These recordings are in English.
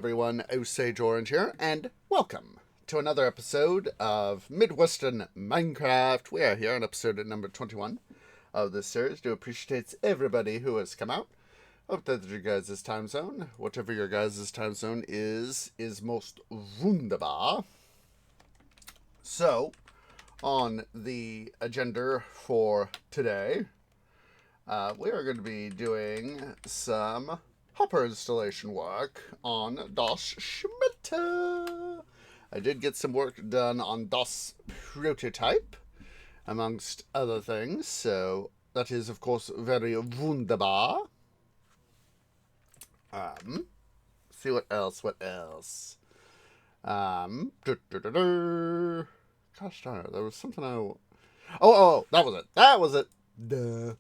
Everyone, Osage Orange here, and welcome to another episode of Midwestern Minecraft. We are here on episode number 21 of this series. Do appreciate everybody who has come out. Hope that your guys' time zone, whatever your guys' time zone is most wunderbar. So, on the agenda for today, we are going to be doing some hopper installation work on Das Smelter. I did get some work done on Das Prototype, amongst other things, so that is, of course, very wunderbar. See what else. Gosh darn it, there was something Oh, that was it. Duh.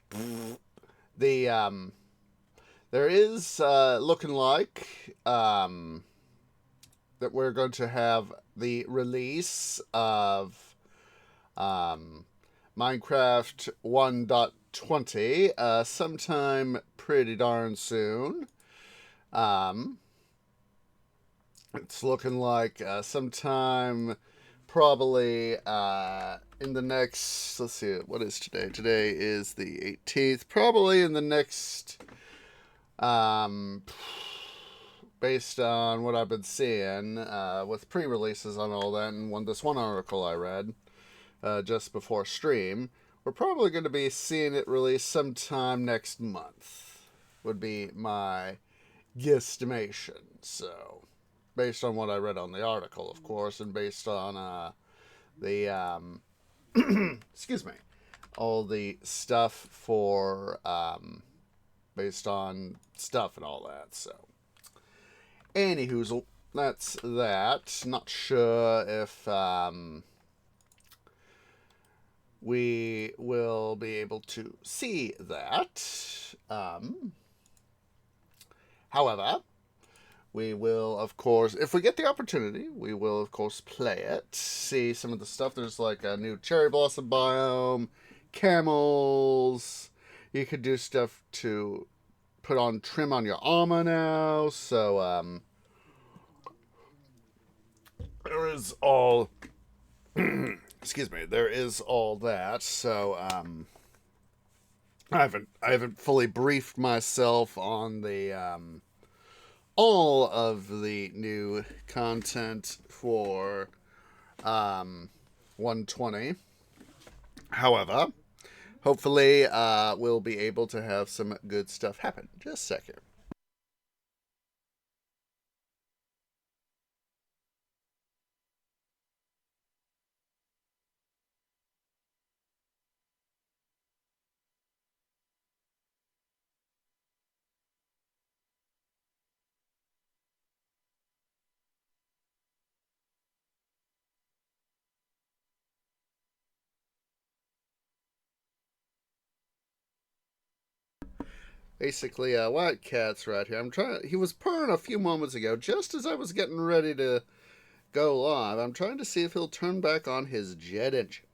There is looking like that we're going to have the release of Minecraft 1.20 sometime pretty darn soon. It's looking like sometime probably in the next, let's see, what is today? Today is the 18th. Probably in the next, based on what I've been seeing with pre-releases on all that, and this one article I read just before stream, we're probably going to be seeing it released sometime next month, would be my guesstimation. So, based on what I read on the article, of course, and based on the excuse me, all the stuff for based on stuff and all that. So, anywho, that's that. Not sure if we will be able to see that. However, we will, of course, if we get the opportunity, we will, of course, play it. See some of the stuff. There's like a new cherry blossom biome, camels. You could do stuff to put on trim on your armor now. So, there is all, excuse me, there is all that. So, I haven't fully briefed myself on the, all of the new content for 120. However, hopefully we'll be able to have some good stuff happen. Just a second. Basically, Wildcat's right here. He was purring a few moments ago, just as I was getting ready to go live. I'm trying to see if he'll turn back on his jet engine.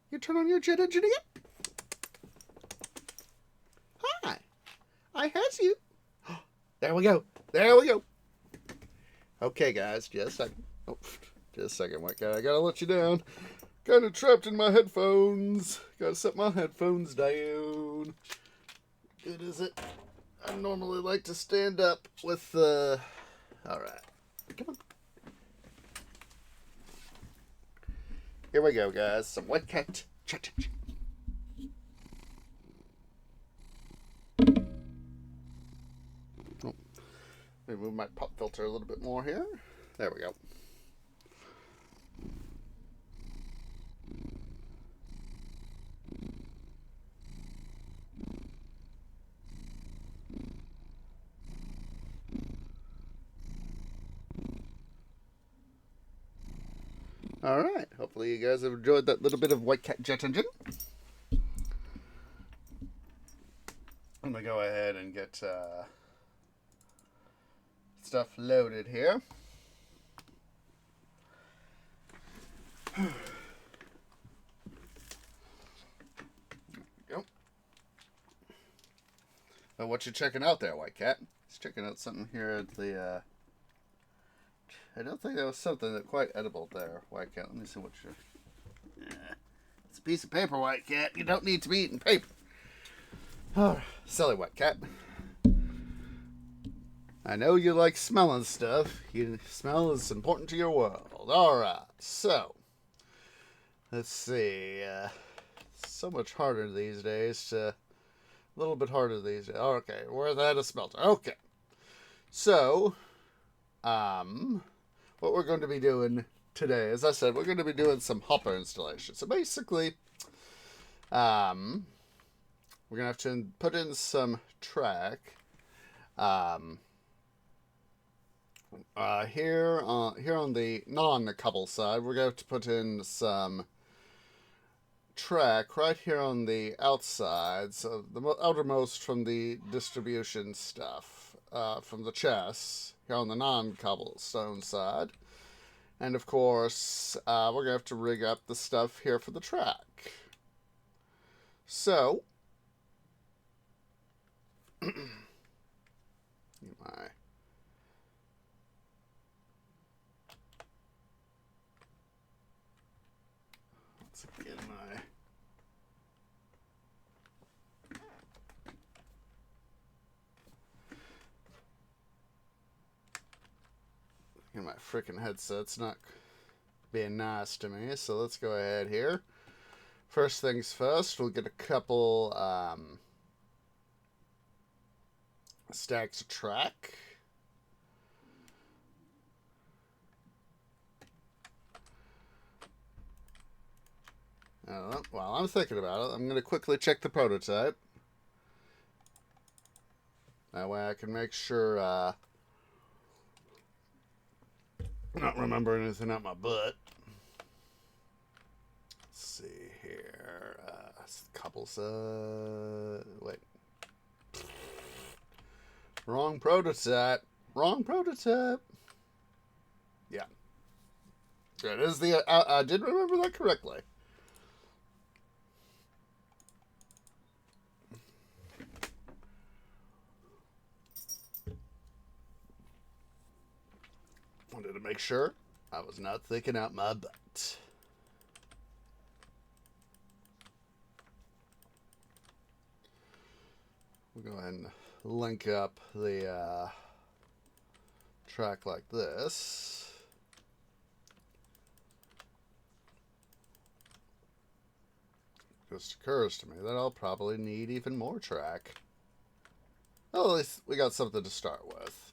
You turn on your jet engine again? Hi, I has you. There we go. Okay, guys, just a second. Oh, just a second, Wildcat. I gotta let you down. Kind of trapped in my headphones. Gotta set my headphones down. Good is it? I normally like to stand up with the... Alright. Come on. Here we go, guys. Some Wildcat chat. Oh. Let me move my pop filter a little bit more here. There we go. Alright, hopefully you guys have enjoyed that little bit of Wildcat jet engine. I'm going to go ahead and get stuff loaded here. There we go. What you checking out there, Wildcat? Just checking out something here at the, I don't think that was something that quite edible there, White Cat. Let me see what you're... Yeah. It's a piece of paper, White Cat. You don't need to be eating paper. Oh, silly White Cat. I know you like smelling stuff. Smell is important to your world. Alright, so... Let's see. So much harder these days. A little bit harder these days. Okay, we're at a smelter. Okay. So, what we're going to be doing today, as I said, we're going to be doing some hopper installation. So basically, we're going to have to put in some track. Here on the non-couple side, we're going to have to put in some track right here on the outside, so the outermost from the distribution stuff, from the chests here on the non-cobblestone side. And of course, we're going to have to rig up the stuff here for the track. So, let's get my freaking headset's not being nice to me, so let's go ahead here. First things first, we'll get a couple stacks of track. While I'm thinking about it, I'm going to quickly check the prototype. That way I can make sure I'm not remembering anything out my butt. Let's see here. Couples. Wait. Wrong prototype. Wrong prototype. Yeah. It is the. I did remember that correctly. Wanted to make sure I was not thinking out my butt. We'll go ahead and link up the track like this. It just occurs to me that I'll probably need even more track. Well, at least we got something to start with.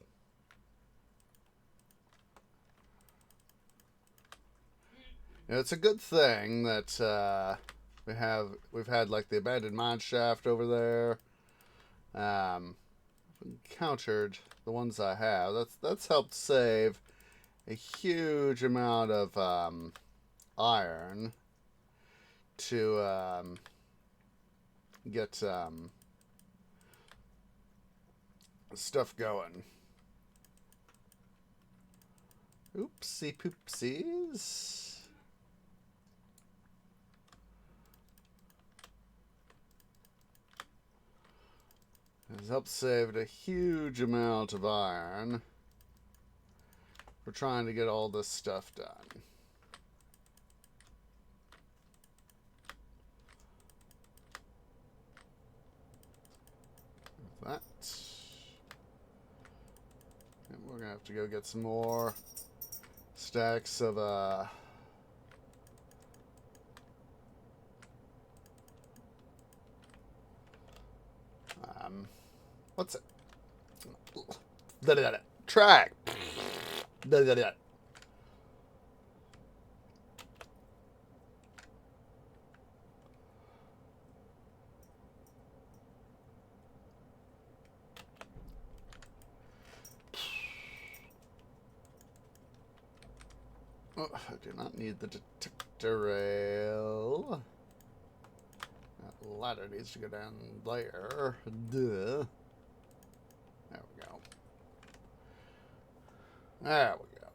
You know, it's a good thing that we've had like the abandoned mine shaft over there. Encountered the ones I have. That's helped save a huge amount of iron to get stuff going. Oopsie poopsies. It's helped save a huge amount of iron for trying to get all this stuff done. That. And we're going to have to go get some more stacks of what's it? Track. Oh, I do not need the detector rail. That ladder needs to go down there. Duh. There we go. There we go.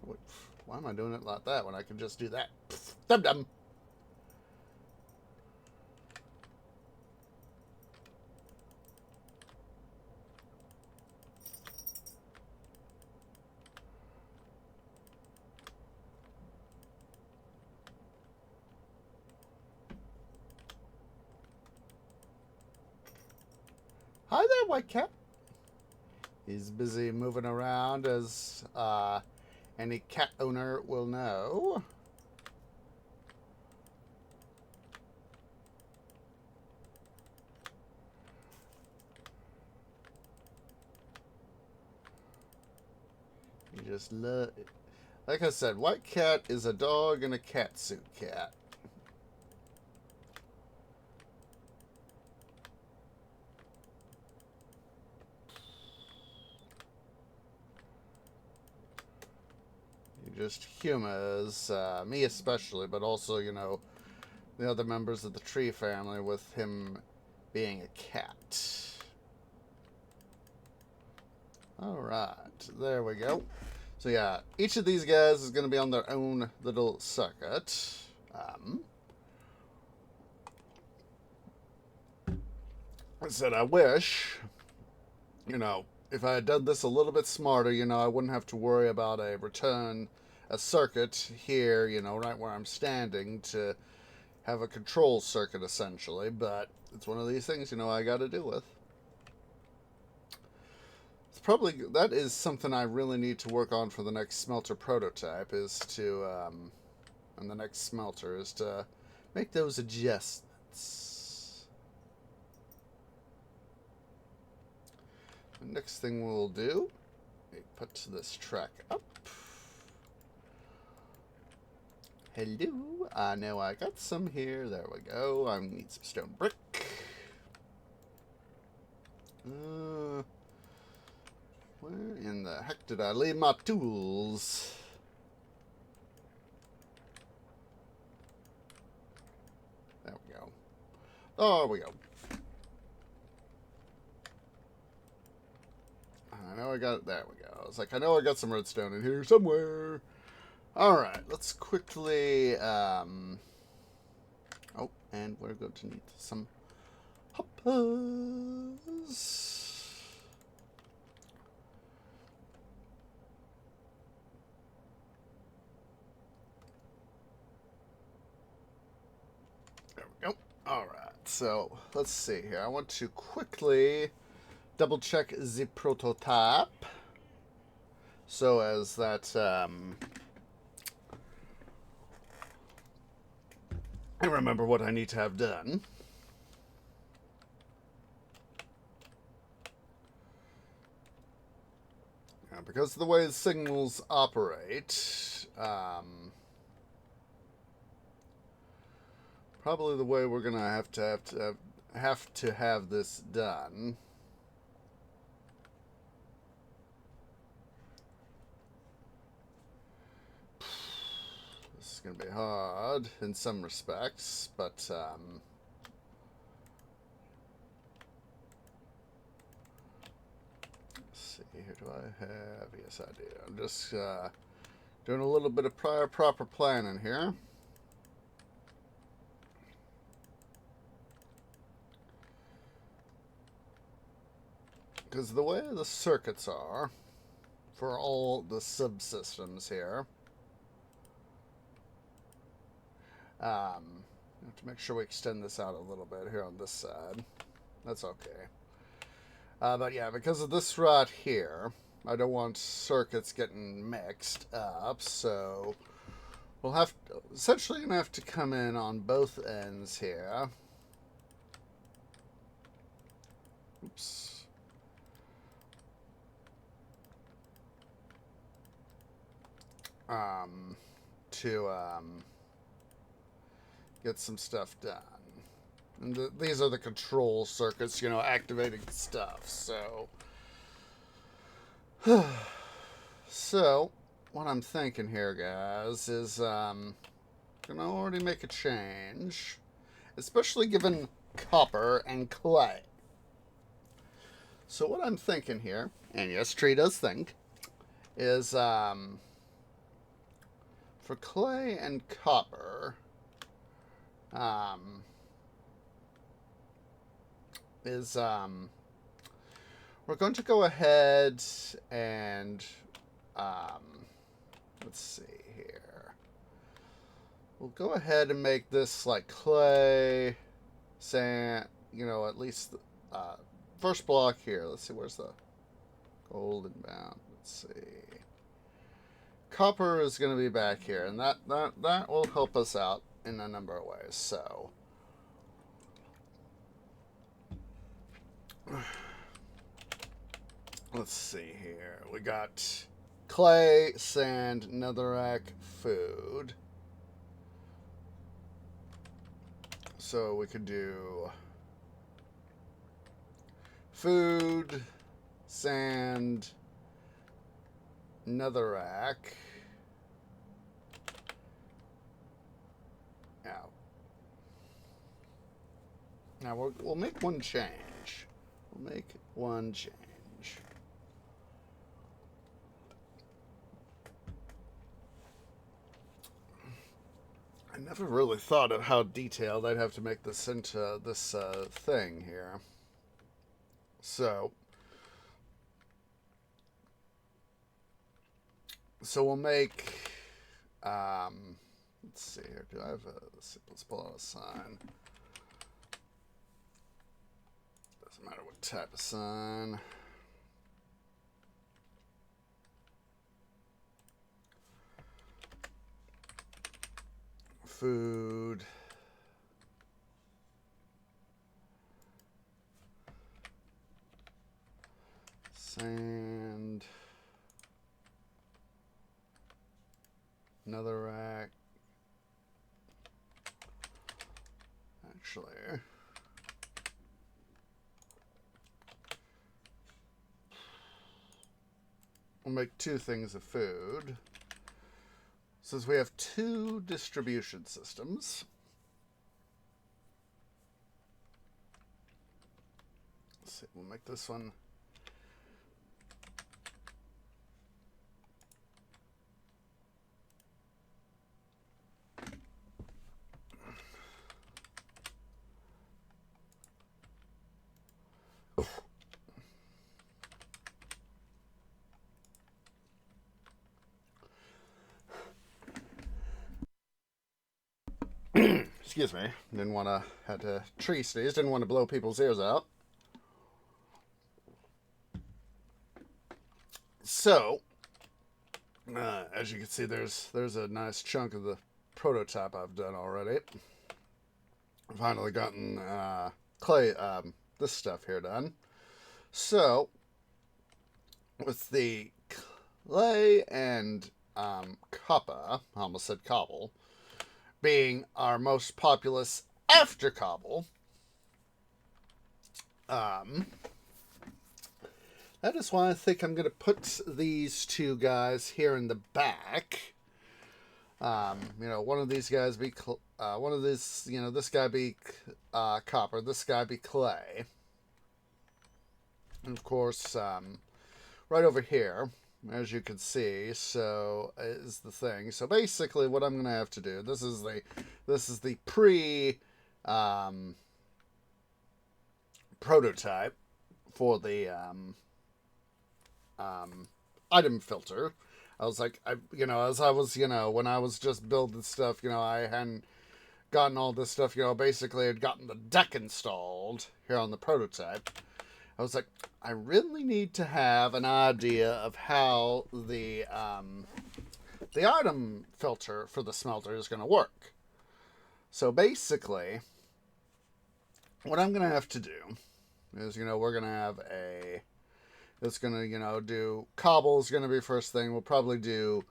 Wait, why am I doing it like that when I can just do that? Dum-dum. Hi there, White Cat. He's busy moving around, as any cat owner will know. You just love it. Like I said, White Cat is a dog and a catsuit cat. He just humors me especially, but also, you know, the other members of the tree family with him being a cat. Alright, there we go. So yeah, each of these guys is going to be on their own little circuit. I said I wish, you know, if I had done this a little bit smarter, you know, I wouldn't have to worry about a circuit here, you know, right where I'm standing to have a control circuit essentially, but it's one of these things, you know, I got to deal with. It's probably, that is something I really need to work on for the next smelter prototype, is to, and the next smelter, is to make those adjustments. The next thing we'll do, put this track up. Hello, I know I got some here. There we go. I need some stone brick. Where in the heck did I leave my tools? There we go. There we go. I know I got it. There we go. I was like, I know I got some redstone in here somewhere. Alright, let's quickly, oh, and we're going to need some hoppers. There we go. Alright, so let's see here. I want to quickly double check the prototype. So as that, I remember what I need to have done. Now, because of the way the signals operate, probably the way we're gonna have to have this done. It's going to be hard in some respects, but let's see, here do I have, yes I do. I'm just doing a little bit of proper planning here. Because the way the circuits are for all the subsystems here, have to make sure we extend this out a little bit here on this side. That's okay. But yeah, because of this right here, I don't want circuits getting mixed up, so we'll have to, essentially gonna have to come in on both ends here. Oops. To get some stuff done. And these are the control circuits, you know, activating stuff, so... So, what I'm thinking here, guys, is, gonna already make a change. Especially given copper and clay. So what I'm thinking here, and yes, Tree does think, is, for clay and copper, we're going to go ahead and, let's see here. We'll go ahead and make this like clay, sand, you know, at least first block here. Let's see, where's the golden bound? Let's see. Copper is going to be back here, and that will help us out in a number of ways. So, let's see here. We got clay, sand, netherrack, food. So we could do food, sand, netherrack. Now we'll make one change. We'll make one change. I never really thought of how detailed I'd have to make this into this thing here. So we'll make, let's see here. Do I have a, let's pull out a sign. Doesn't matter what type of sign. Food. Sand. Netherrack. Actually, we'll make two things of food. Since we have two distribution systems, let's see, we'll make this one. Excuse me. Didn't want to, had to tree sneeze. Didn't want to blow people's ears out. So, as you can see, there's a nice chunk of the prototype I've done already. I've finally gotten clay, this stuff here done. So, with the clay and copper, I almost said cobble, being our most populous after cobble, that is why I think I'm going to put these two guys here in the back. One of these guys be one of this, this guy be copper, this guy be clay, and of course, right over here, as you can see, so is the thing. So basically, what I'm going to have to do, this is the pre prototype for the item filter. I was like, as I was, when I was just building stuff, I hadn't gotten all this stuff, basically had gotten the deck installed here on the prototype. I was like, I really need to have an idea of how the item filter for the smelter is going to work. So basically, what I'm going to have to do is, we're going to have it's going to, do cobble is going to be first thing. We'll probably do,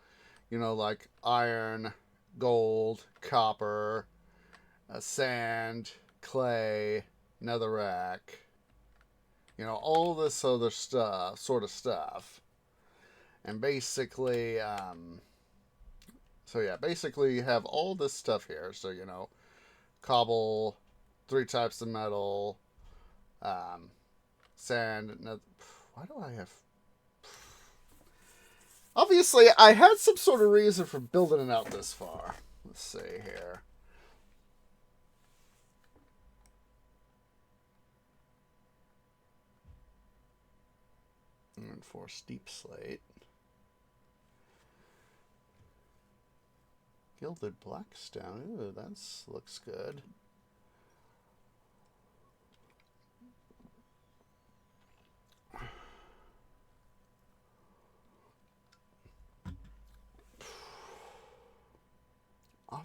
like iron, gold, copper, sand, clay, netherrack, all this other stuff, sort of stuff. And basically, basically you have all this stuff here. So, cobble, 3 types of metal, sand. Why do I have... Obviously, I had some sort of reason for building it out this far. Let's see here. And for steep slate. Gilded blackstone. Ooh, that looks good.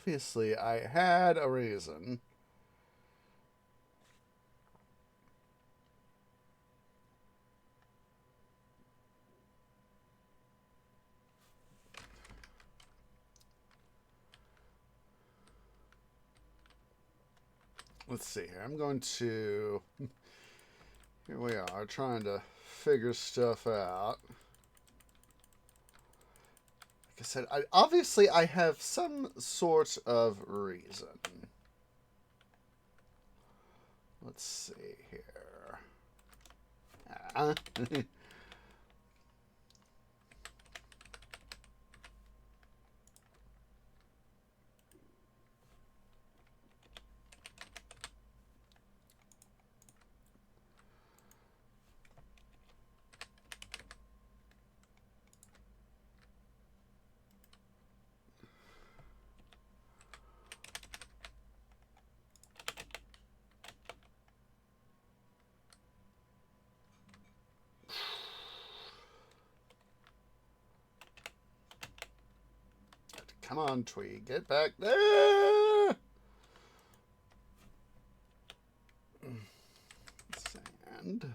Obviously, I had a reason. Let's see here. I'm going to... Here we are, trying to figure stuff out. Like I said, obviously I have some sort of reason. Let's see here. Come on, Tweed, get back there! Sand.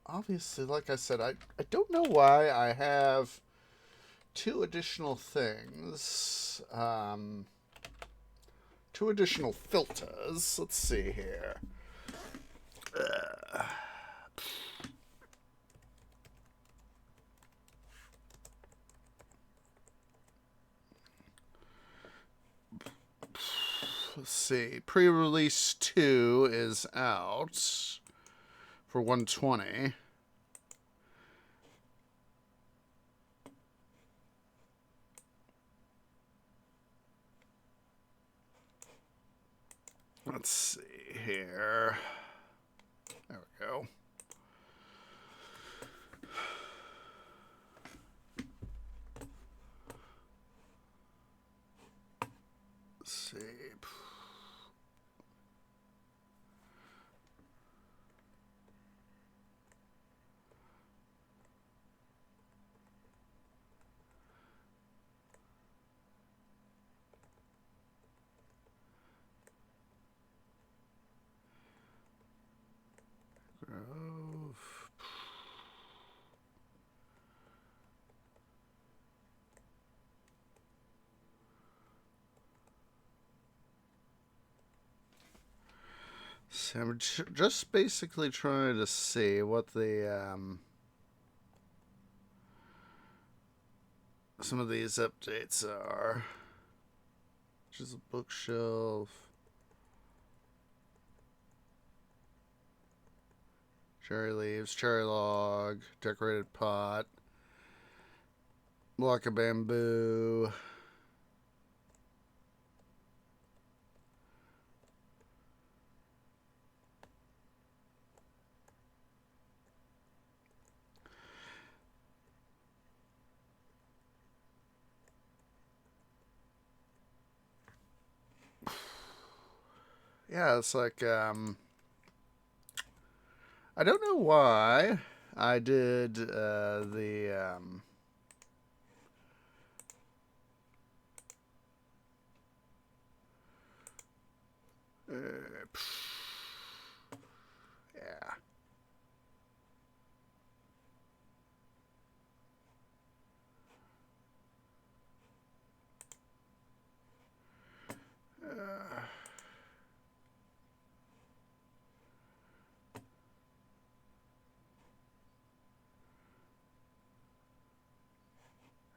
Obviously, like I said, I don't know why I have 2 additional things. 2 additional filters. Let's see here. Let's see. Pre-release 2 is out for 120. Let's see here. There we go. Let's see. So I'm just basically trying to see what the some of these updates are. Which is a bookshelf. Cherry leaves, cherry log, decorated pot, block of bamboo. Yeah, it's like, I don't know why I did, yeah.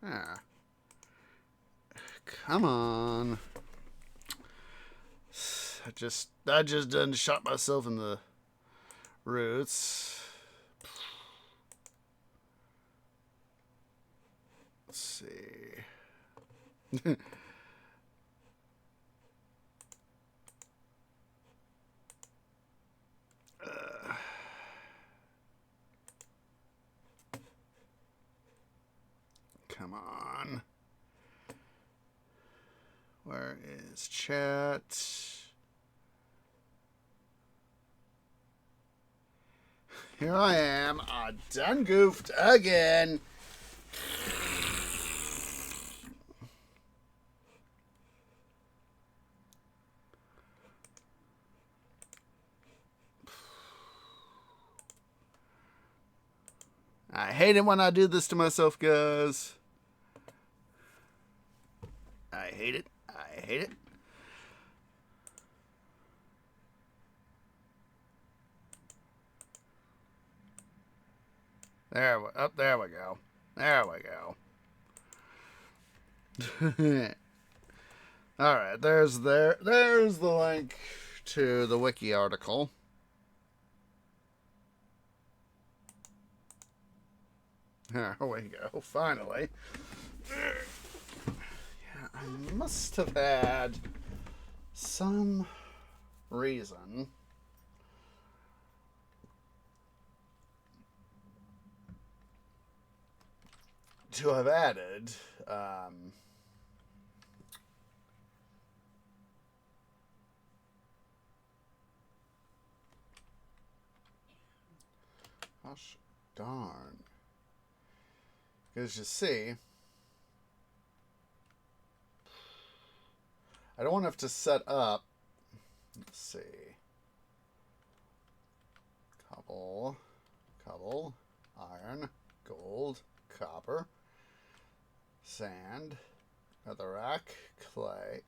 Ah. Come on. I just done shot myself in the roots. Let's see. Where is chat? Here I am. I done goofed again. I hate it when I do this to myself, guys. I hate it. I hate it. There we go. There we go. All right, there's the link to the wiki article. There we go. Finally. Yeah, I must have had some reason to have added gosh darn, because you see, I don't want to have to set up, let's see, cobble, iron, gold, copper, sand, netherrack, clay.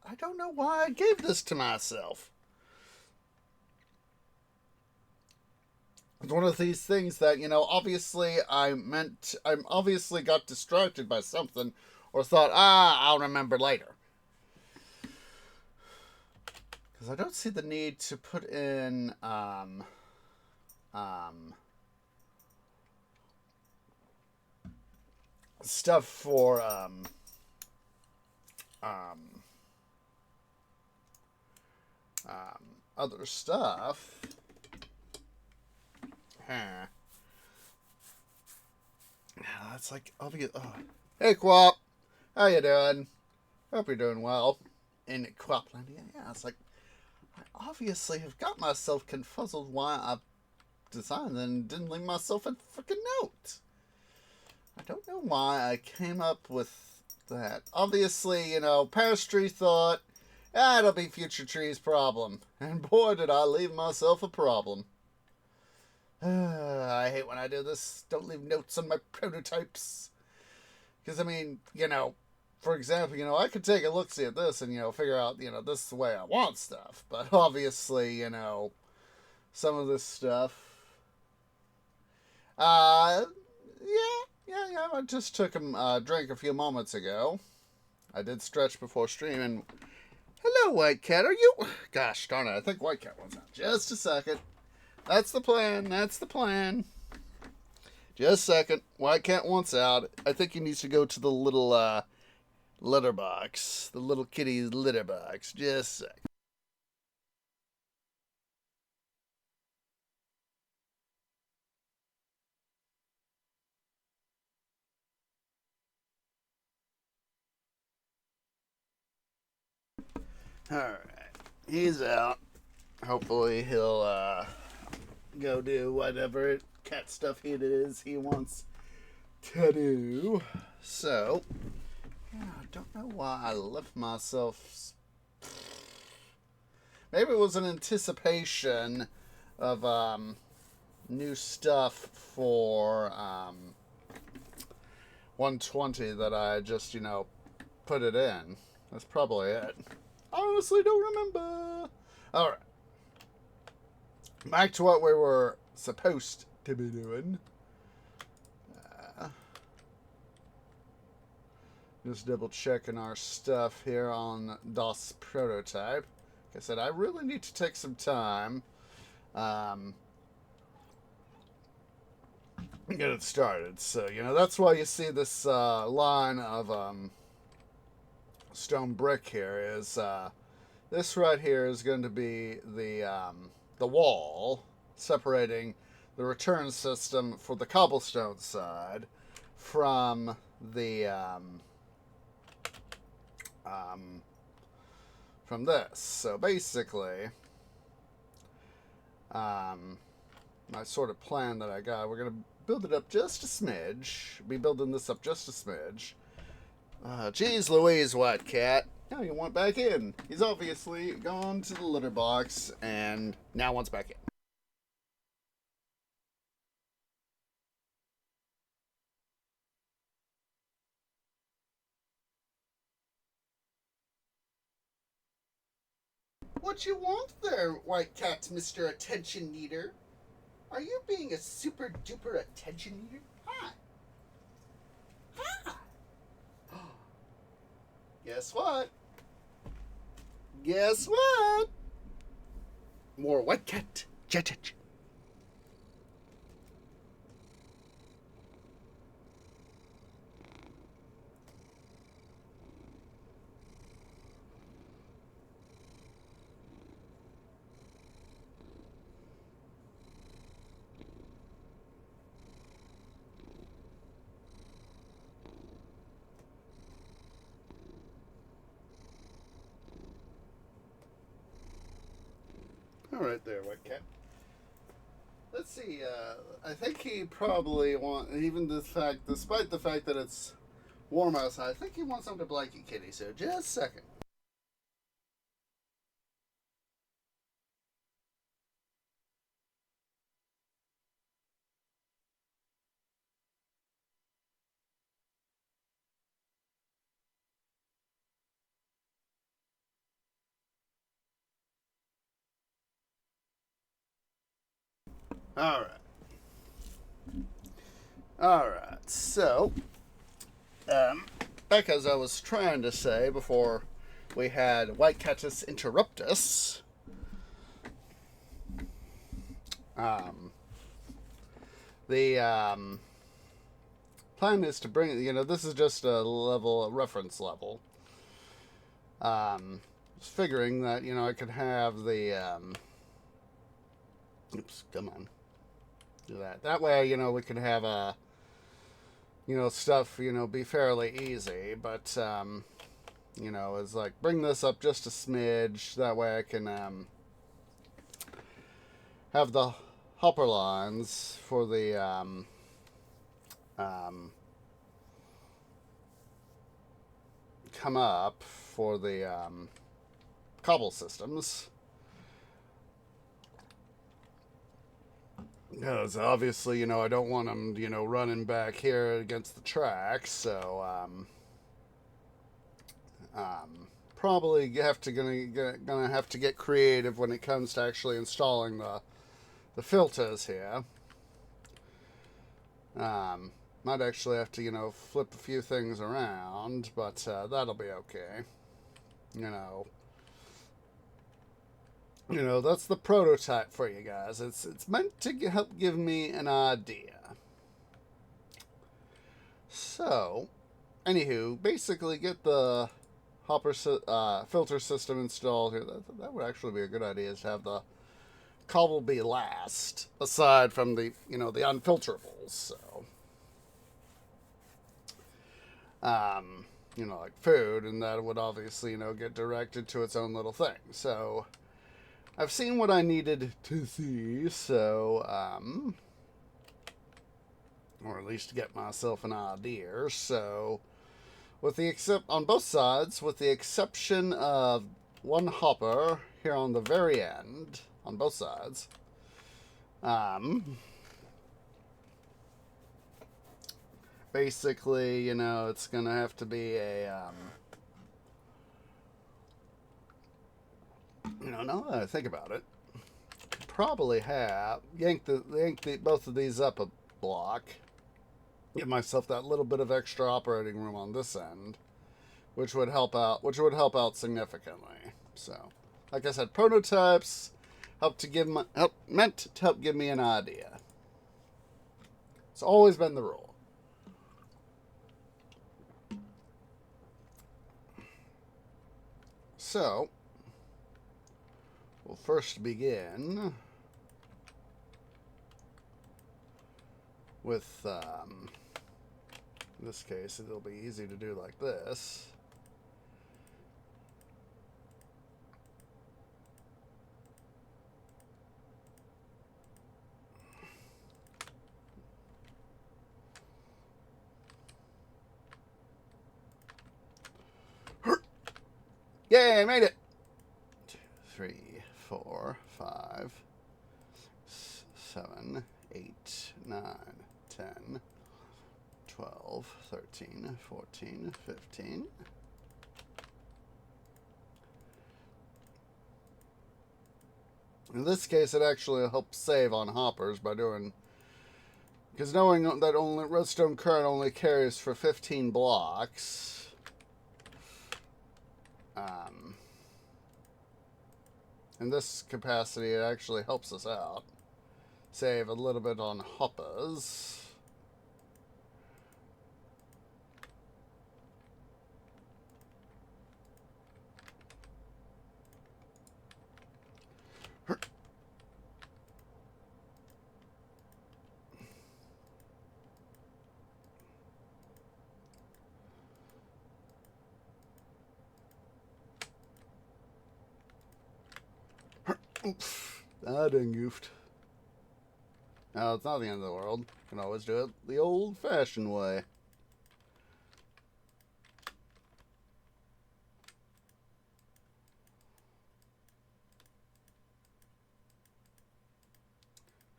I don't know why I gave this to myself. It's one of these things that, you know, obviously I'm obviously got distracted by something or thought, I'll remember later. Because I don't see the need to put in, stuff for, other stuff. Huh. That's like obvious. Oh. Hey, Quap. How you doing? Hope you're doing well. In Quapland, yeah. It's like, I obviously have got myself confuzzled why I designed and didn't leave myself a freaking note. I don't know why I came up with that. Obviously, you know, Paris Tree thought, it'll be Future Tree's problem. And boy, did I leave myself a problem. I hate when I do this. Don't leave notes on my prototypes. Because, I mean, you know, for example, you know, I could take a look-see at this and, you know, figure out, you know, this is the way I want stuff. But obviously, you know, some of this stuff, yeah, I just took a drink a few moments ago. I did stretch before stream, and hello, White Cat, are you? Gosh darn it, I think White Cat wants out. Just a second. That's the plan. Just a second. White Cat wants out. I think he needs to go to the little litter box. The little kitty's litter box. Just a second. Alright. He's out. Hopefully he'll go do whatever cat stuff it is he wants to do. So, yeah, I don't know why I left myself. Maybe it was an anticipation of new stuff for 120 that I just, you know, put it in. That's probably it. I honestly don't remember. Alright. Back to what we were supposed to be doing. Just double checking our stuff here on DOS prototype. Like I said, I really need to take some time get it started. So, you know, that's why you see this line of stone brick here is this right here is going to be the wall separating the return system for the cobblestone side from the from this. So basically, my sort of plan that I got, we're going to build it up just a smidge. Be building this up just a smidge. Geez Louise, White Cat. Now you want back in. He's obviously gone to the litter box and now wants back in. What you want there, White Cat, Mr. Attention Needer? Are you being a super duper attention needer? Hi. Hi. Guess what? Guess what? More White Cat. Ch-ch-ch. All right there, White Cat. Let's see. I think he probably even despite the fact that it's warm outside, I think he wants something to blanket kitty. So just a second. All right. All right. So, back as I was trying to say before we had White Catus interrupt us. The plan is to bring, this is just a reference level. Just figuring that, I could have the, oops, come on. Do that. That way, we could have stuff, be fairly easy. But, it's like bring this up just a smidge. That way I can have the hopper lines for the come up for the cobble systems. Because obviously, I don't want them, running back here against the tracks. So, probably gonna have to get creative when it comes to actually installing the filters here. Might actually have to, flip a few things around, but that'll be okay. That's the prototype for you guys. It's meant to help give me an idea. So, anywho, basically get the hopper filter system installed here. That would actually be a good idea, is to have the cobble be last, aside from the the unfilterables. So, like food, and that would obviously get directed to its own little thing. So, I've seen what I needed to see. So, or at least get myself an idea. So, on both sides, with the exception of one hopper here on the very end, on both sides. Basically, it's gonna have to be a now that I think about it, probably have yank both of these up a block. Give myself that little bit of extra operating room on this end, which would help out significantly. So, like I said, prototypes meant to help give me an idea. It's always been the rule. So, we'll first begin with, in this case, it'll be easy to do like this. Yay, made it! 2, 3, 4, 5, 7, 8, 9, 10, 12, 13, 14, 15. In this case, it actually helps save on hoppers by doing... Because knowing that only redstone current only carries for 15 blocks... in this capacity, it actually helps us out. Save a little bit on hoppers. Oof. I done goofed. No, it's not the end of the world. You can always do it the old-fashioned way.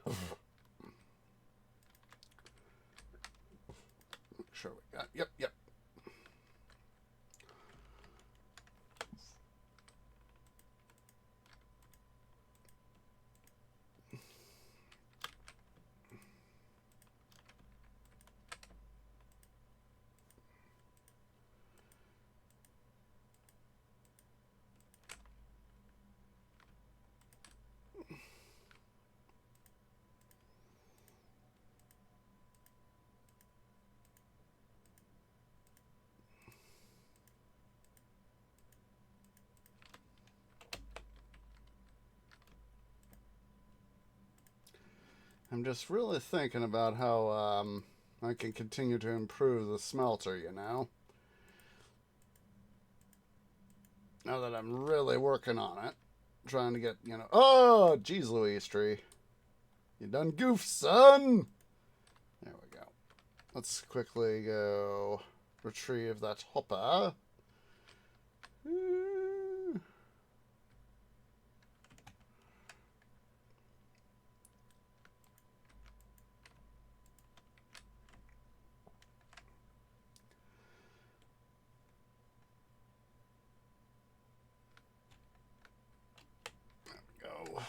Make sure we got... Yep. I'm just really thinking about how I can continue to improve the smelter, you know? Now that I'm really working on it. Trying to get, you know... Oh, geez Louise tree. You done goofed, son! There we go. Let's quickly go retrieve that hopper. Go.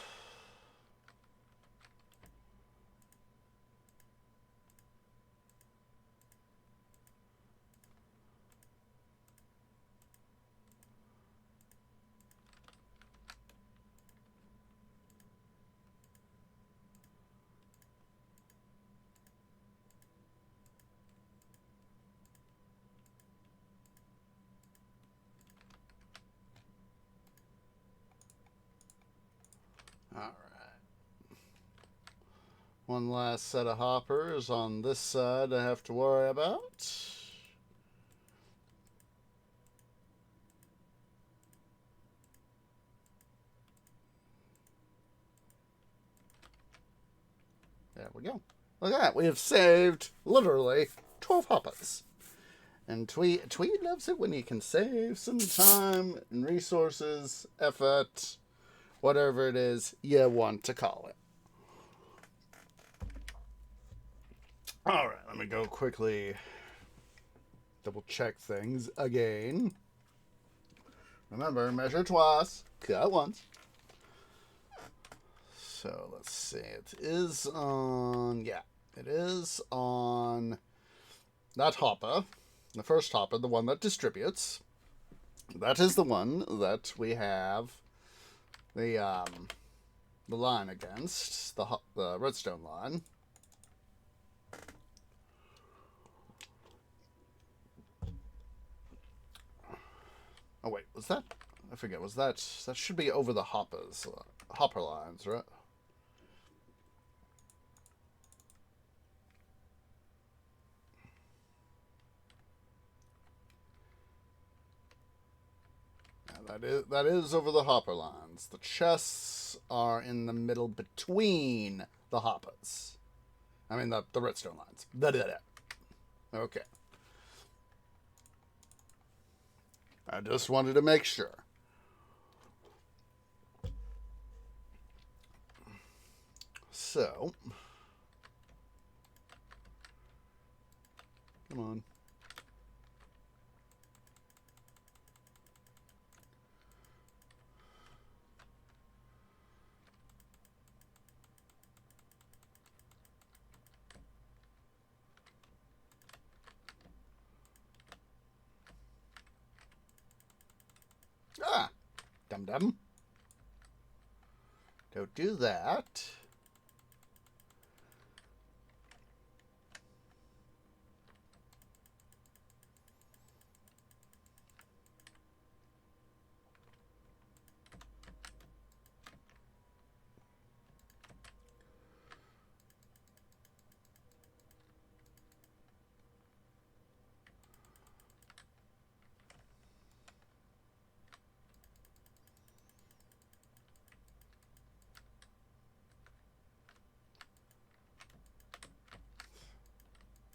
Alright. One last set of hoppers on this side I have to worry about. There we go. Look at that. We have saved, literally, 12 hoppers. And Tweed loves it when you can save some time and resources, effort, whatever it is you want to call it. Alright, let me go quickly double check things again. Remember, measure twice, cut once. So let's see, it is on that hopper, the first hopper, the one that distributes. That is the one that we have the line against, the redstone line. Oh wait, was that? I forget. Was that should be over the hoppers, hopper lines, right? Yeah, that is over the hopper lines. The chests are in the middle between the hoppers. I mean the redstone lines. Okay. I just wanted to make sure. So, come on. Ah, dum-dum. Don't do that.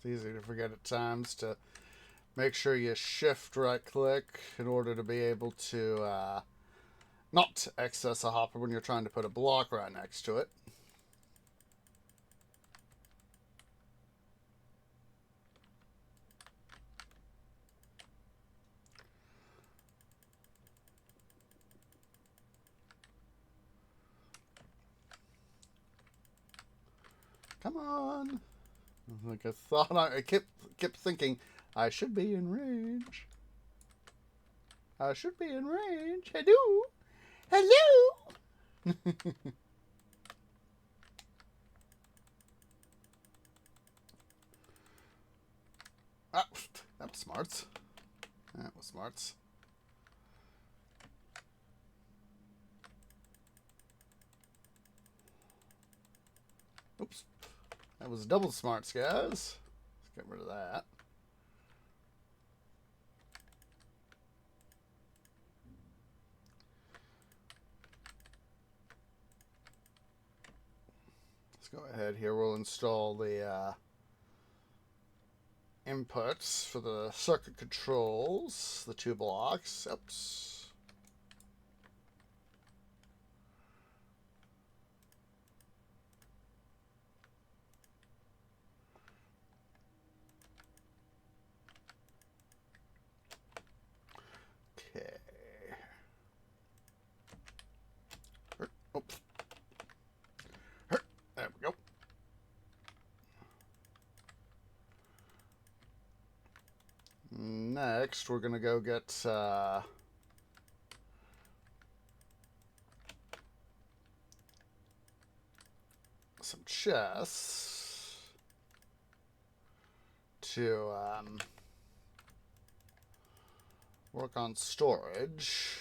It's easy to forget at times to make sure you shift right click in order to be able to not access a hopper when you're trying to put a block right next to it. Come on. Like I thought, I kept thinking, I should be in range. I should be in range. Hello? Hello? Ah, that was smarts. That was smarts. Oops. That was double smarts, guys. Let's get rid of that. Let's go ahead here. We'll install the inputs for the circuit controls, the 2 blocks. Oops. Okay. Oops. There we go. Next, we're going to go get some chests to work on storage.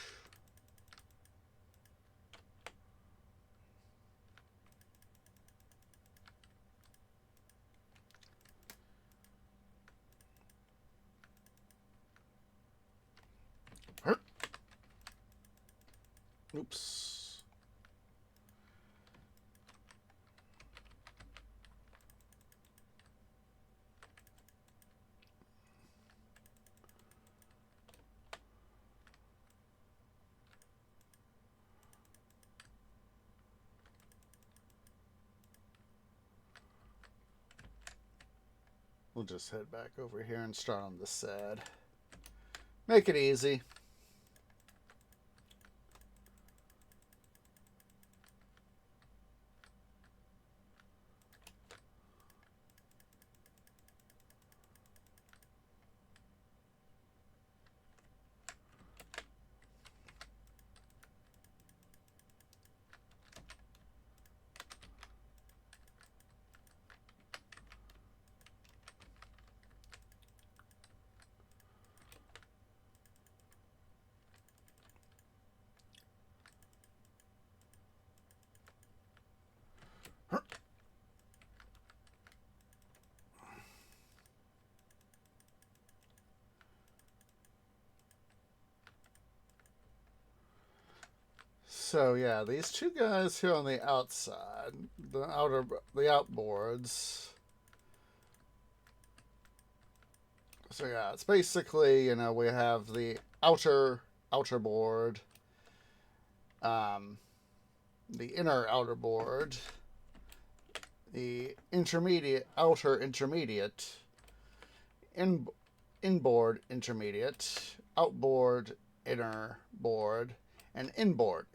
Oops. We'll just head back over here and start on this side. Make it easy. So yeah, these 2 guys here on the outside, the outboards. So yeah, it's basically, you know, we have the outer board, the inner outer board, the intermediate, outer intermediate, inboard intermediate, outboard inner board, and inboard,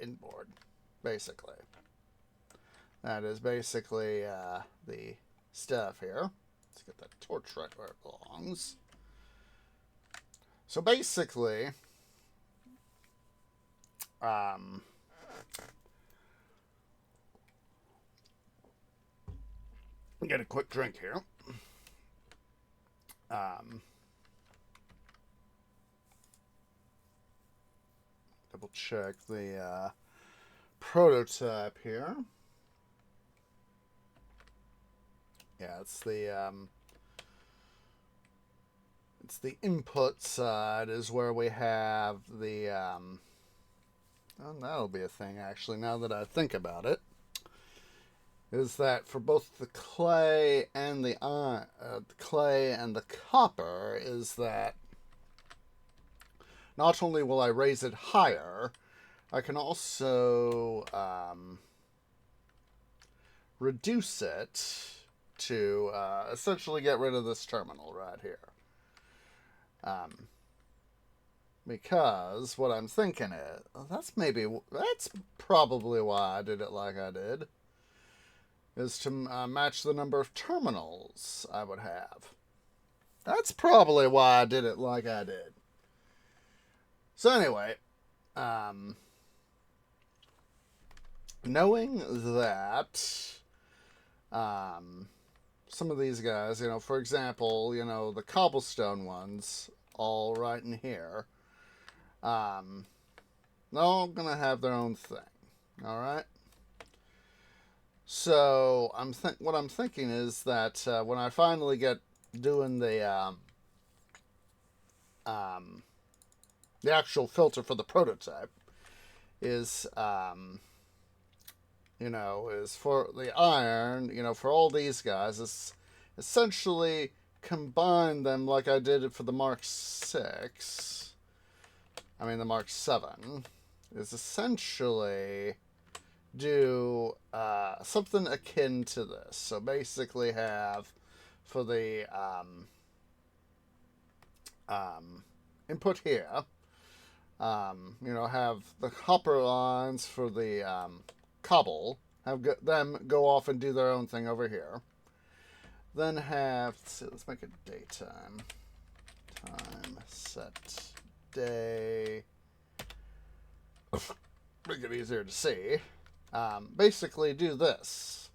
basically. That is basically the stuff here. Let's get that torch right where it belongs. So basically, get a quick drink here. Double check the prototype here. Yeah, it's the input side is where we have the oh, that'll be a thing actually. Now that I think about it, is that for both the clay and the copper, is that not only will I raise it higher, I can also reduce it to essentially get rid of this terminal right here. Because what I'm thinking is, that's probably why I did it like I did, is to match the number of terminals I would have. That's probably why I did it like I did. So anyway, knowing that some of these guys, for example, the cobblestone ones, all right in here, they're all going to have their own thing, all right? So what I'm thinking is that when I finally get doing the actual filter for the prototype, is is for the iron, for all these guys, is essentially combine them like I did it for the Mark VI. The Mark VII, is essentially do something akin to this. So basically have for the input here, have the copper lines for the cobble, have them go off and do their own thing over here. Then have, let's make it daytime. Time set day. Make it easier to see. Basically do this.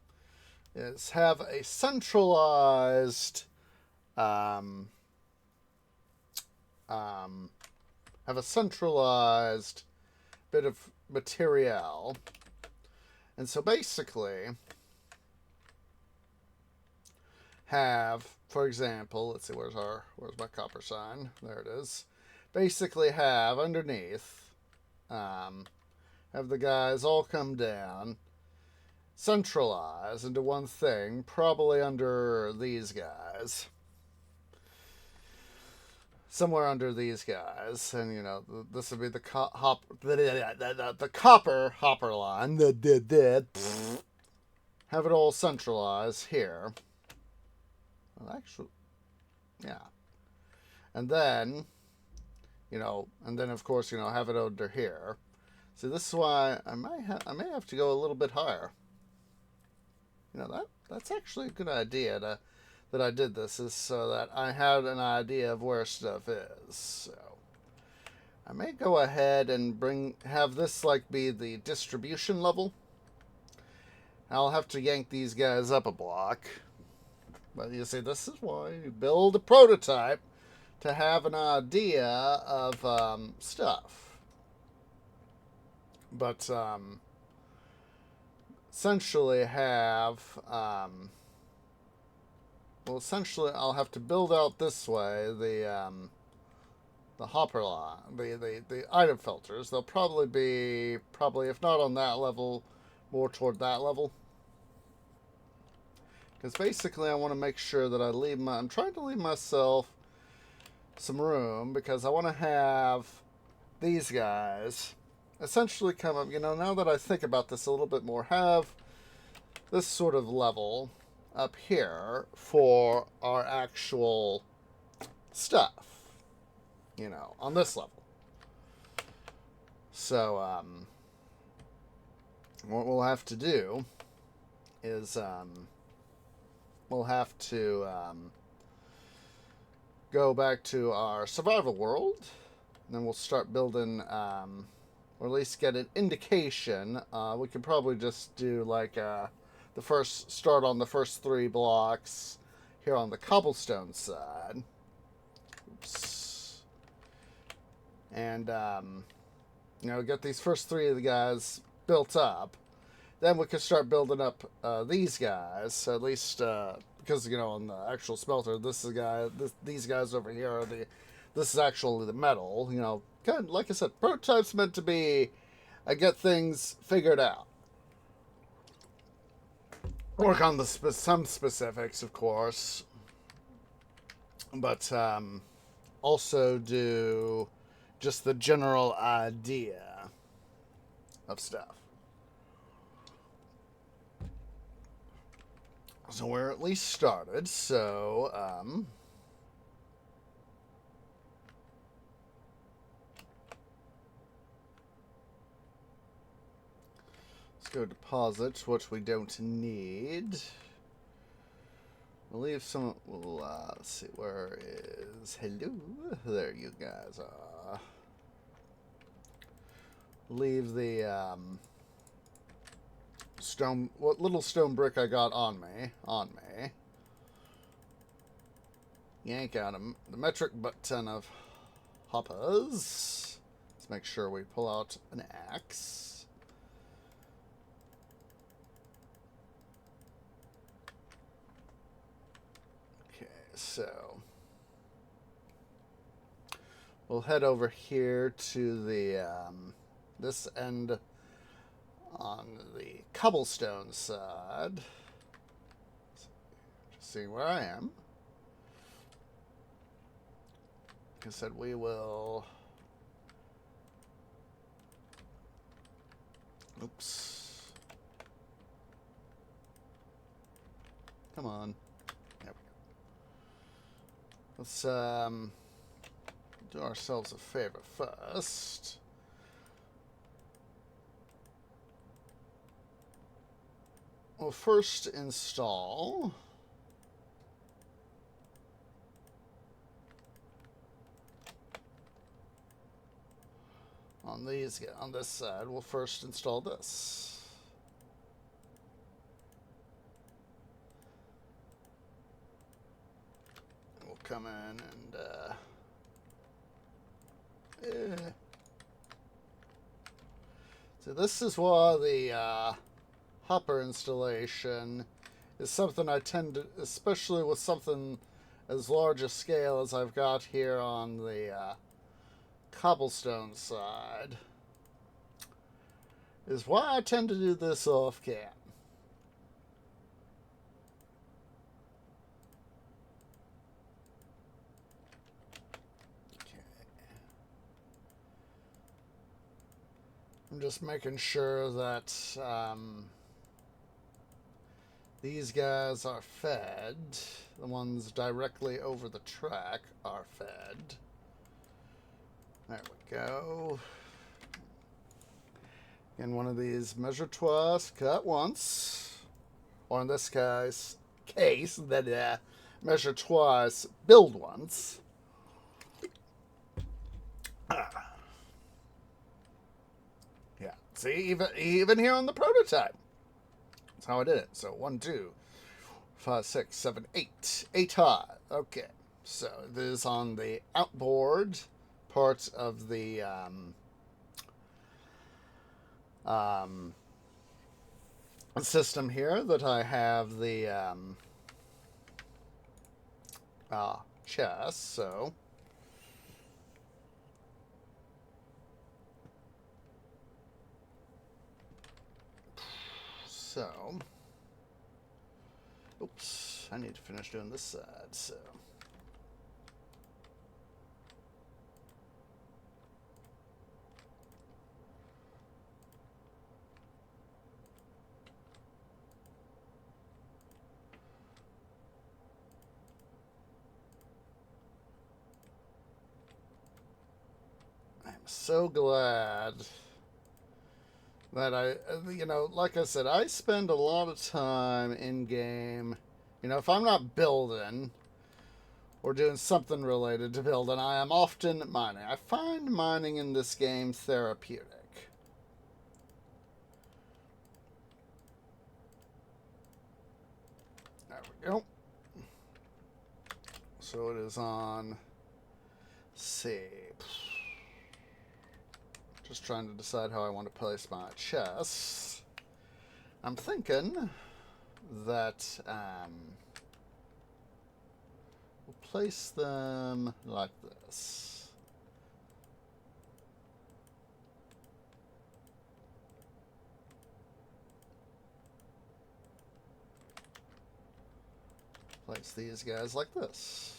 Is have a centralized bit of material. And so basically have, for example, let's see, where's my copper sign? There it is. Basically have underneath, have the guys all come down, centralize into one thing, probably under these guys. Somewhere under these guys, and this would be the copper hopper line. Have it all centralized here. Well, actually, yeah. And then, of course, have it under here. See, this is why I may have to go a little bit higher. That's actually a good idea that I did this, is so that I had an idea of where stuff is. So I may go ahead and have this be the distribution level. I'll have to yank these guys up a block. But you see, this is why you build a prototype, to have an idea of stuff. But essentially essentially I'll have to build out this way the hopper line, the item filters. They'll probably be, if not on that level, more toward that level. Because basically I want to make sure that I'm trying to leave myself some room, because I want to have these guys essentially come up, now that I think about this a little bit more, have this sort of level up here for our actual stuff, on this level. So, what we'll have to do is, we'll have to, go back to our survival world, and then we'll start building, or at least get an indication. We could probably just do, like, start on the first 3 blocks here on the cobblestone side. Oops. And, get these first 3 of the guys built up. Then we can start building up these guys. So at least, because, on the actual smelter, these guys over here are this is actually the metal. Kind of, like I said, prototype's meant to be, get things figured out. Work on some specifics, of course. But, also do just the general idea of stuff. So we're at least started, so, let's go deposit what we don't need. We'll leave some, let's see, where is, hello, there you guys are. Leave the, what little stone brick I got on me. Yank out the metric ton of hoppers. Let's make sure we pull out an axe. Okay, so we'll head over here to the this end on the cobblestone side. Just seeing where I am. Like I said, we will... Oops. Come on. There we go. Let's do ourselves a favor first. We'll first install on this side. We'll first install this. We'll come in and so this is why the hopper installation is something I tend to, especially with something as large a scale as I've got here on the cobblestone side, is why I tend to do this off cam. Okay. I'm just making sure that these guys are fed. The ones directly over the track are fed. There we go. And one of these measure twice, cut once. Or in this guy's case, then measure twice, build once. Yeah, see, even here on the prototype. That's how I did it. So 1, 2, 5, 6, 7, 8. 8 high. Okay. So this is on the outboard part of the system here that I have the chest. So, oops, I need to finish doing this side, so. so glad that like I said, I spend a lot of time in game. If I'm not building or doing something related to building, I am often mining. I find mining in this game therapeutic. There we go. So it is on C. Just trying to decide how I want to place my chests. I'm thinking that we'll place them like this. Place these guys like this.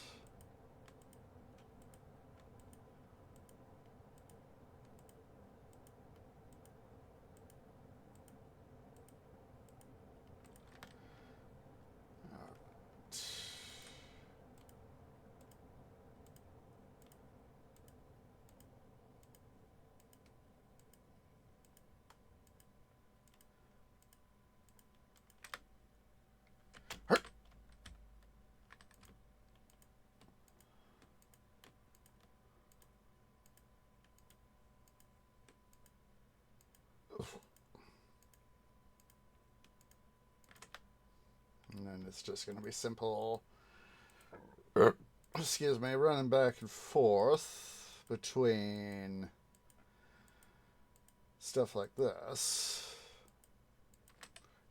And then it's just going to be simple, excuse me, running back and forth between stuff like this.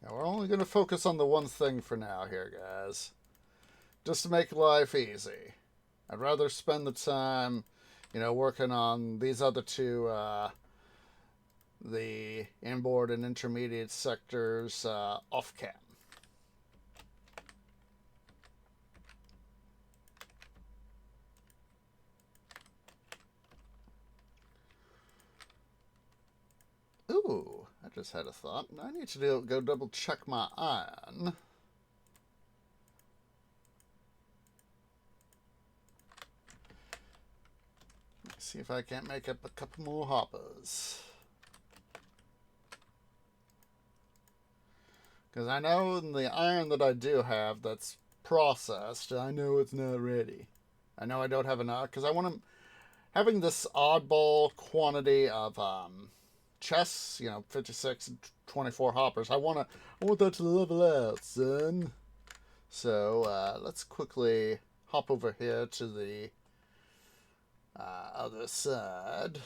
Now we're only going to focus on the one thing for now here, guys. Just to make life easy. I'd rather spend the time, working on these other two, the inboard and intermediate sectors off cam. Ooh, I just had a thought. I need to go double check my iron. See if I can't make up a couple more hoppers. Because I know in the iron that I do have that's processed, I know it's not ready. I know I don't have enough, because I want to... Having this oddball quantity of chests, 56 and 24 hoppers, I want that to level out, son. So, let's quickly hop over here to the other side.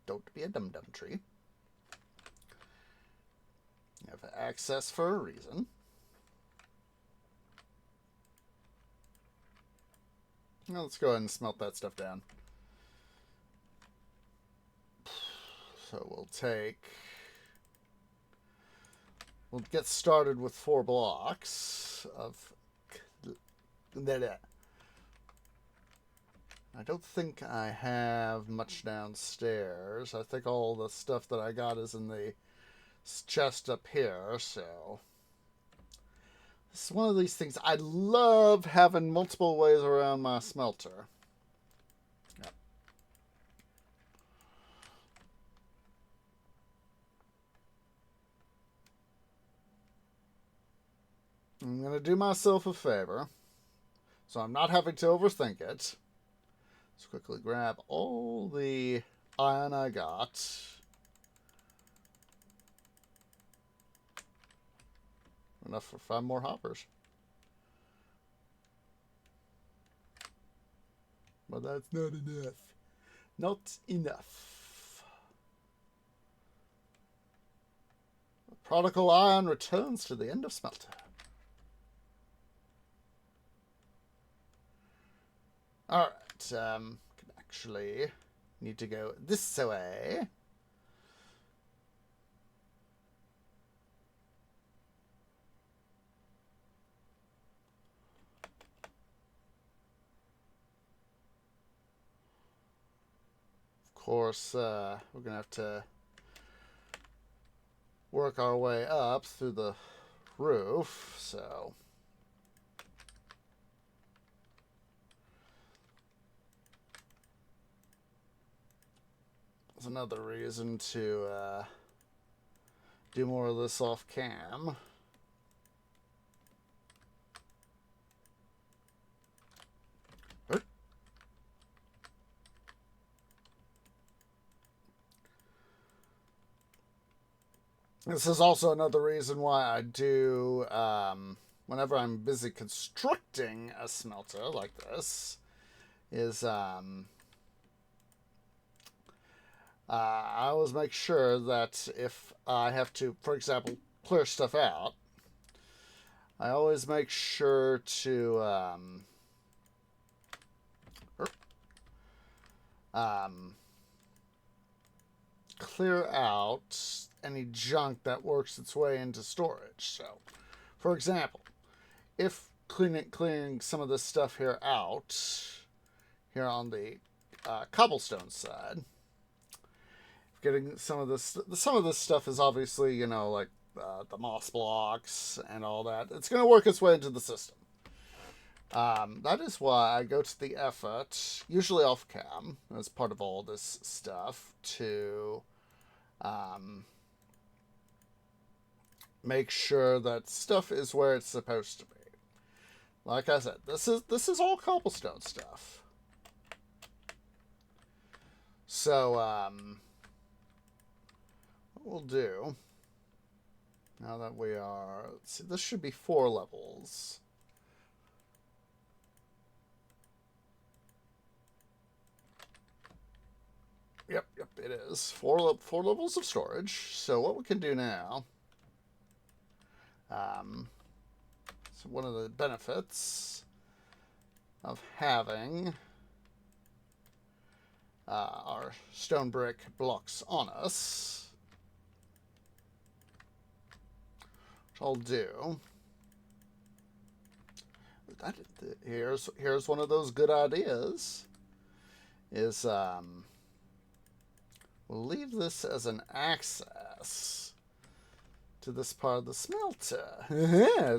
Don't be a dum-dum tree. You have access for a reason. Now let's go ahead and smelt that stuff down. So we'll get started with 4 blocks of that. I don't think I have much downstairs. I think all the stuff that I got is in the chest up here, so it's one of these things. I love having multiple ways around my smelter. Yep. I'm going to do myself a favor, so I'm not having to overthink it. Let's quickly grab all the iron I got. Enough for 5 more hoppers. But that's not enough. Not enough. The prodigal iron returns to the end of smelter. Alright, can actually need to go this way. Of course, we're going to have to work our way up through the roof, so... That's another reason to do more of this off cam. This is also another reason why I do, whenever I'm busy constructing a smelter like this, is I always make sure that if I have to, for example, clear stuff out, I always make sure to clear out any junk that works its way into storage. So, for example, if clearing some of this stuff here out, here on the cobblestone side, getting some of this stuff is obviously, you know, like the moss blocks and all that. It's going to work its way into the system. That is why I go to the effort, usually off cam, as part of all this stuff, to make sure that stuff is where it's supposed to be. Like I said, this is all cobblestone stuff. So what we'll do, now that we are, let's see, this should be 4 levels. Yep, it is. 4 levels of storage. So what we can do now, so one of the benefits of having our stone brick blocks on us, which I'll do. Here's one of those good ideas. Is we'll leave this as an access to this part of the smelter.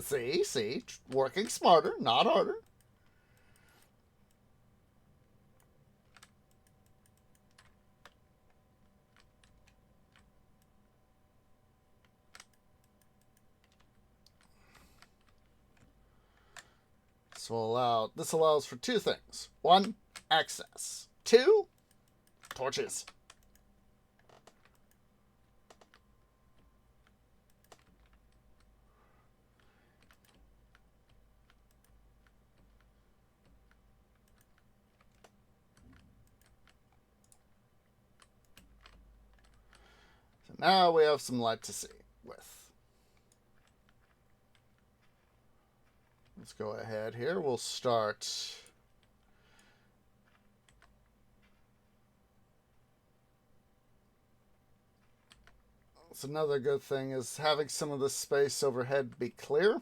See, working smarter, not harder. This allows for 2 things. 1, access. 2, torches. So now we have some light to see with. Let's go ahead here. We'll start. That's another good thing, is having some of the space overhead be clear.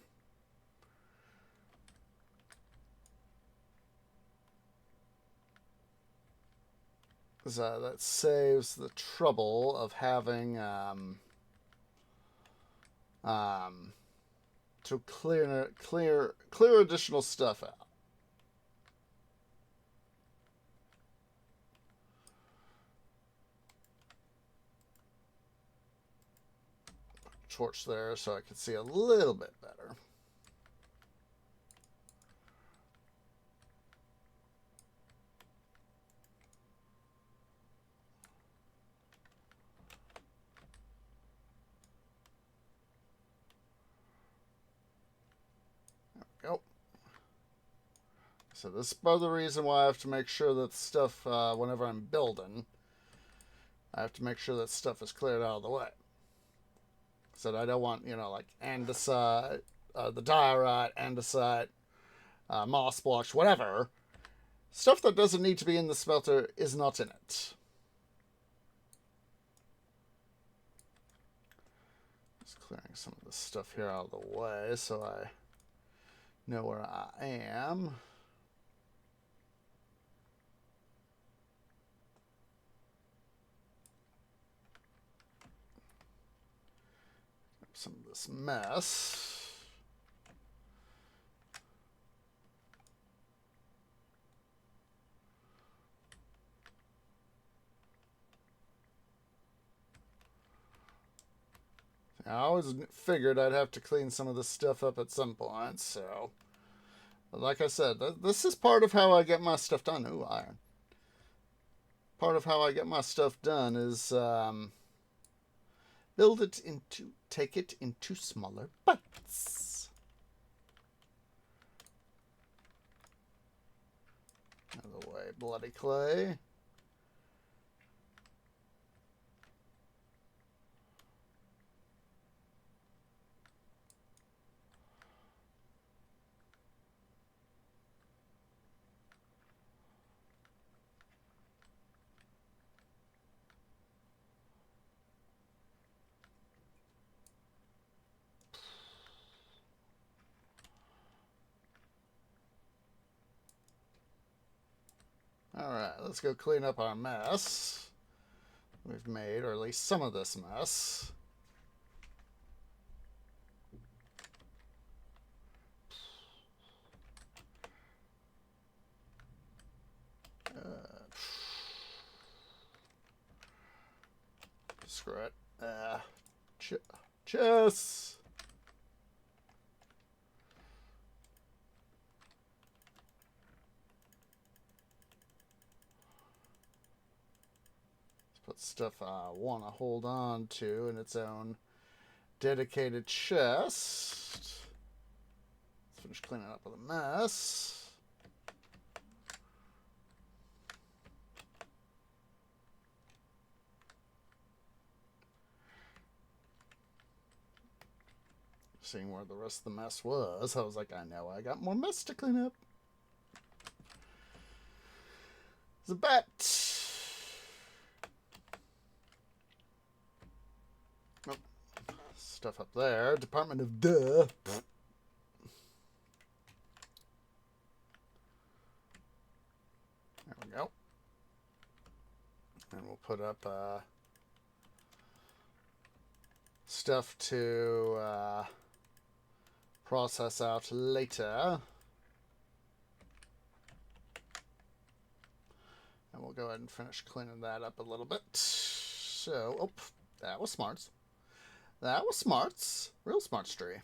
That saves the trouble of having to clear additional stuff out. Torch there so I can see a little bit better. Go. So this is part of the reason why I have to make sure that stuff, whenever I'm building, I have to make sure that stuff is cleared out of the way. So that I don't want, you know, like andesite, the diorite, andesite, moss blocks, whatever. Stuff that doesn't need to be in the smelter is not in it. Just clearing some of this stuff here out of the way so I know where I am. Some of this mess. I always figured I'd have to clean some of this stuff up at some point, so... But like I said, this is part of how I get my stuff done. Ooh, iron. Part of how I get my stuff done is, take it into smaller bites. Out of the way, bloody clay. Alright, let's go clean up our mess we've made, or at least some of this mess. Screw it. Chess! Put stuff I want to hold on to in its own dedicated chest. Let's finish cleaning up with a mess. Seeing where the rest of the mess was, I was like, I know I got more mess to clean up. There's a bat. Oh, stuff up there. Department of Duh. There we go. And we'll put up stuff to process out later. And we'll go ahead and finish cleaning that up a little bit. So, oh, that was smarts. That was smarts. Real smartstry.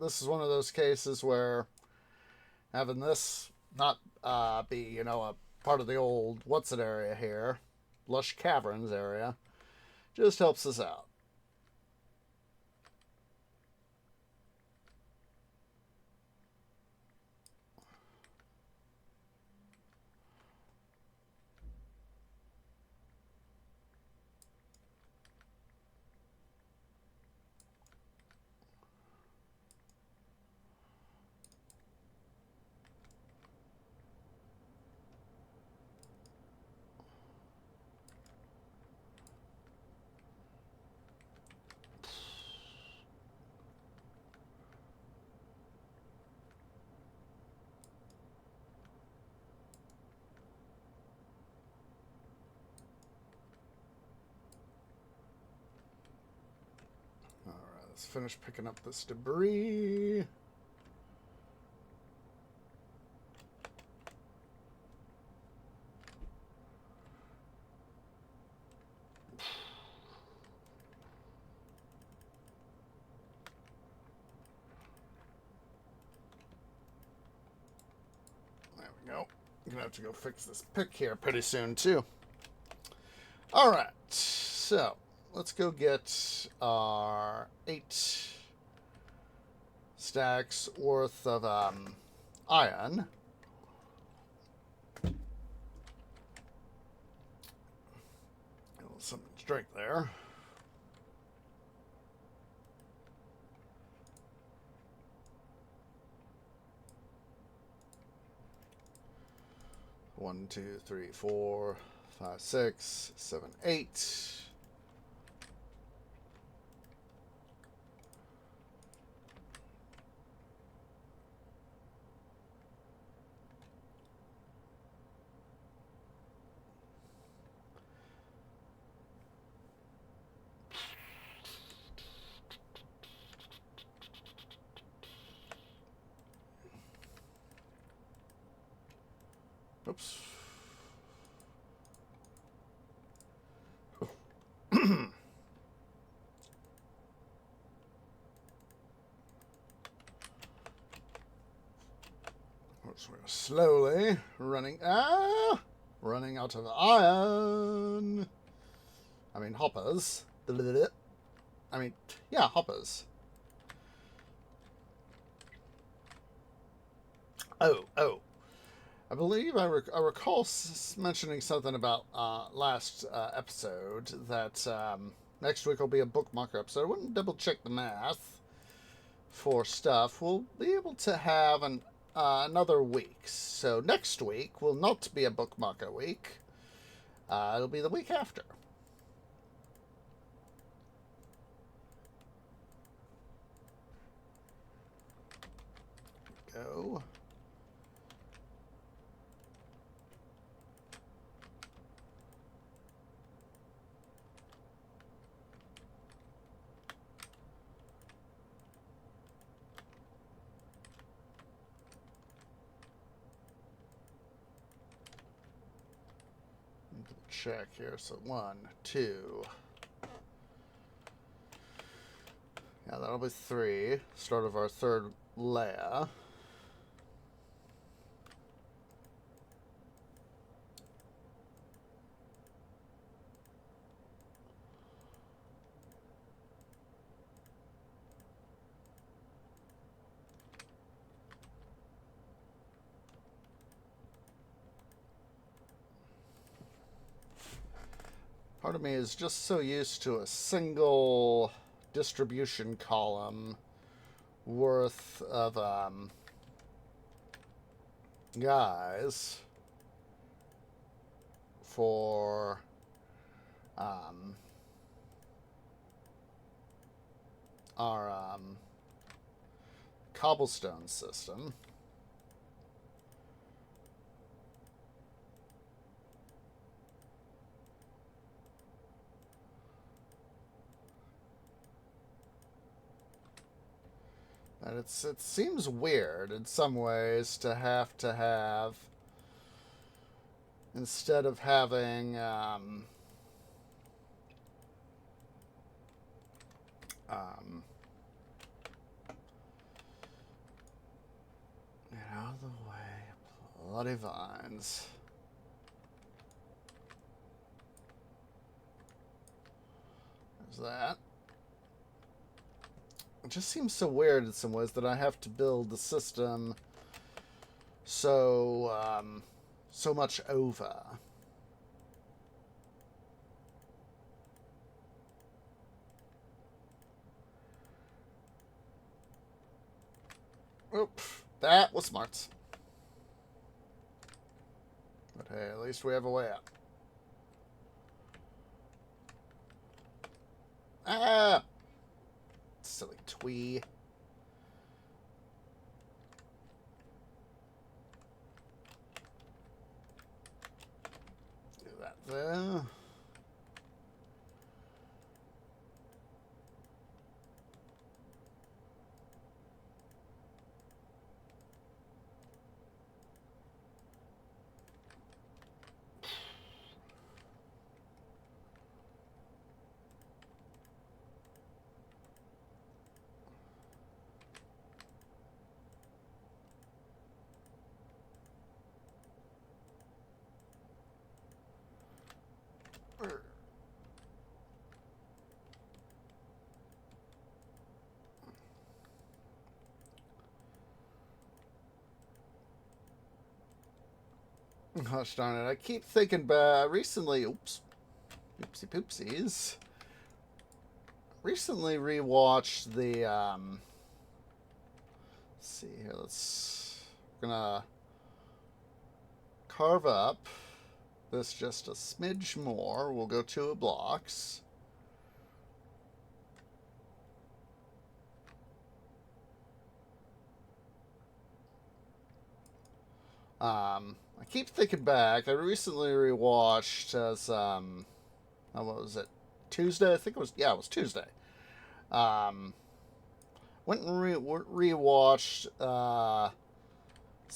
This is one of those cases where having this not be, you know, a part of the old what's-it area here, Lush Caverns area, just helps us out. Let's finish picking up this debris. There we go. I'm gonna have to go fix this pick here pretty soon too. All right, so let's go get our 8 stacks worth of iron. A little something to drink there. One, 2, 3, 4, 5, 6, 7, 8. Oops. We're slowly running out of iron. I mean hoppers. I mean, yeah, hoppers. Oh. I believe I recall mentioning something about last episode that next week will be a bookmarker episode. I wouldn't double check the math for stuff. We'll be able to have another week. So next week will not be a bookmarker week. It'll be the week after. Go. Check here. So 1, 2. Yeah, that'll be 3. Start of our third layer. Part of me is just so used to a single distribution column worth of guys for our cobblestone system. And it seems weird in some ways to have instead of having get out of the way, bloody vines. There's that. It just seems so weird in some ways that I have to build the system so so much over. Oop, that was smart. But hey, at least we have a way out. Ah! Silly twee. Do that there. Gosh darn it. I keep thinking back recently. Oops. Oopsie poopsies. Recently rewatched the let's see here. We're gonna carve up this just a smidge more. We'll go 2 blocks. I keep thinking back. I recently rewatched as what was it? Tuesday? I think it was. Yeah, it was Tuesday. Went and rewatched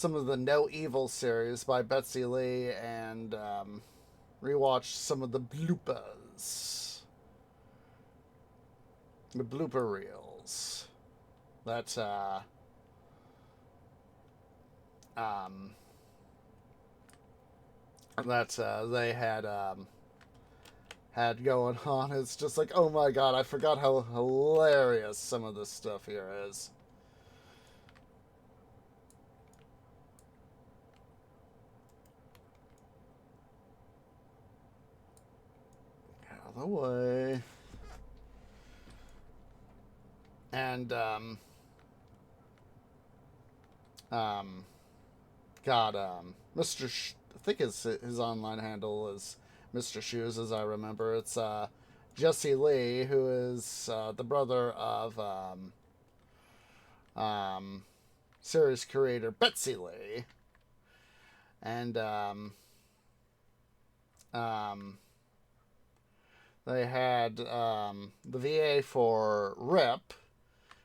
some of the No Evil series by Betsy Lee and rewatched some of the bloopers. The blooper reels. That they had going on. It's just like, oh my god, I forgot how hilarious some of this stuff here is. Out of the way. And Mr. I think his online handle is Mr. Shoes, as I remember. It's Jesse Lee, who is the brother of series creator Betsy Lee, and they had the VA for Rip,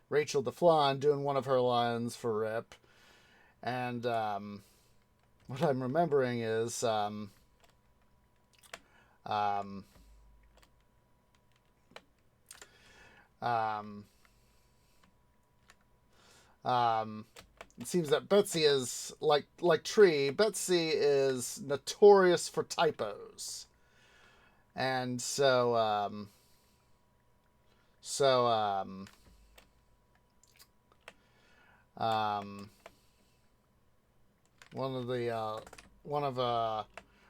Rachel DeFlon doing one of her lines for Rip, and what I'm remembering is it seems that Betsy is like Tree. Betsy is notorious for typos, and one of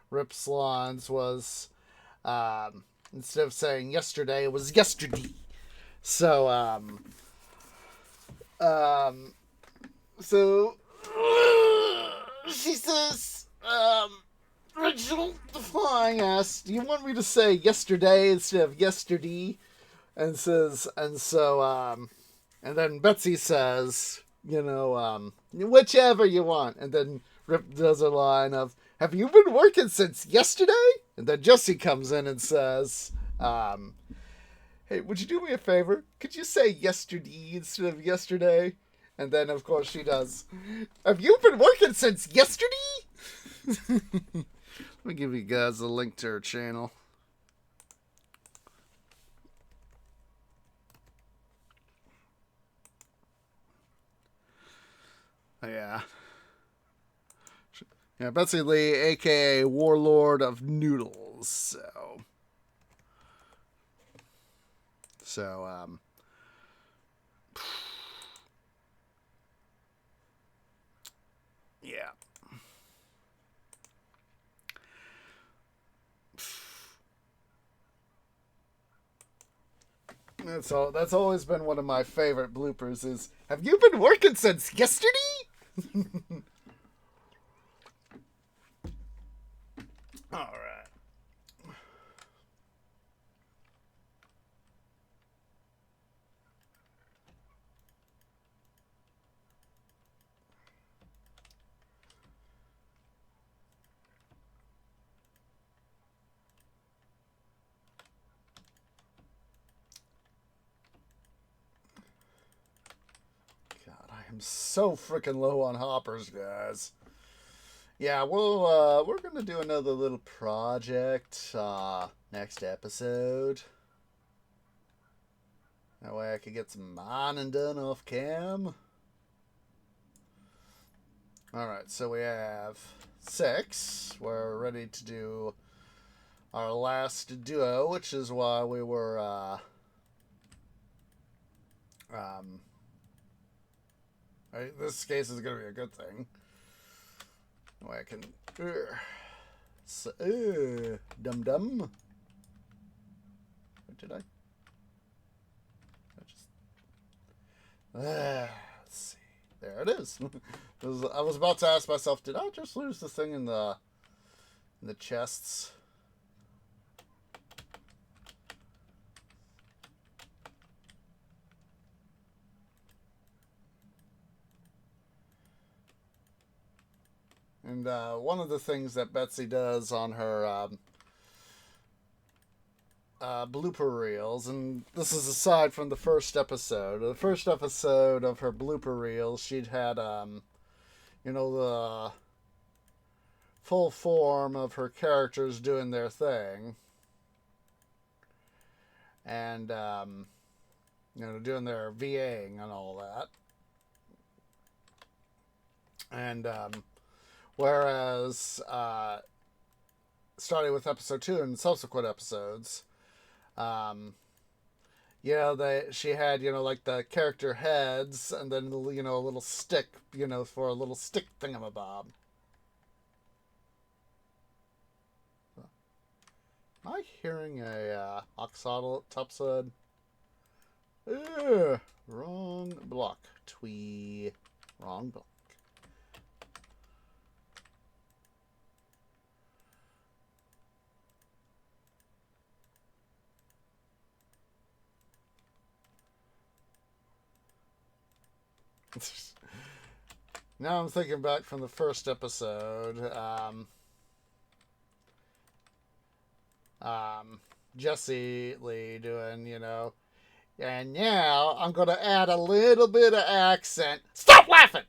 Rip's lines was instead of saying yesterday, it was yesterday. So she says, Rachel the Flying asks, do you want me to say yesterday instead of yesterday? And then Betsy says, whichever you want. And then Rip does a line of, have you been working since yesterday? And then Jesse comes in and says, hey, would you do me a favor? Could you say yesterday instead of yesterday? And then, of course, she does, have you been working since yesterday? Let me give you guys a link to her channel. Yeah. Yeah, Betsy Lee, a.k.a. Warlord of Noodles. Yeah. That's always been one of my favorite bloopers is, have you been working since yesterday? All right. God, I am so freaking low on hoppers, guys. Yeah, we're gonna do another little project next episode. That way I could get some mining done off cam. Alright, so we have 6. We're ready to do our last duo, which is why we were this case is gonna be a good thing. That way I can dum. What did I? Let's see. There it is. I was about to ask myself, did I just lose the thing in the chests? And one of the things that Betsy does on her blooper reels, and this is aside from the first episode. The first episode of her blooper reels, she'd had, the full form of her characters doing their thing. And, doing their VAing and all that. And, whereas, starting with episode 2 and subsequent episodes, she had, like the character heads and then, a little stick, for a little stick thingamabob. Am I hearing a oxidal topside? Wrong block. Wrong block. Now I'm thinking back from the first episode. Jesse Lee doing, and now I'm going to add a little bit of accent. Stop laughing!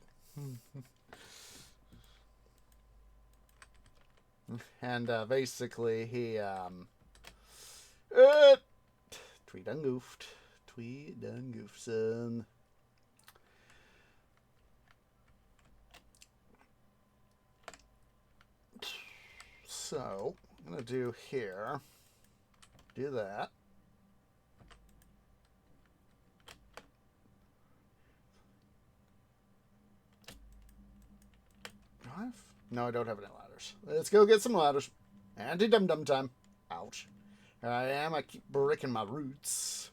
And basically he Tweet done goofed, son. So I'm gonna do that. No, I don't have any ladders. Let's go get some ladders. Anti-dum-dum time. Ouch. Here I am. I keep breaking my roots.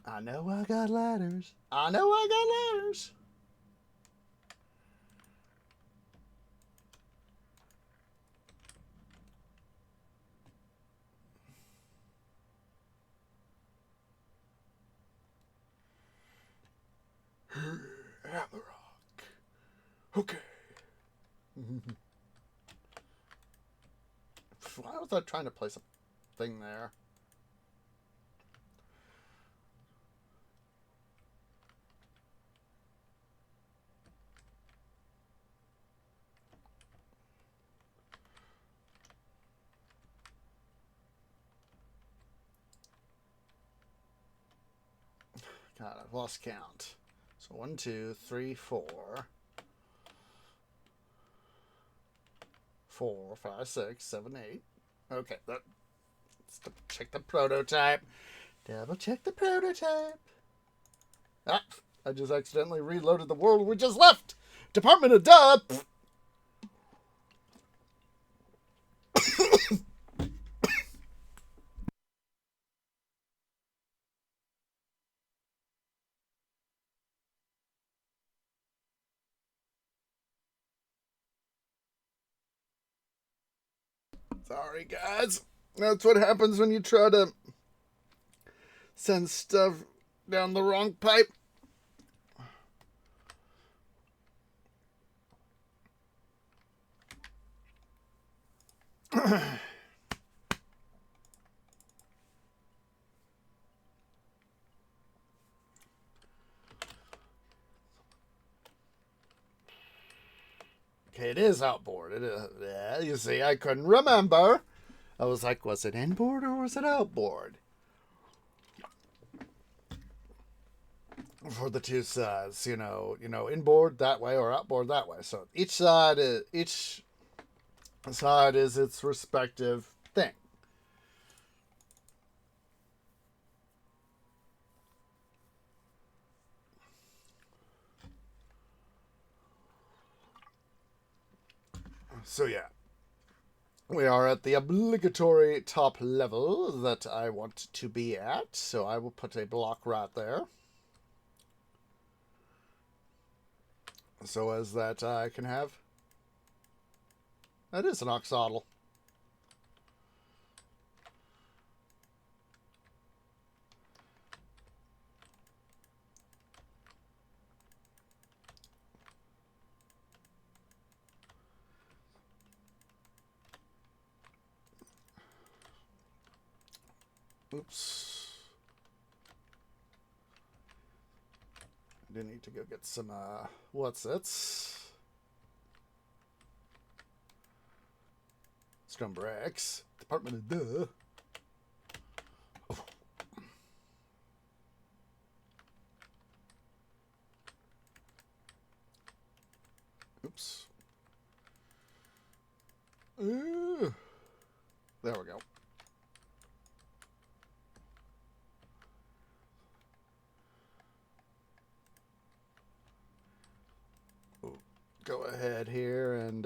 I know I got ladders. Hammer rock. Okay. Why was I trying to place a thing there? God, I've lost count. So 1, 2, 3, 4. 4, 5, 6, 7, 8. Okay, let's check the prototype. Double check the prototype. Ah, I just accidentally reloaded the world we just left. Department of Duh. Sorry, guys. That's what happens when you try to send stuff down the wrong pipe. Okay, it is outboard. It is. Yeah, you see, I couldn't remember. I was like, was it inboard or was it outboard? For the two sides, inboard that way or outboard that way. So each side is its respective thing. So yeah, we are at the obligatory top level that I want to be at. So I will put a block right there. So as that I can have. That is an oxidal. Oops. I do need to go get some, what's-its? Stone bricks. Department of Duh. Oops. Ooh. There we go. Ooh. Go ahead here and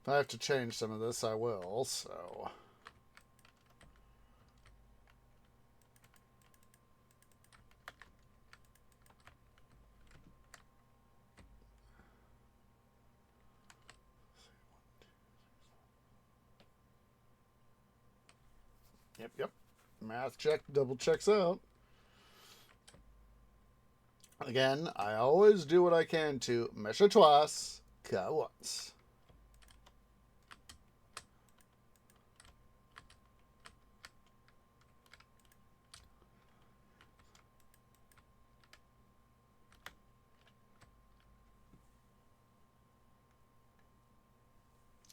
if I have to change some of this, I will, so... Yep. Math check, double checks out. Again, I always do what I can to measure twice, cut once.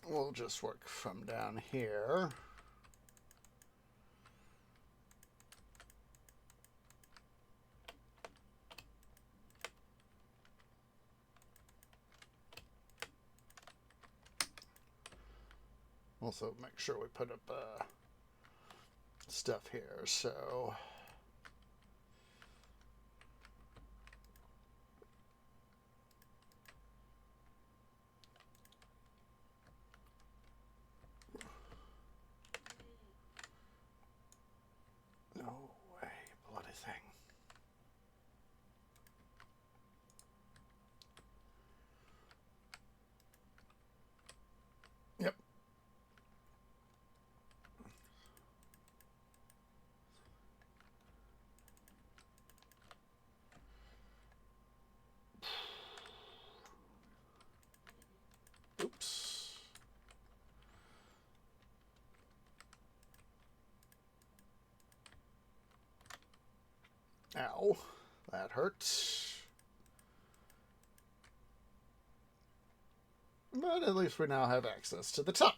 We'll just work from down here. Also, make sure we put up stuff here, so... No way, bloody thing. Yep. Oops. Ow. That hurts. But at least we now have access to the top.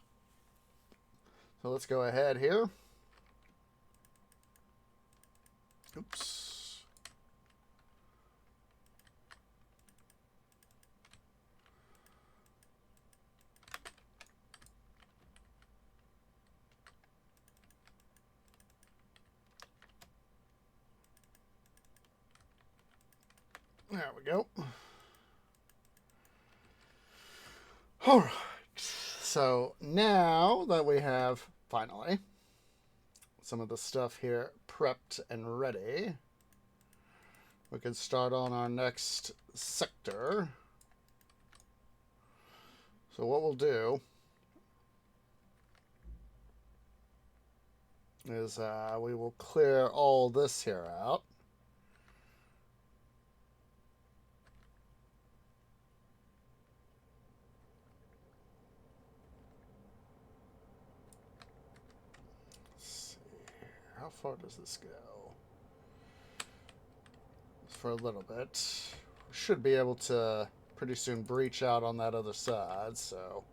So let's go ahead here. Oops. There we go. All right. So now that we have, finally, some of the stuff here prepped and ready, we can start on our next sector. So what we'll do is we will clear all this here out. How far does this go? For a little bit. We should be able to pretty soon breach out on that other side, so...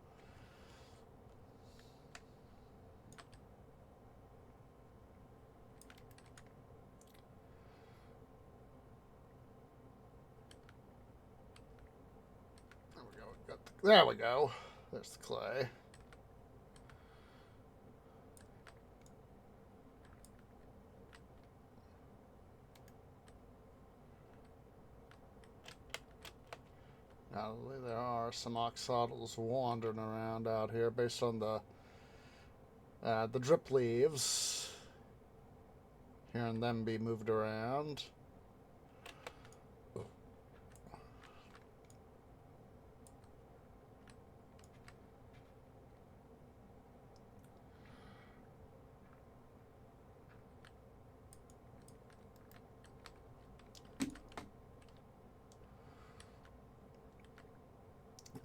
There we go. There's the clay. Now, there are some oxidals wandering around out here based on the drip leaves. Hearing them be moved around.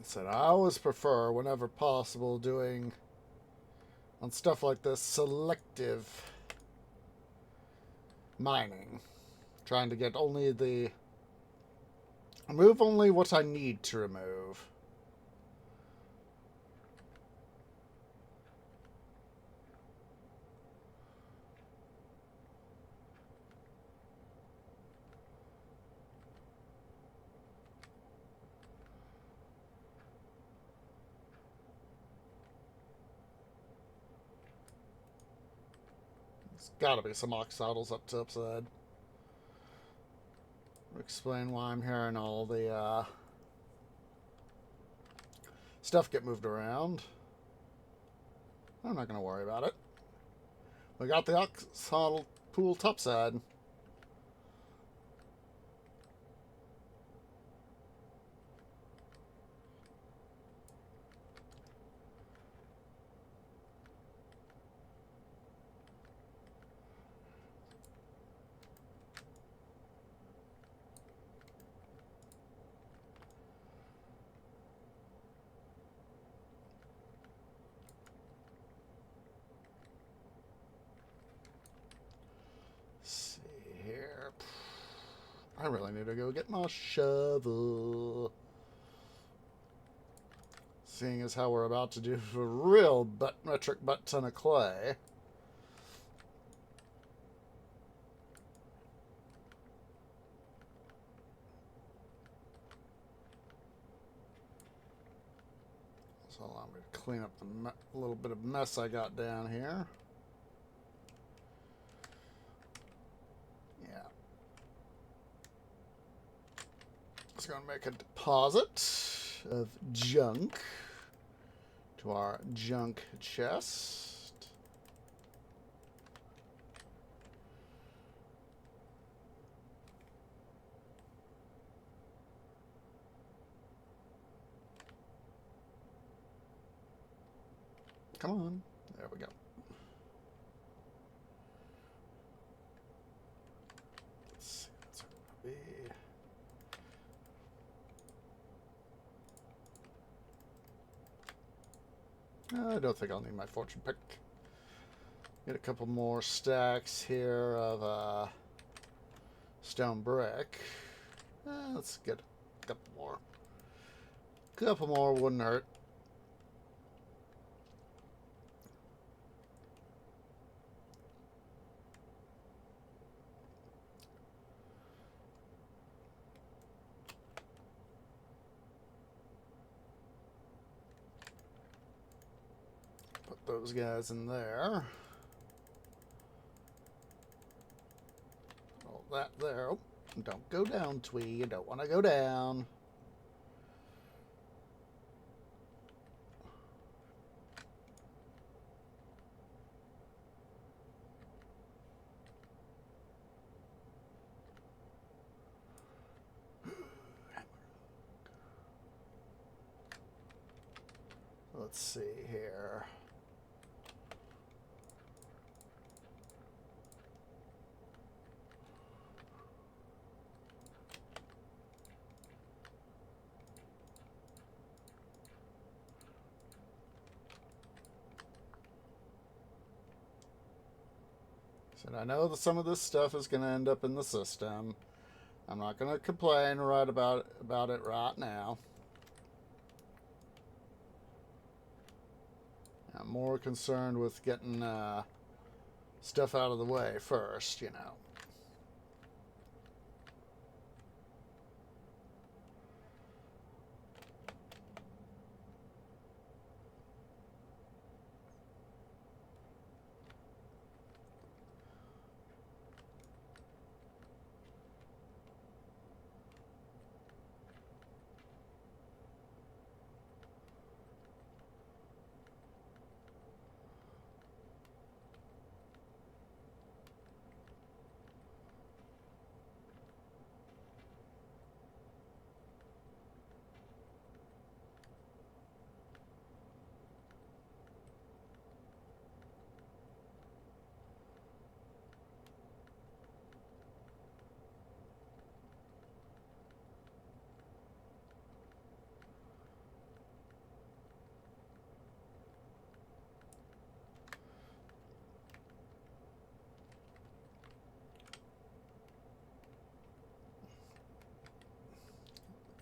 Said I always prefer, whenever possible, doing on stuff like this selective mining. Trying to get only the... remove only what I need to remove. There's gotta be some oxidals up to upside. Explain why I'm hearing all the stuff get moved around. I'm not going to worry about it. We got the oxidal pool topside. I really need to go get my shovel. Seeing as how we're about to do a real metric butt ton of clay. So allow me to clean up the little bit of mess I got down here. It's going to make a deposit of junk to our junk chest. Come on. There we go. Let's see what's going to be. I don't think I'll need my fortune pick. Get a couple more stacks here of stone brick. Let's get a couple more. Couple more wouldn't hurt. Those guys in there. All that there. Oh, don't go down, Twee. You don't want to go down. Let's see here. And I know that some of this stuff is going to end up in the system. I'm not going to complain right about it right now. I'm more concerned with getting stuff out of the way first, you know.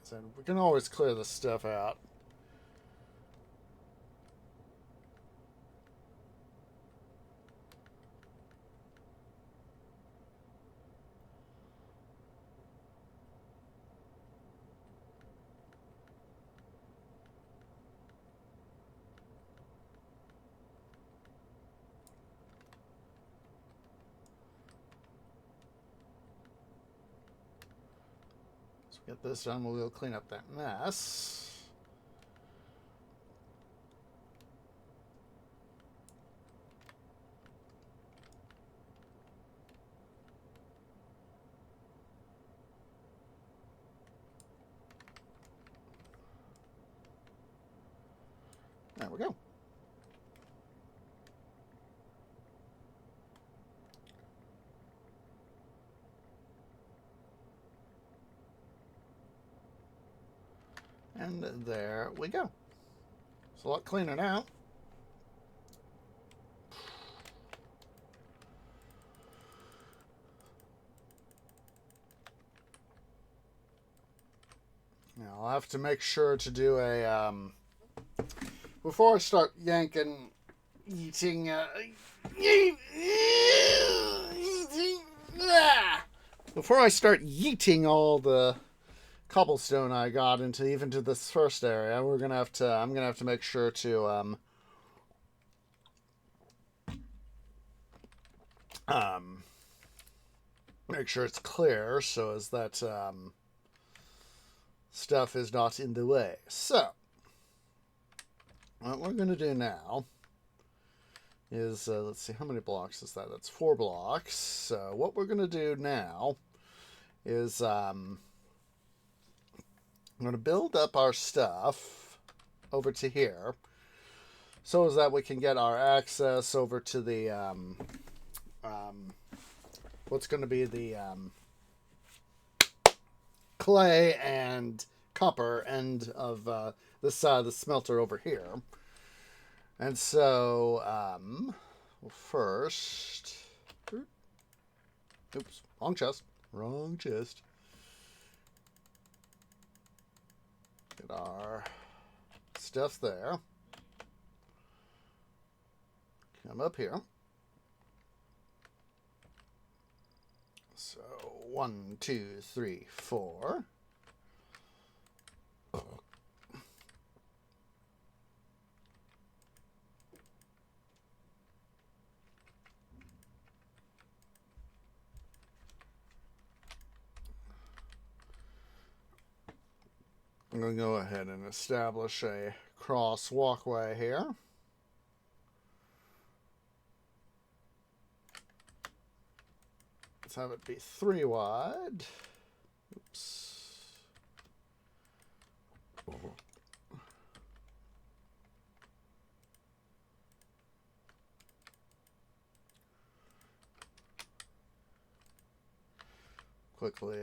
So we can always clear this stuff out. Get this done, we'll go clean up that mess. There we go. And there we go. It's a lot cleaner now. Now I'll have to make sure to do a before I start eating, before I start yeeting all the cobblestone I got into this first area, I'm gonna have to make sure to make sure it's clear so as that stuff is not in the way. So what we're gonna do now is let's see, how many blocks is that? That's 4 blocks. So what we're gonna do now is I'm going to build up our stuff over to here so as that we can get our access over to the what's going to be the clay and copper end of this side of the smelter over here. And so well, first, oops, wrong chest. Get our stuff there. Come up here. So 1, 2, 3, 4. I'm going to go ahead and establish a cross walkway here. Let's have it be 3 wide. Oops. Quickly,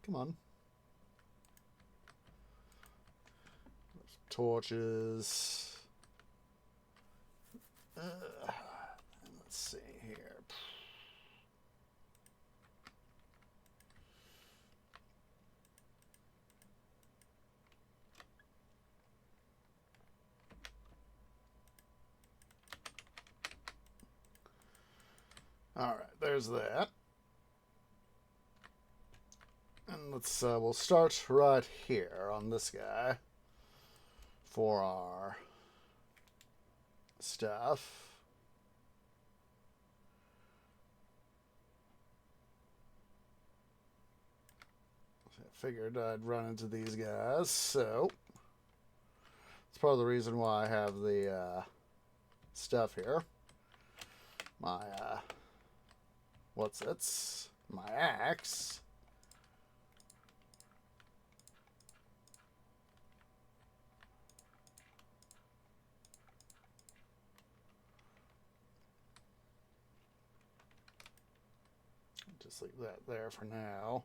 come on. Torches. Let's see here. All right, there's that. And let's we'll start right here on this guy for our stuff. I figured I'd run into these guys, so it's part of the reason why I have the stuff here. My my axe. Just leave that there for now.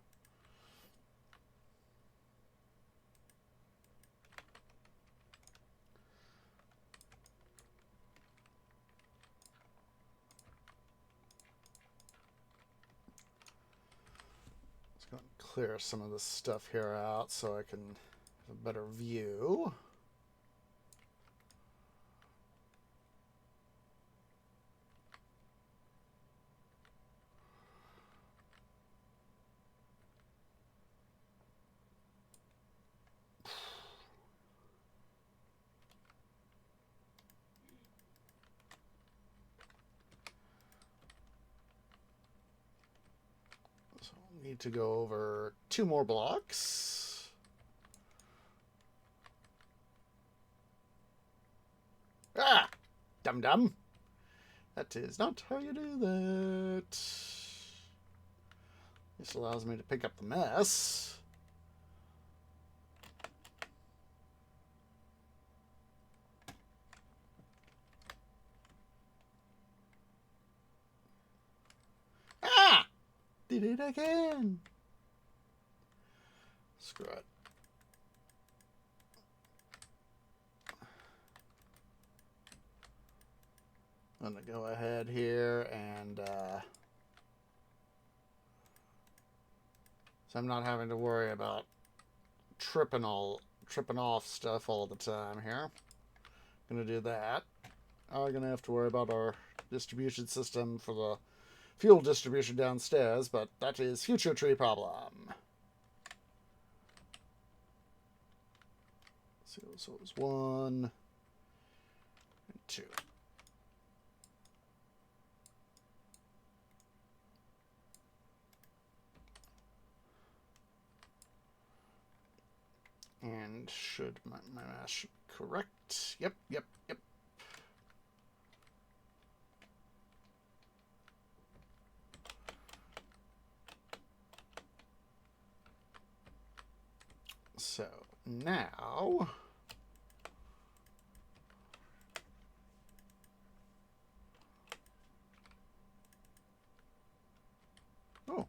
Let's go and clear some of this stuff here out so I can have a better view. So I need to go over 2 more blocks. Ah! Dum-dum! That is not how you do that. This allows me to pick up the mess. Ah! Did it again. Screw it. I'm going to go ahead here and so I'm not having to worry about tripping off stuff all the time here. I'm going to do that. Now we're going to have to worry about our distribution system for the fuel distribution downstairs, but that is future tree problem. So it was 1 and 2. And should my math should be correct? Yep. So now oh,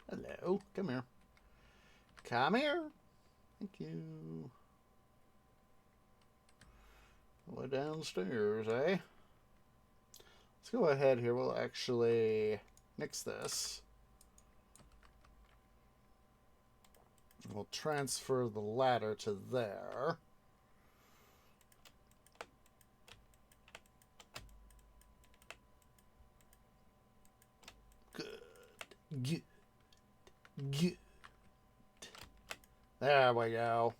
hello, come here. Come here. Thank you. Way downstairs, eh? Let's go ahead here. We'll actually mix this. We'll transfer the ladder to there. Good. Good. There we go.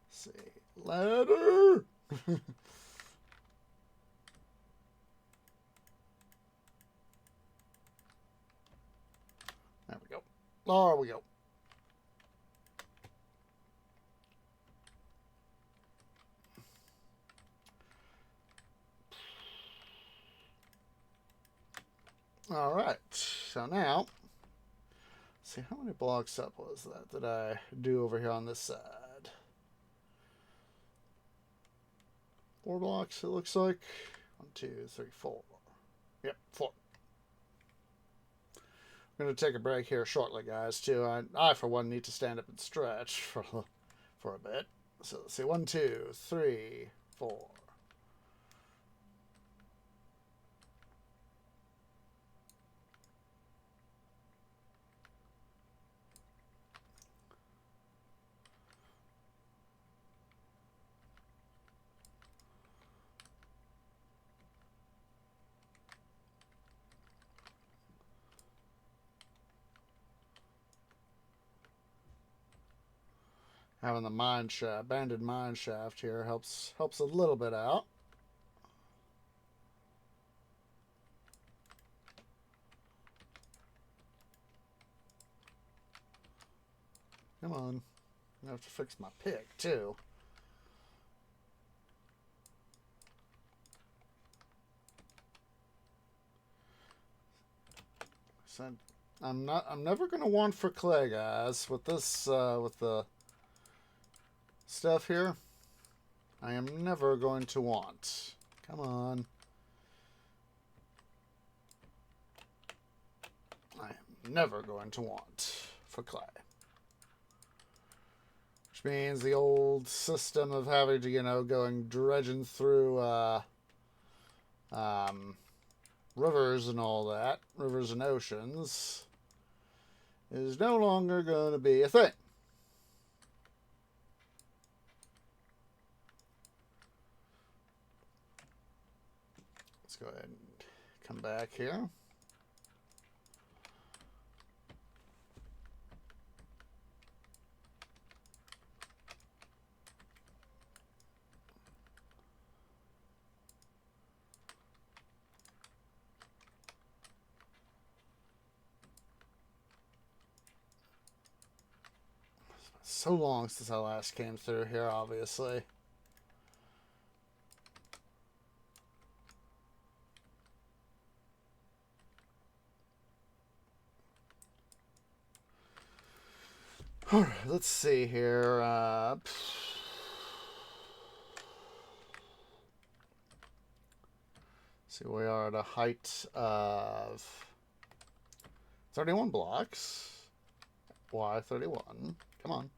Let's see. Ladder! There we go. There we go. All right. So now, see how many blocks up was that I do over here on this side? 4 blocks, it looks like. 1, 2, 3, 4. Yep, 4. I'm going to take a break here shortly, guys, too. I for one, need to stand up and stretch for a bit. So let's see. 1, 2, 3, 4. Having the mine shaft, abandoned mine shaft here helps a little bit out. Come on. I have to fix my pick, too. So I'm never going to want for clay, guys. With this, with the stuff here, I am never going to want. Come on. I am never going to want for clay. Which means the old system of having to, you know, going dredging through rivers and all that, rivers and oceans, is no longer going to be a thing. Let's go ahead and come back here. So long since I last came through here, obviously. All right, let's see here. See, we are at a height of 31 blocks. Why 31? Come on.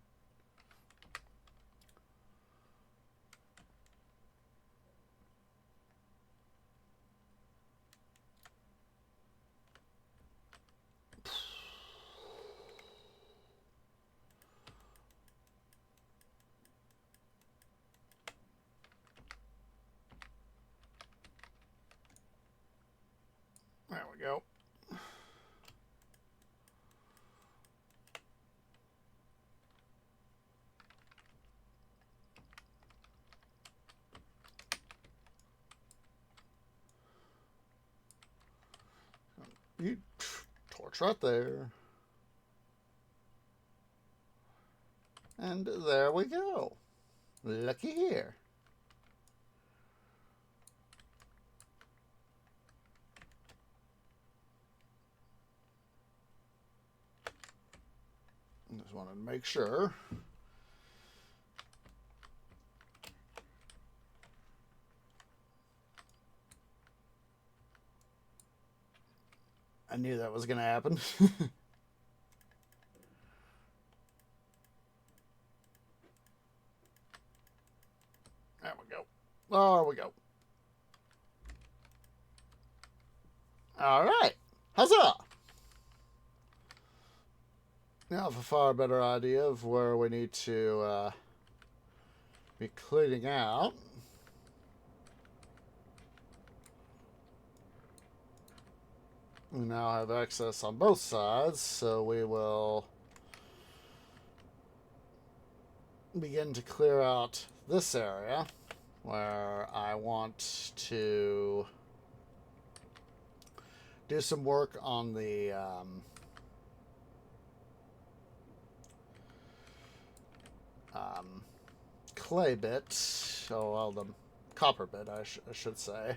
There we go. You torch right there. And there we go. Looky here. Just wanted to make sure. I knew that was going to happen. There we go. There we go. All right. Huzzah! Now I have a far better idea of where we need to be cleaning out. We now have access on both sides, so we will begin to clear out this area where I want to do some work on the clay bit, oh well, the copper bit I should say.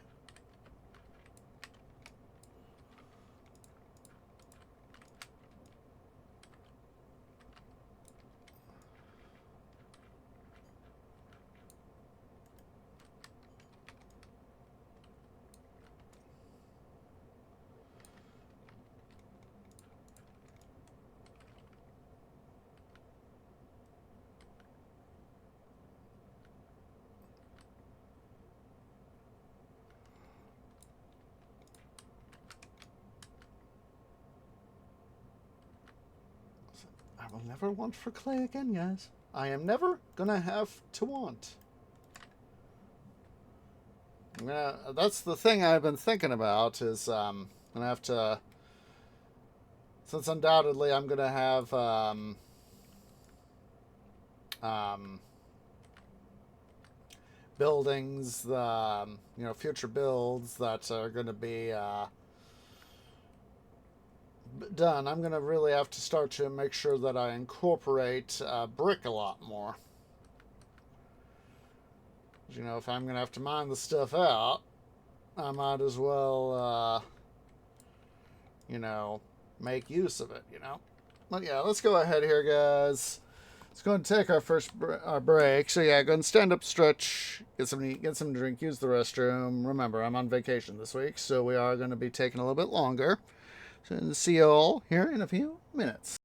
I will never want for clay again, guys. I am never gonna have to want. That's the thing I've been thinking about is gonna have to, since undoubtedly I'm gonna have buildings, future builds that are gonna be done. I'm gonna really have to start to make sure that I incorporate brick a lot more. You know, if I'm gonna have to mine the stuff out, I might as well, make use of it. But yeah, let's go ahead here, guys. Let's go and take our first break. So yeah, go and stand up, stretch, get some to eat, get some to drink, use the restroom. Remember, I'm on vacation this week, so we are going to be taking a little bit longer. So see you all here in a few minutes.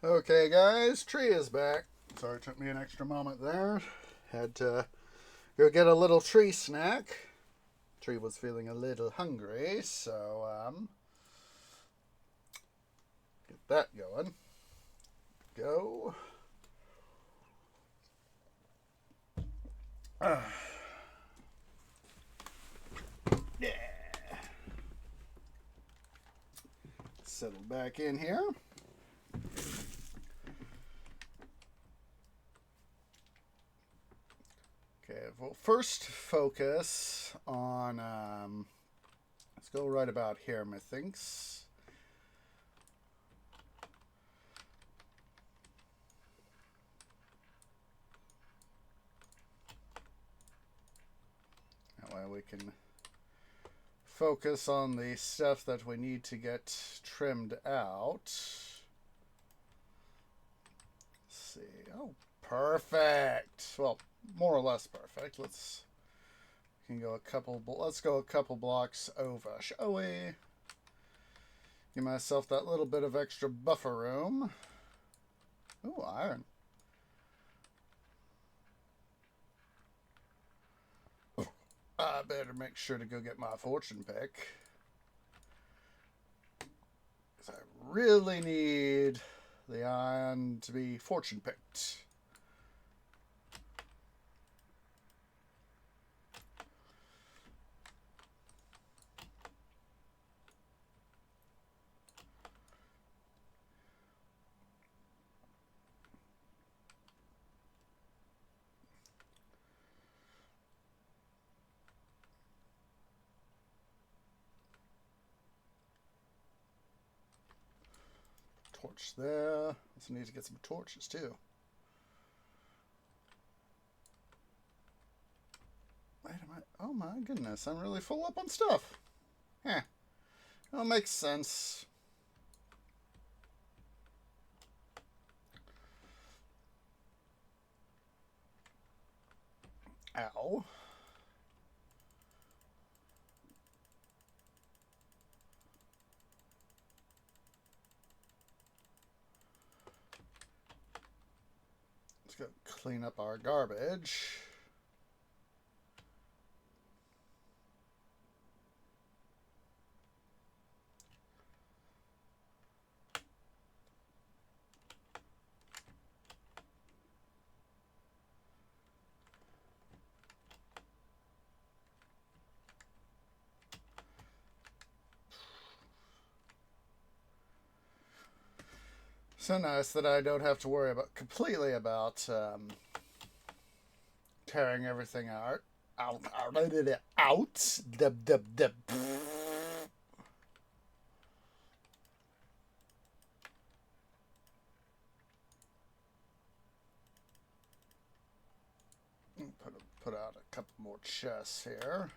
Okay, guys, tree is back. Sorry, it took me an extra moment there. Had to go get a little tree snack. Tree was feeling a little hungry, so get that going. Go. Yeah. Settle back in here. Okay, we'll first focus on, let's go right about here, methinks. That way we can focus on the stuff that we need to get trimmed out. Let's see. Oh, perfect. Well, more or less perfect. Let's go a couple blocks over, shall we? Give myself that little bit of extra buffer room. Ooh, iron. I better make sure to go get my fortune pick, because I really need the iron to be fortune picked. Torch there. Also need to get some torches too. Wait a minute. Oh my goodness, I'm really full up on stuff. That makes sense. Ow. Let's go clean up our garbage. So nice that I don't have to worry completely about tearing everything out. Out. Dub. Put out a couple more chests here.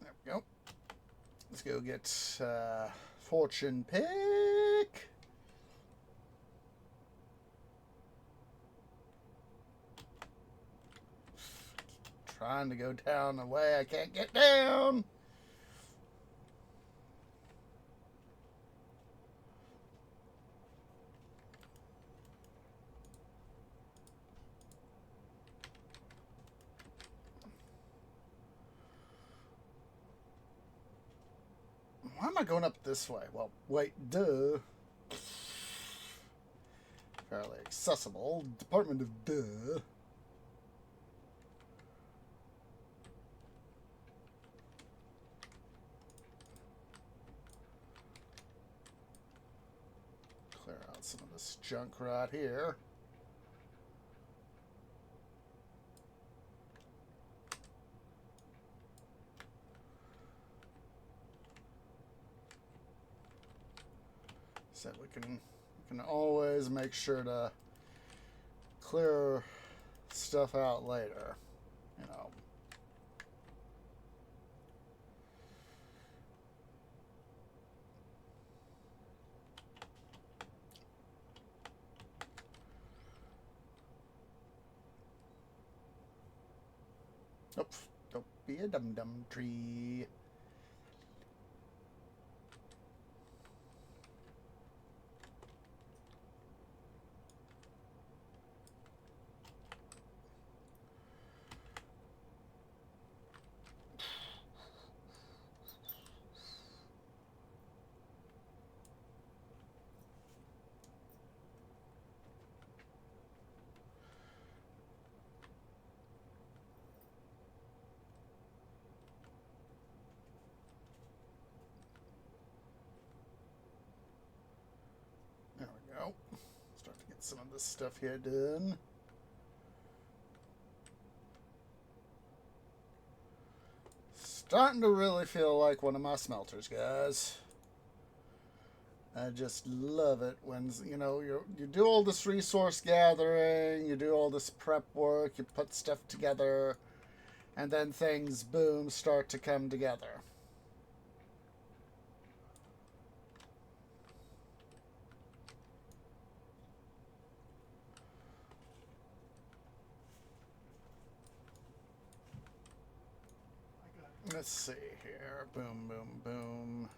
There we go. Let's go get fortune pick. Trying to go down the way I can't get down. Why am I going up this way? Well, wait, duh. Fairly accessible. Department of duh. Clear out some of this junk right here. So we can always make sure to clear stuff out later, you know. Nope. Don't be a dum-dum tree. There we go. Start to get some of this stuff here done. Starting to really feel like one of my smelters, guys. I just love it when, you know, you do all this resource gathering, you do all this prep work, you put stuff together, and then things, boom, start to come together. Let's see here. Boom, boom, boom.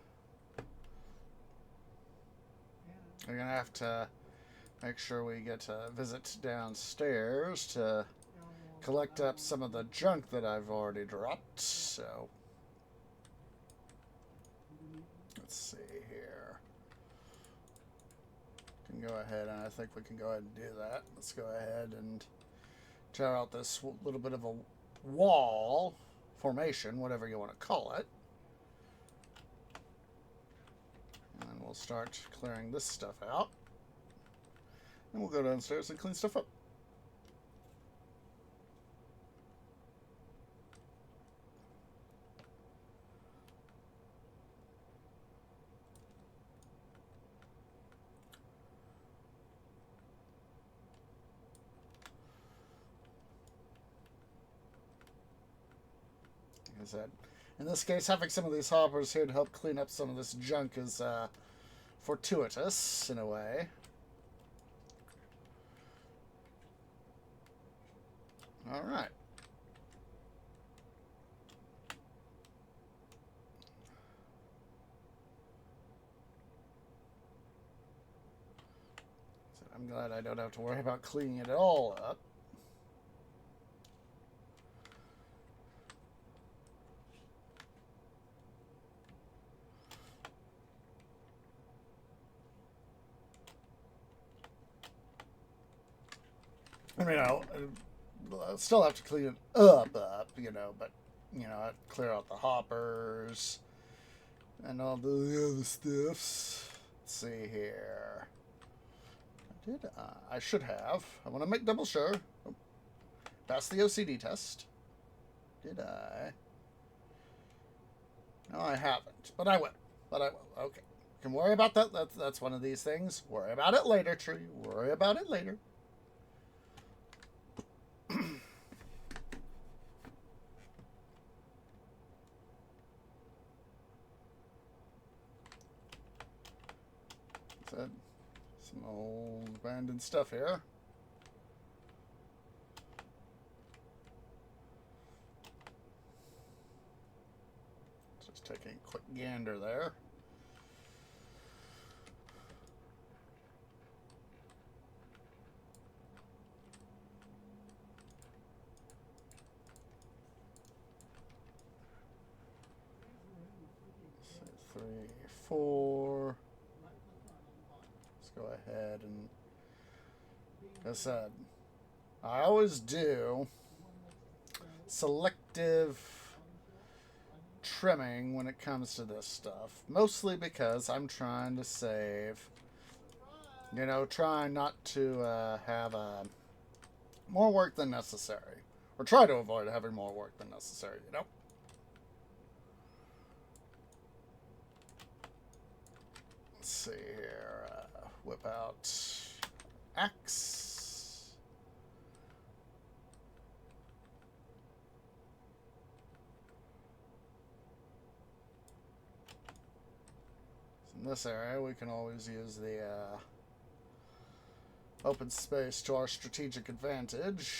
We're going to have to make sure we get a visit downstairs to collect up some of the junk that I've already dropped. So, let's see here. Can go ahead, and I think we can go ahead and do that. Let's go ahead and tear out this little bit of a wall formation, whatever you want to call it. And we'll start clearing this stuff out. And we'll go downstairs and clean stuff up. Like I said, in this case, having some of these hoppers here to help clean up some of this junk is fortuitous in a way. All right. So I'm glad I don't have to worry about cleaning it all up. I mean, I'll still have to clean it up, you know, but, you know, I'd clear out the hoppers and all the other stuffs. Let's see here. I should have. I want to make double sure. Oh, pass the OCD test. Did I? No, I haven't, but I will. Okay. Can worry about that. That's one of these things. Worry about it later, tree. Worry about it later. Some old abandoned stuff here. Just taking a quick gander there. So 3, 4. Go ahead and, as I said, I always do selective trimming when it comes to this stuff, mostly because I'm trying to save, you know, trying not to have more work than necessary, or try to avoid having more work than necessary, you know. Let's see here. Whip out axe. So in this area, we can always use the open space to our strategic advantage.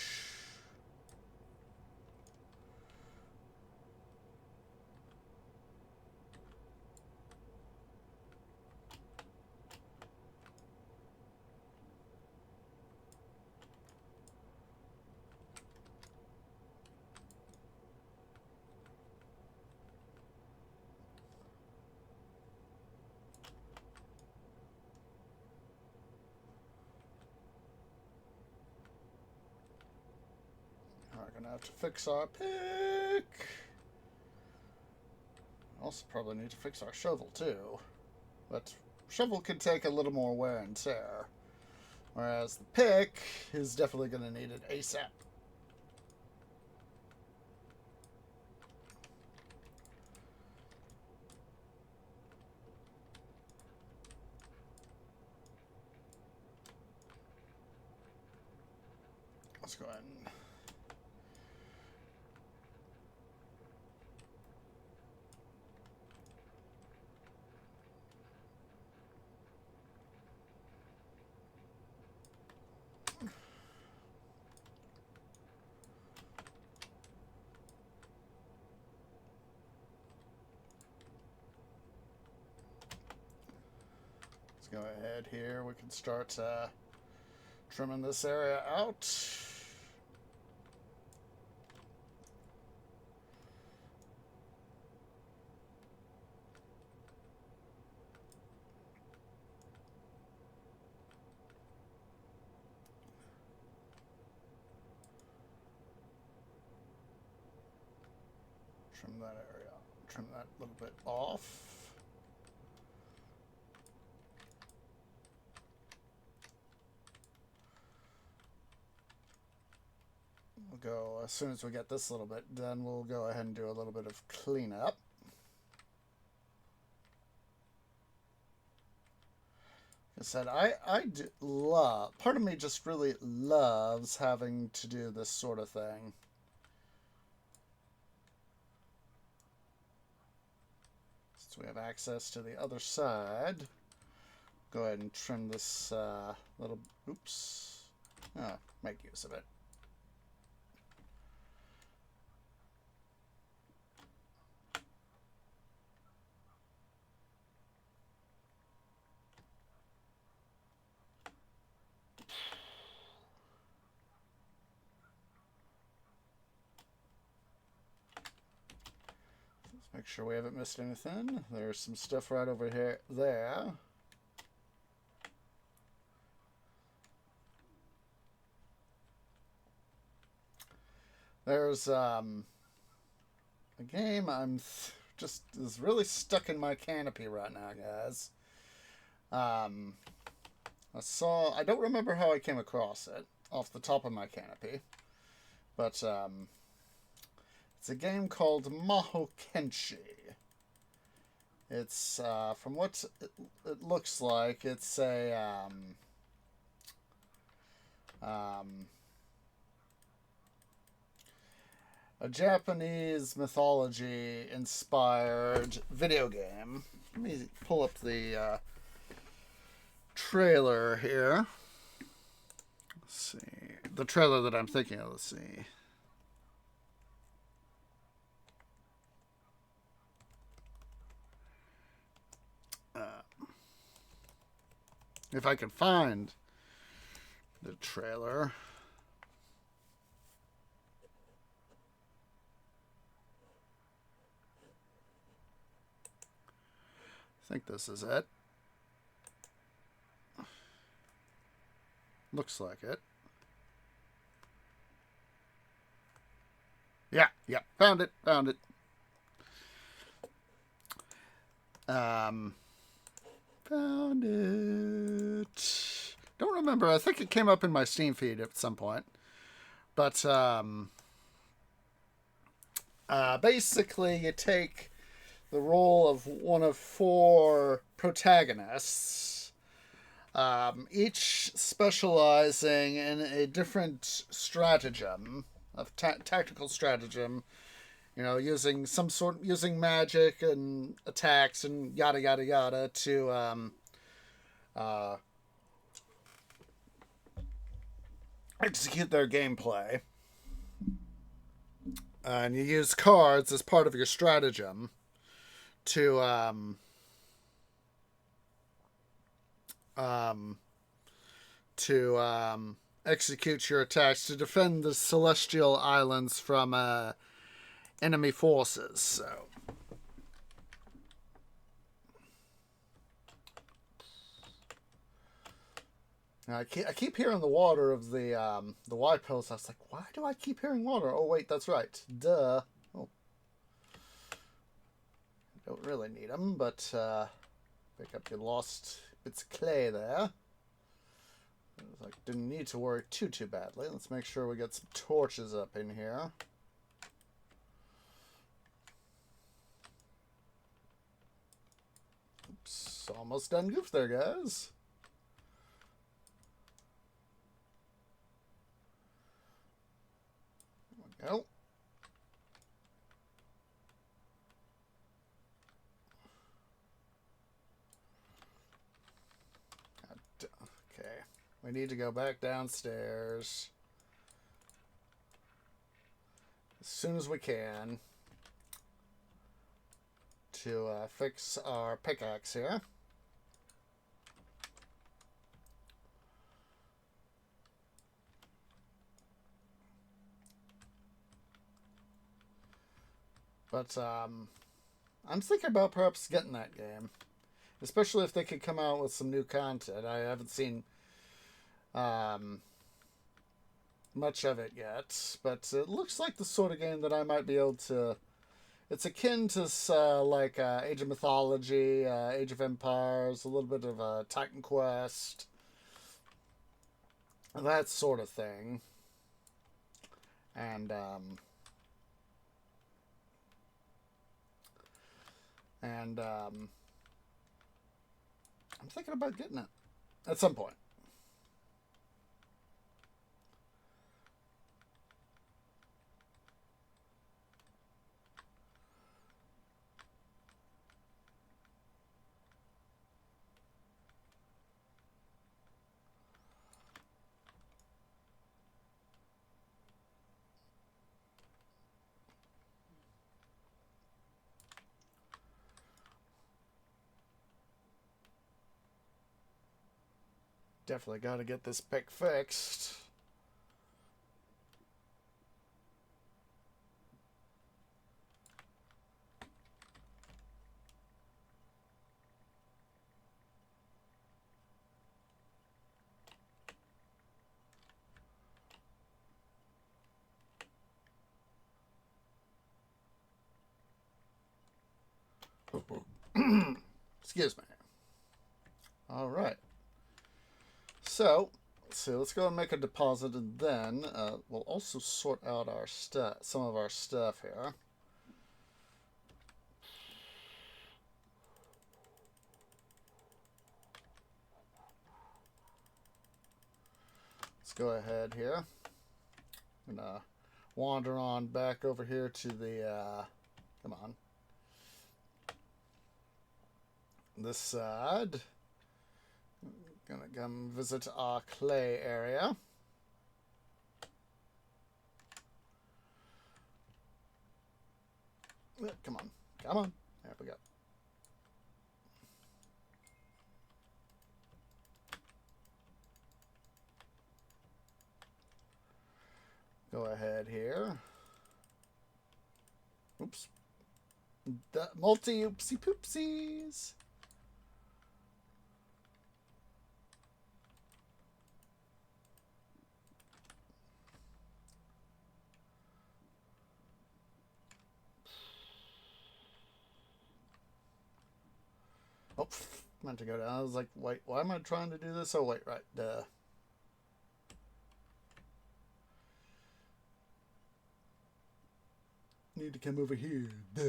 going to have to fix our pick. Also probably need to fix our shovel too. But shovel could take a little more wear and tear. Whereas the pick is definitely going to need it ASAP. Let's go ahead and go ahead here. We can start trimming this area out. Trim that area. Trim that a little bit off. We'll go, as soon as we get this little bit done, we'll go ahead and do a little bit of cleanup. Like I said, I love, part of me just really loves having to do this sort of thing. Since we have access to the other side, go ahead and trim this little, oops, make use of it. Make sure we haven't missed anything. There's some stuff right over here. There. There's a game just is really stuck in my canopy right now, guys. I don't remember how I came across it off the top of my canopy, but it's a game called Maho Kenshi. It's, from what it looks like, it's a Japanese mythology-inspired video game. Let me pull up the trailer here. Let's see. The trailer that I'm thinking of, let's see. If I can find the trailer. I think this is it. Looks like it. Yeah, found it. Found it. Don't remember. I think it came up in my Steam feed at some point. But basically, you take the role of one of 4 protagonists, each specializing in a different stratagem, of tactical stratagem. You know, using magic and attacks and yada yada yada to execute their gameplay. And you use cards as part of your stratagem to execute your attacks to defend the celestial islands from enemy forces. So I keep hearing the water of the white pills. I was like, why do I keep hearing water? Oh wait, that's right. Duh. Oh, don't really need them, but pick up your lost bits of clay there. Like, didn't need to worry too badly. Let's make sure we get some torches up in here. Oops, almost done goof there, guys. There we go. Okay, we need to go back downstairs as soon as we can to fix our pickaxe here. But I'm thinking about perhaps getting that game, especially if they could come out with some new content. I haven't seen much of it yet, but it looks like the sort of game that I might be able to. It's akin to like Age of Mythology, Age of Empires, a little bit of Titan Quest, that sort of thing. And I'm thinking about getting it at some point. Definitely got to get this pick fixed. Excuse me. All right. So, let's see. Let's go and make a deposit, and then we'll also sort out our stuff, some of our stuff here. Let's go ahead here. I'm gonna wander on back over here to the. Come on. This side. Gonna come visit our clay area. Come on. Come on. There we go. Go ahead here. Oops. The multi-oopsie poopsies. Oh, meant to go down. I was like, wait, why am I trying to do this? Oh, wait, right. Duh. Need to come over here. Duh.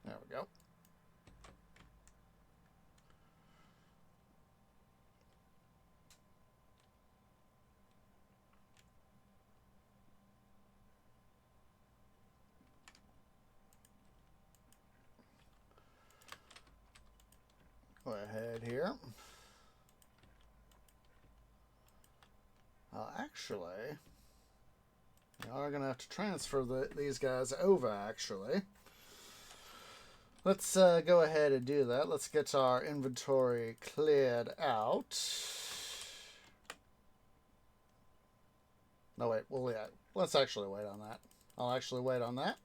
There we go. Go ahead here. Actually, we are going to have to transfer these guys over, actually. Let's go ahead and do that. Let's get our inventory cleared out. No, wait. Well, yeah. Let's actually wait on that. I'll actually wait on that.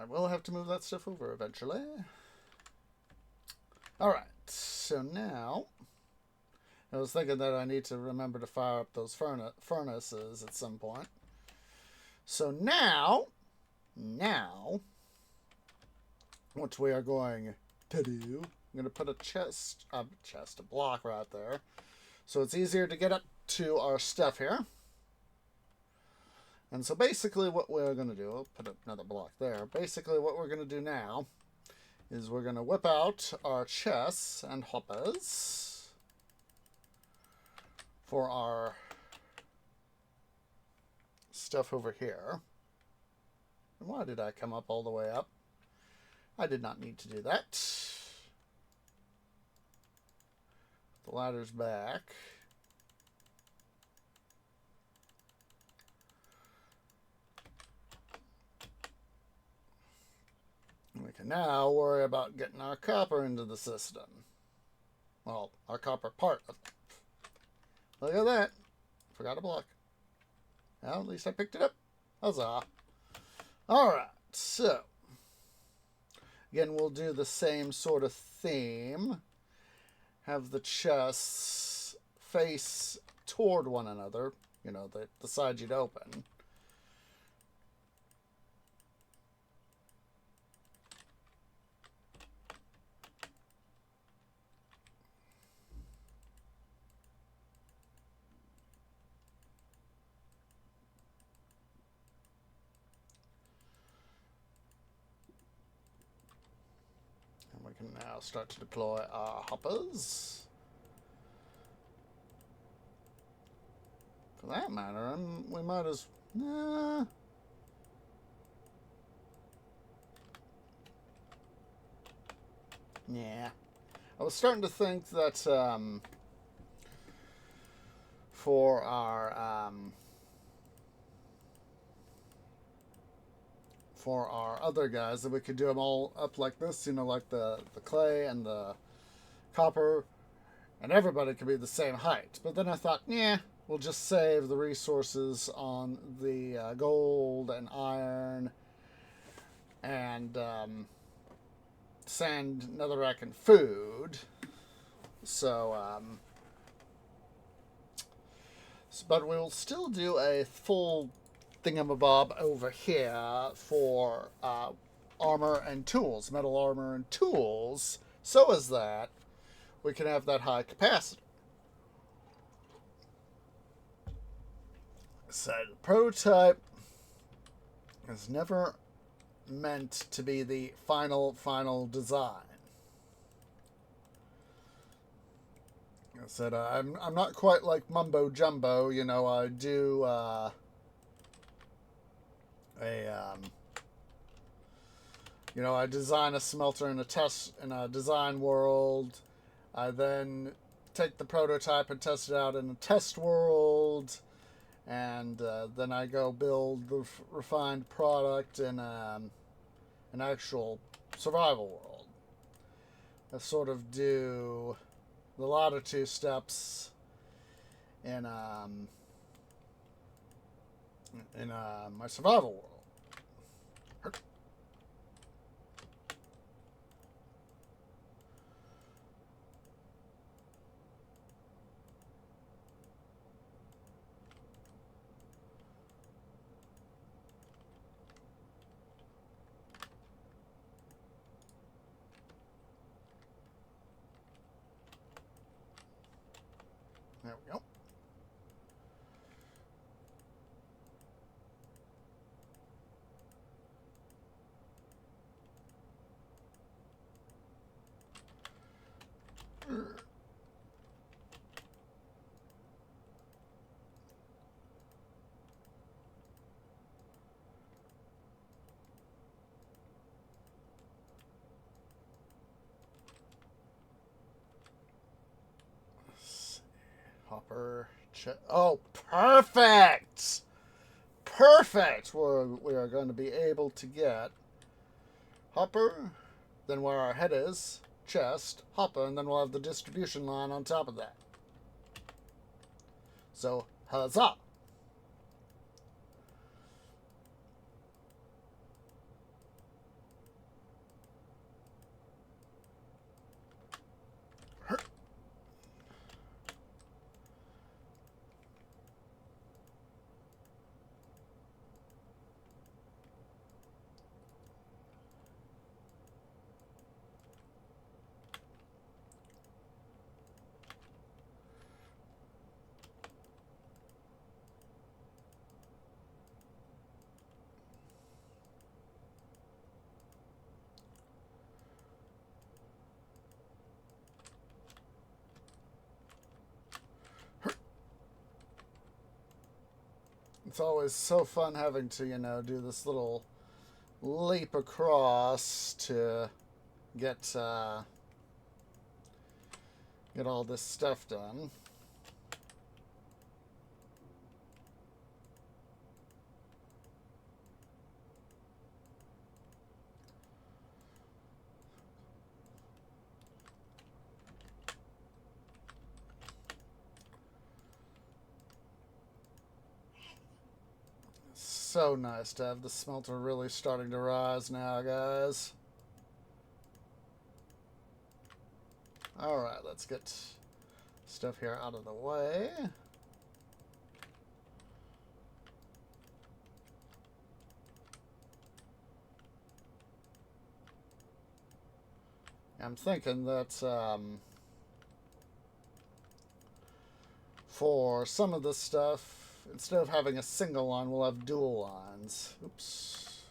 I will have to move that stuff over eventually. Alright, so now I was thinking that I need to remember to fire up those furnaces at some point. So now, what we are going to do, I'm going to put a block right there. So it's easier to get up to our stuff here. And so basically what we're going to do, I'll put another block there. Basically what we're going to do now is we're going to whip out our chests and hoppers for our stuff over here. And why did I come up all the way up? I did not need to do that. The ladder's back. We can now worry about getting our copper into the system. Well, our copper part. Look at that. Forgot a block. Well, at least I picked it up. Huzzah. Alright, so. Again, we'll do the same sort of theme. Have the chests face toward one another. You know, the side you'd open. We can now start to deploy our hoppers. For that matter, and we might as... Yeah. I was starting to think that for our other guys, that we could do them all up like this, you know, like the clay and the copper, and everybody could be the same height. But then I thought, yeah, we'll just save the resources on the gold and iron and sand, netherrack, and food. So, but we'll still do a full thingamabob over here for armor and tools, metal armor and tools, so as that we can have that high capacity. So the prototype is never meant to be the final design. I said I'm not quite like Mumbo Jumbo, you know. I do I design a smelter in a design world. I then take the prototype and test it out in a test world, and then I go build the refined product in an actual survival world. I sort of do the latter two steps in my survival world. There we go. Hopper. Oh, perfect! Perfect! We are going to be able to get hopper, then where our head is, chest, hopper, and then we'll have the distribution line on top of that. So, huzzah! It's always so fun having to, you know, do this little leap across to get get all this stuff done. So nice to have the smelter really starting to rise now, guys. Alright, let's get stuff here out of the way. I'm thinking that for some of this stuff, instead of having a single line, we'll have dual lines. Oops.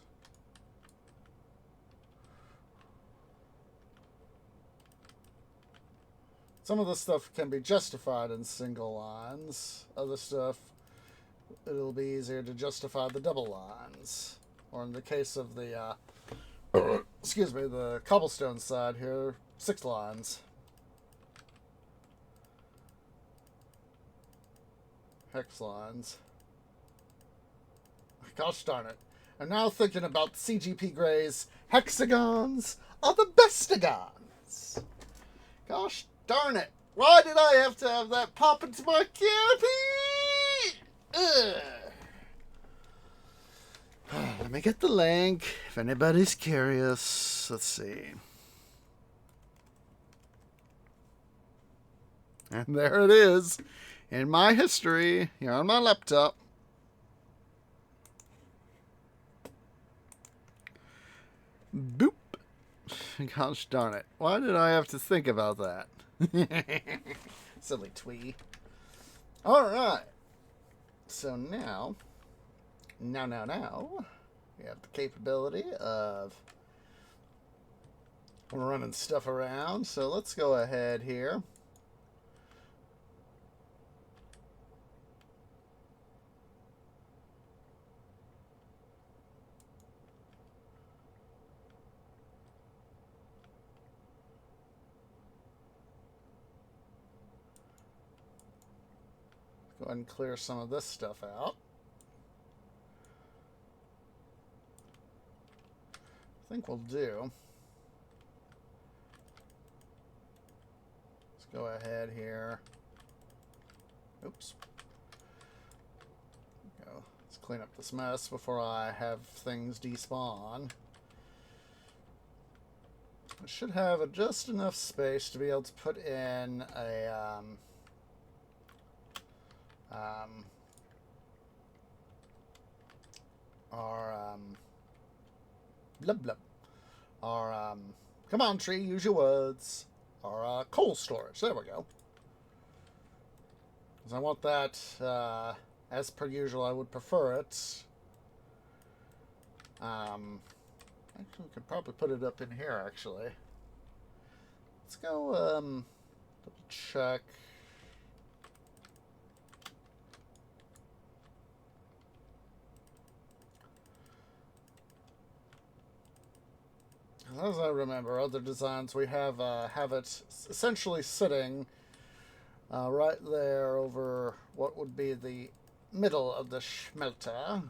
Some of the stuff can be justified in single lines. Other stuff, it'll be easier to justify the double lines. Or in the case of the, excuse me, the cobblestone side here, 6 lines. Hex lines. Gosh darn it. I'm now thinking about CGP Gray's hexagons are the bestigons. Gosh darn it. Why did I have to have that pop into my canopy? Ugh. Let me get the link if anybody's curious. Let's see. And there it is in my history here on my laptop. Boop. Gosh darn it. Why did I have to think about that? Silly twee. Alright. So now, we have the capability of running stuff around. So let's go ahead here. Go ahead and clear some of this stuff out. I think we'll do. Let's go ahead here. Oops. Go. Let's clean up this mess before I have things despawn. I should have just enough space to be able to put in a come on tree, use your words, our coal storage, there we go. Because I want that, as per usual, I would prefer it. Actually, we could probably put it up in here, actually. Let's go, double check. As I remember, other designs we have it essentially sitting right there over what would be the middle of the smelter.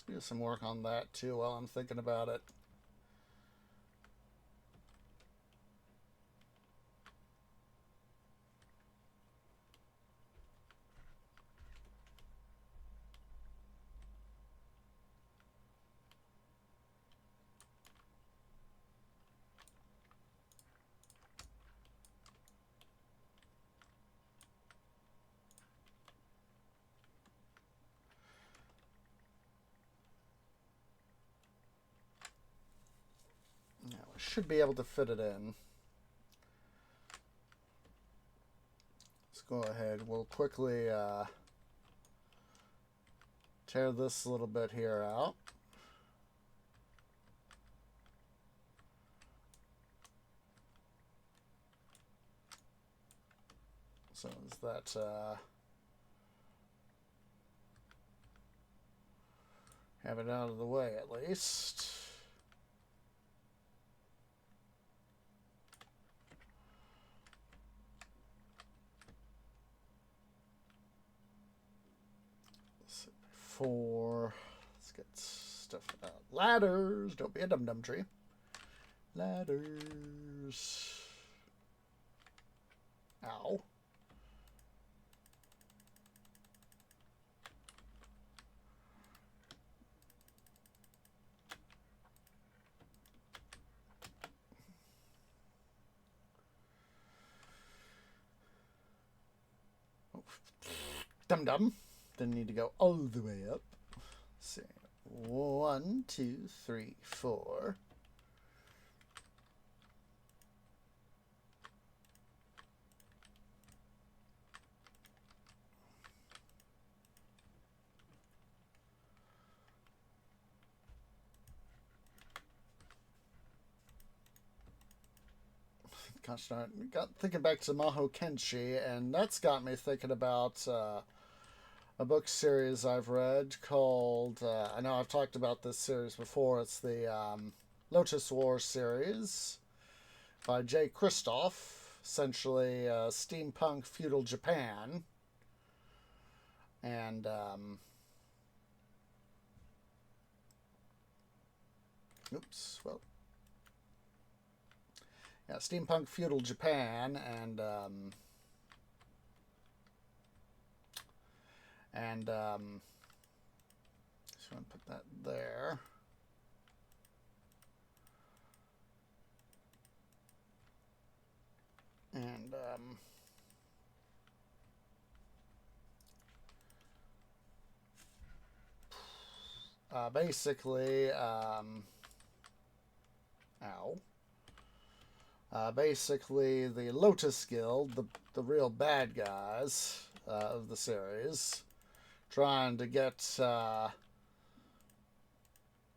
Do some work on that too while I'm thinking about it. should be able to fit it in. Let's go ahead. We'll quickly tear this little bit here out. So is that have it out of the way at least. Let's get stuff out. Ladders. Don't be a dum-dum tree. Ladders. Ow. Dum-dum. Didn't need to go all the way up. Let's see. 1, 2, 3, 4. Gosh darn, got thinking back to Maho Kenshi, and that's got me thinking about a book series I've read called, I know I've talked about this series before, it's the Lotus War series by J. Kristoff, essentially steampunk feudal Japan. And oops, well, yeah, steampunk feudal Japan, and just want to put that there. And basically, basically the Lotus Guild, the real bad guys of the series, trying to get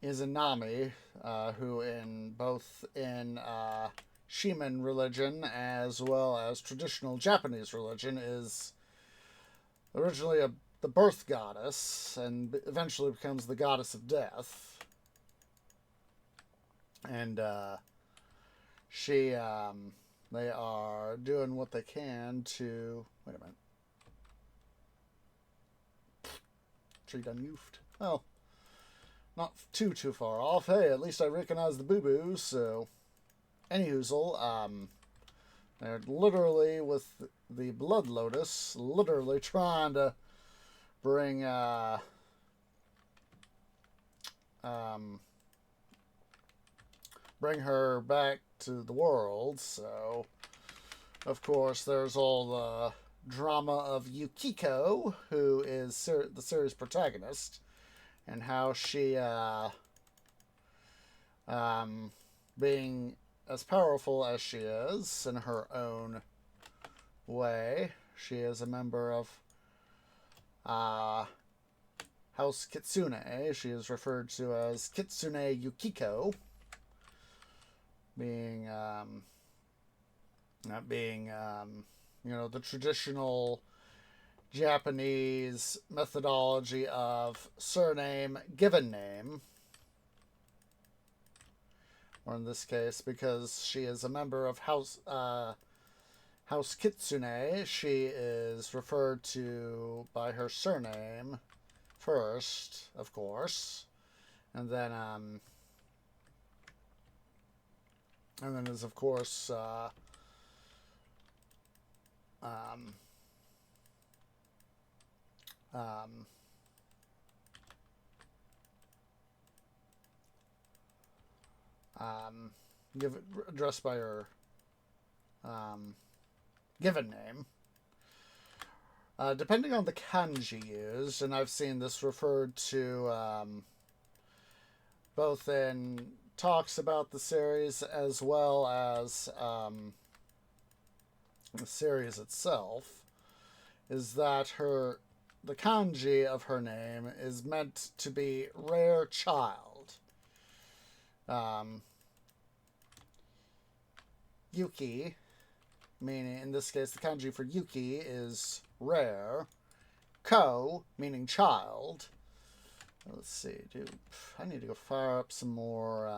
Izanami, who in both in Shiman religion as well as traditional Japanese religion is originally the birth goddess and eventually becomes the goddess of death. And they are doing what they can to... Wait a minute. Tree done goofed. Oh. Not too far off. Hey, at least I recognize the boo-boos, so... Anyhoozle, they're literally, with the Blood Lotus, literally trying to bring, bring her back to the world. So, of course, there's all the drama of Yukiko, who is the series protagonist, and how she, being as powerful as she is in her own way, she is a member of House Kitsune. She is referred to as Kitsune Yukiko, being not being the traditional Japanese methodology of surname given name, or in this case, because she is a member of House Kitsune, she is referred to by her surname first, of course, and then is of course addressed by her given name. Depending on the kanji used, and I've seen this referred to both in talks about the series as well as the series itself is that the kanji of her name is meant to be rare child. Yuki, meaning in this case the kanji for Yuki is rare. Ko, meaning child. Let's see, dude. I need to go fire up some more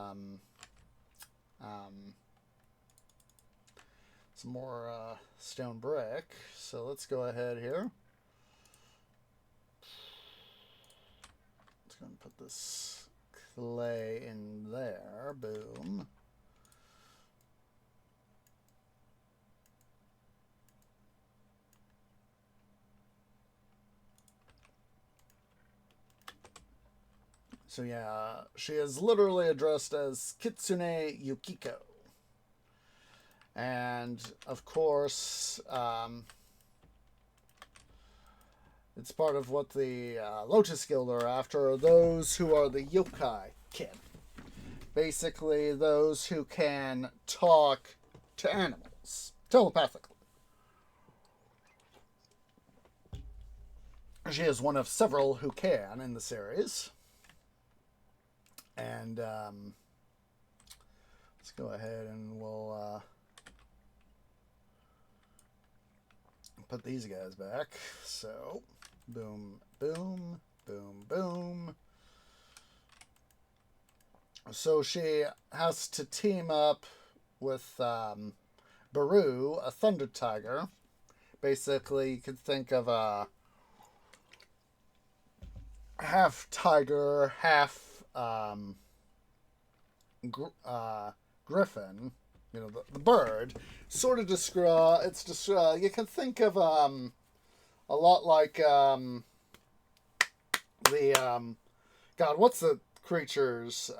stone brick. So let's go ahead here. Let's go and put this clay in there. Boom. So yeah, she is literally addressed as Kitsune Yukiko. And, of course, it's part of what the Lotus Guild are after, those who are the yokai kin. Basically, those who can talk to animals, telepathically. She is one of several who can in the series. And let's go ahead and we'll put these guys back. So, boom, boom, boom, boom. So she has to team up with Baru, a thunder tiger. Basically, you could think of a half tiger, half griffin, you know, the bird, sort of describe. It's just you can think of a lot like the God, what's the creatures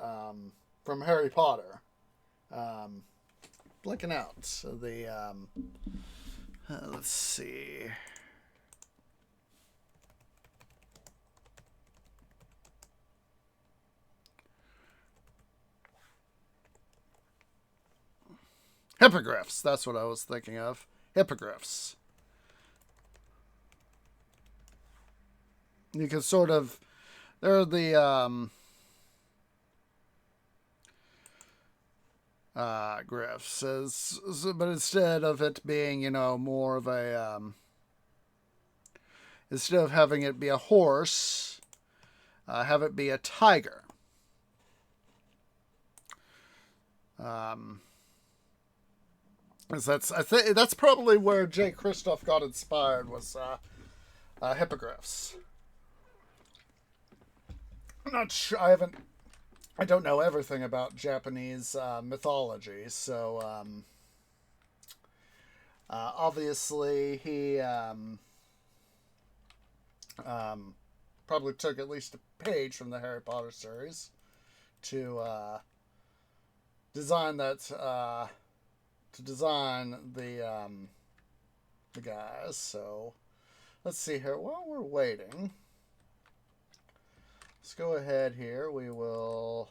from Harry Potter? Blinking out. So the let's see. Hippogriffs, that's what I was thinking of. Hippogriffs. You can sort of... They're the griffs. But instead of it being, you know, more of a... instead of having it be a horse, have it be a tiger. I think that's probably where Jay Kristoff got inspired, was hippogriffs. I'm not sure. I don't know everything about Japanese mythology, so obviously he probably took at least a page from the Harry Potter series to design that. To design the guys. So let's see here. While we're waiting, let's go ahead here. We will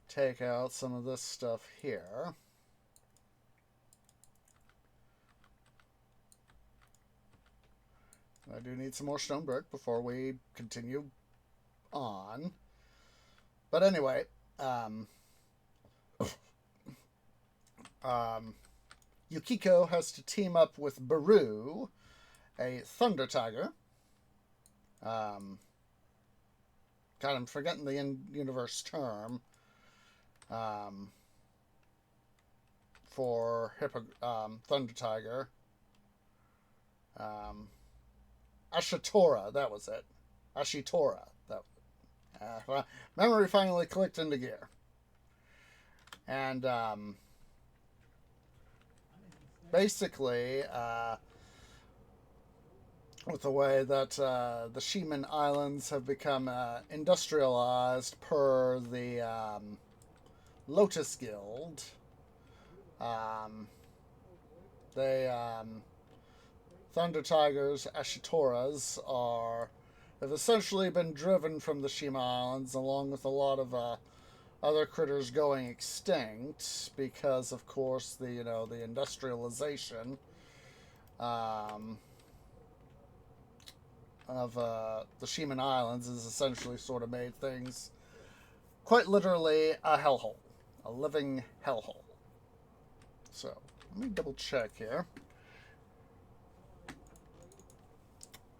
take out some of this stuff here. I do need some more stone brick before we continue on. But anyway, Yukiko has to team up with Baru, a thunder tiger. God, I'm forgetting the in-universe term for thunder tiger. Ashitora, that was it. Ashitora. That memory finally clicked into gear. And basically, with the way that the Sheeman Islands have become industrialized per the Lotus Guild, they Thunder Tigers, Ashitoras, are have essentially been driven from the Shima Islands, along with a lot of other critters going extinct because, of course, the industrialization of the Shima Islands has essentially sort of made things quite literally a hellhole, a living hellhole. So let me double check here.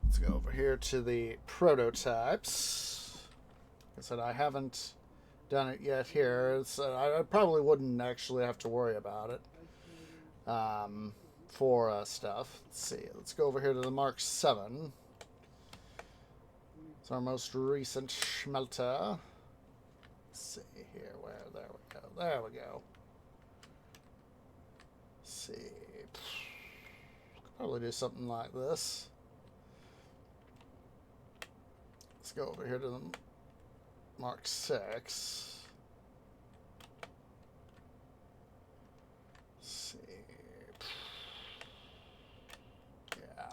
Let's go over here to the prototypes. Like I said, I haven't done it yet here. I probably wouldn't actually have to worry about it for stuff. Let's see. Let's go over here to the Mark VII. It's our most recent smelter. Let's see here. There we go. There we go. Let's see. Could probably do something like this. Let's go over here to the Mark VI. Let's see. Yeah.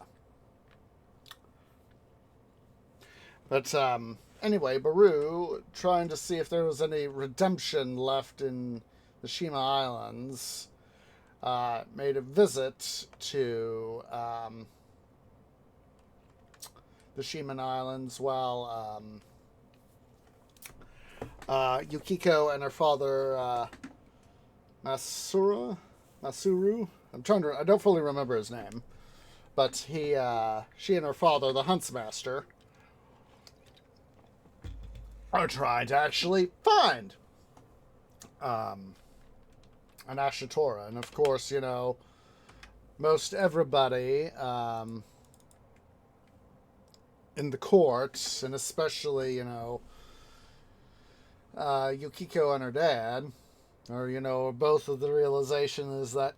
But anyway, Baru, trying to see if there was any redemption left in the Shima Islands, made a visit to the Shima Islands while Yukiko and her father Masuru. I don't fully remember his name, but she and her father, the Huntsmaster, are trying to actually find an Ashitora. And of course, most everybody in the court, and especially, Yukiko and her dad, or, both of the realization is that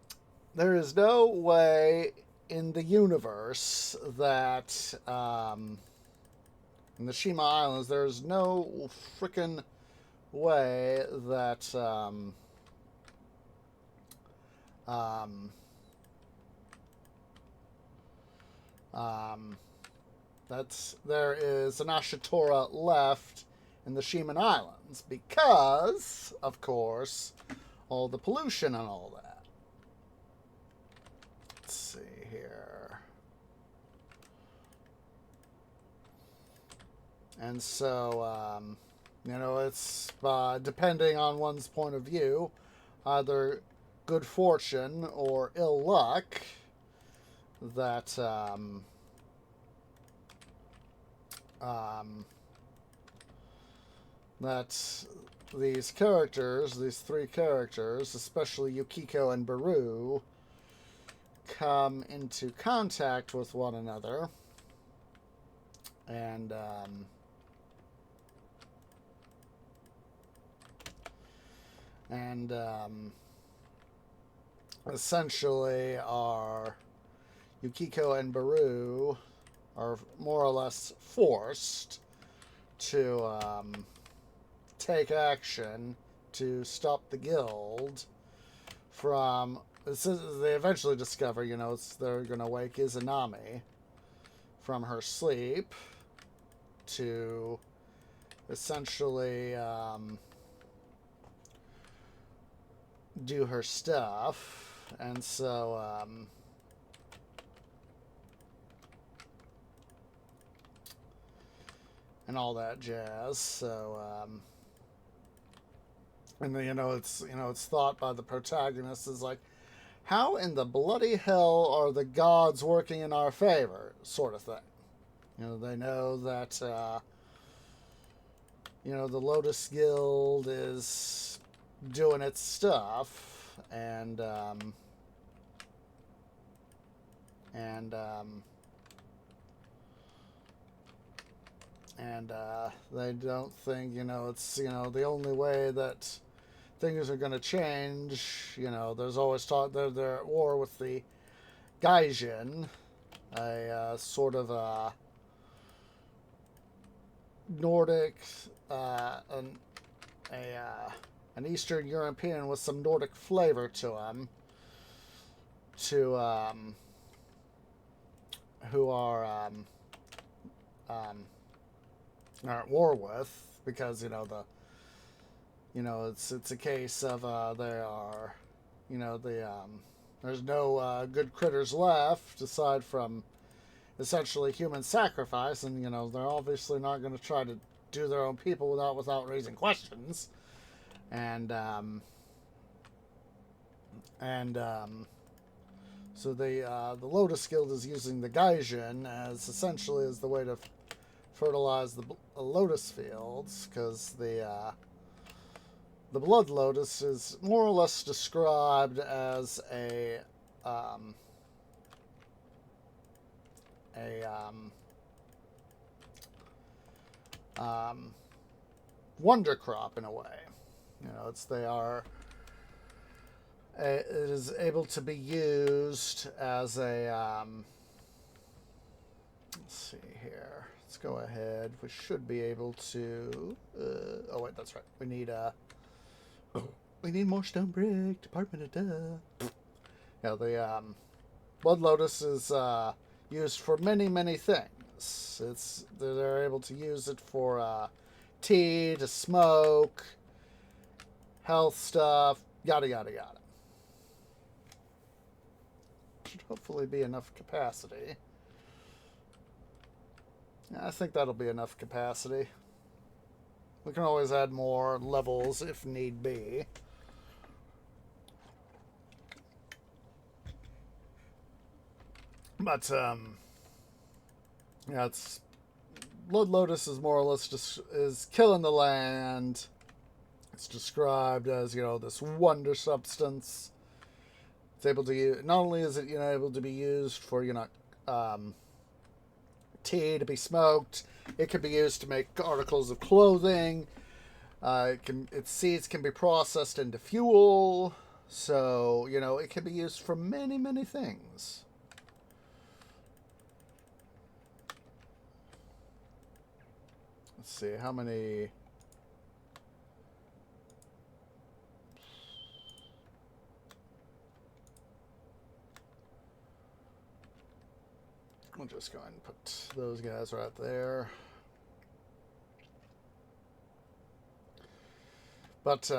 there is no way in the universe that, in the Shima Islands, there's no freaking way that, there is an Ashitora left in the Shima Islands because, of course, all the pollution and all that. Let's see here. And so, it's depending on one's point of view, either good fortune or ill luck that that these three characters, especially Yukiko and Baru, come into contact with one another, and essentially Yukiko and Baru are more or less forced to take action to stop the guild from. They eventually discover, they're going to wake Izanami from her sleep to essentially do her stuff. And so and all that jazz. So and then, it's thought by the protagonist is like, how in the bloody hell are the gods working in our favor, sort of thing. They know that the Lotus Guild is doing its stuff, and they don't think, it's, the only way that things are going to change. There's always talk, they're at war with the Gaijin, a sort of a Nordic, an Eastern European with some Nordic flavor to him, who are are at war with, because it's a case of they are, there's no good critters left aside from essentially human sacrifice, and they're obviously not going to try to do their own people without raising questions, and and so the Lotus Guild is using the Gaijin as essentially as the way to fertilize the lotus fields, because the blood lotus is more or less described as um, a wonder crop in a way. It is able to be used as a let's see here. Let's go ahead. We should be able to. Oh wait, that's right. We need more stone brick. Department of Duh. Yeah, the blood lotus is used for many things. They're able to use it for tea, to smoke, health stuff, yada yada yada. Should hopefully be enough capacity. Yeah, I think that'll be enough capacity. We can always add more levels if need be. But yeah, it's Blood Lotus is more or less just is killing the land. It's described as this wonder substance. It's able to use, not only is it able to be used for tea to be smoked, it can be used to make articles of clothing. Its seeds can be processed into fuel. So it can be used for many things. Let's see how many. We'll just go ahead and put those guys right there. But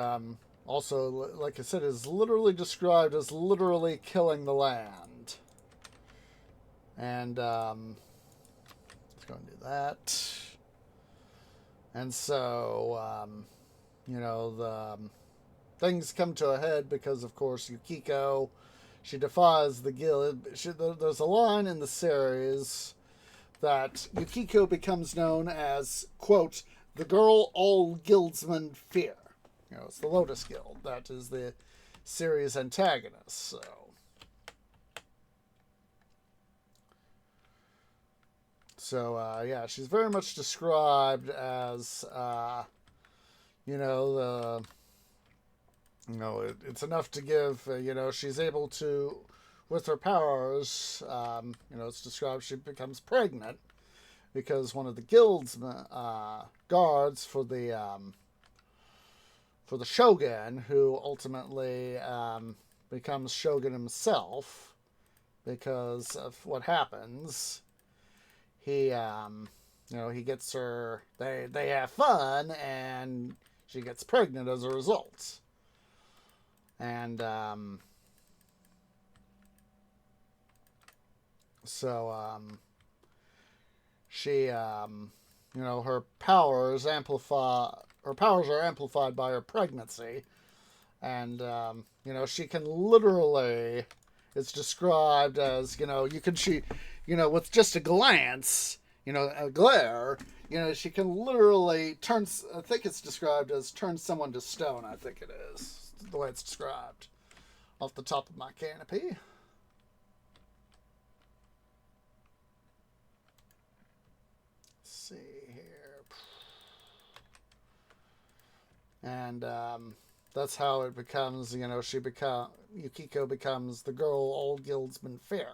also, like I said, is literally described as literally killing the land. And let's go and do that. And so, the things come to a head because, of course, Yukiko, she defies the guild. There's a line in the series that Yukiko becomes known as, quote, the girl all guildsmen fear. It's the Lotus Guild. That is the series antagonist. So yeah, she's very much described as, it's enough to give, she's able to, with her powers, it's described she becomes pregnant because one of the guild's guards for the shogun, who ultimately becomes shogun himself because of what happens. He gets her. They have fun, and she gets pregnant as a result. And she her powers are amplified by her pregnancy, and she can literally. It's described as with just a glance, a glare, she can literally turn. I think it's described as turn someone to stone. I think it is the way it's described off the top of my canopy. Let's see here, and that's how it becomes. Yukiko becomes the girl all guildsmen fear.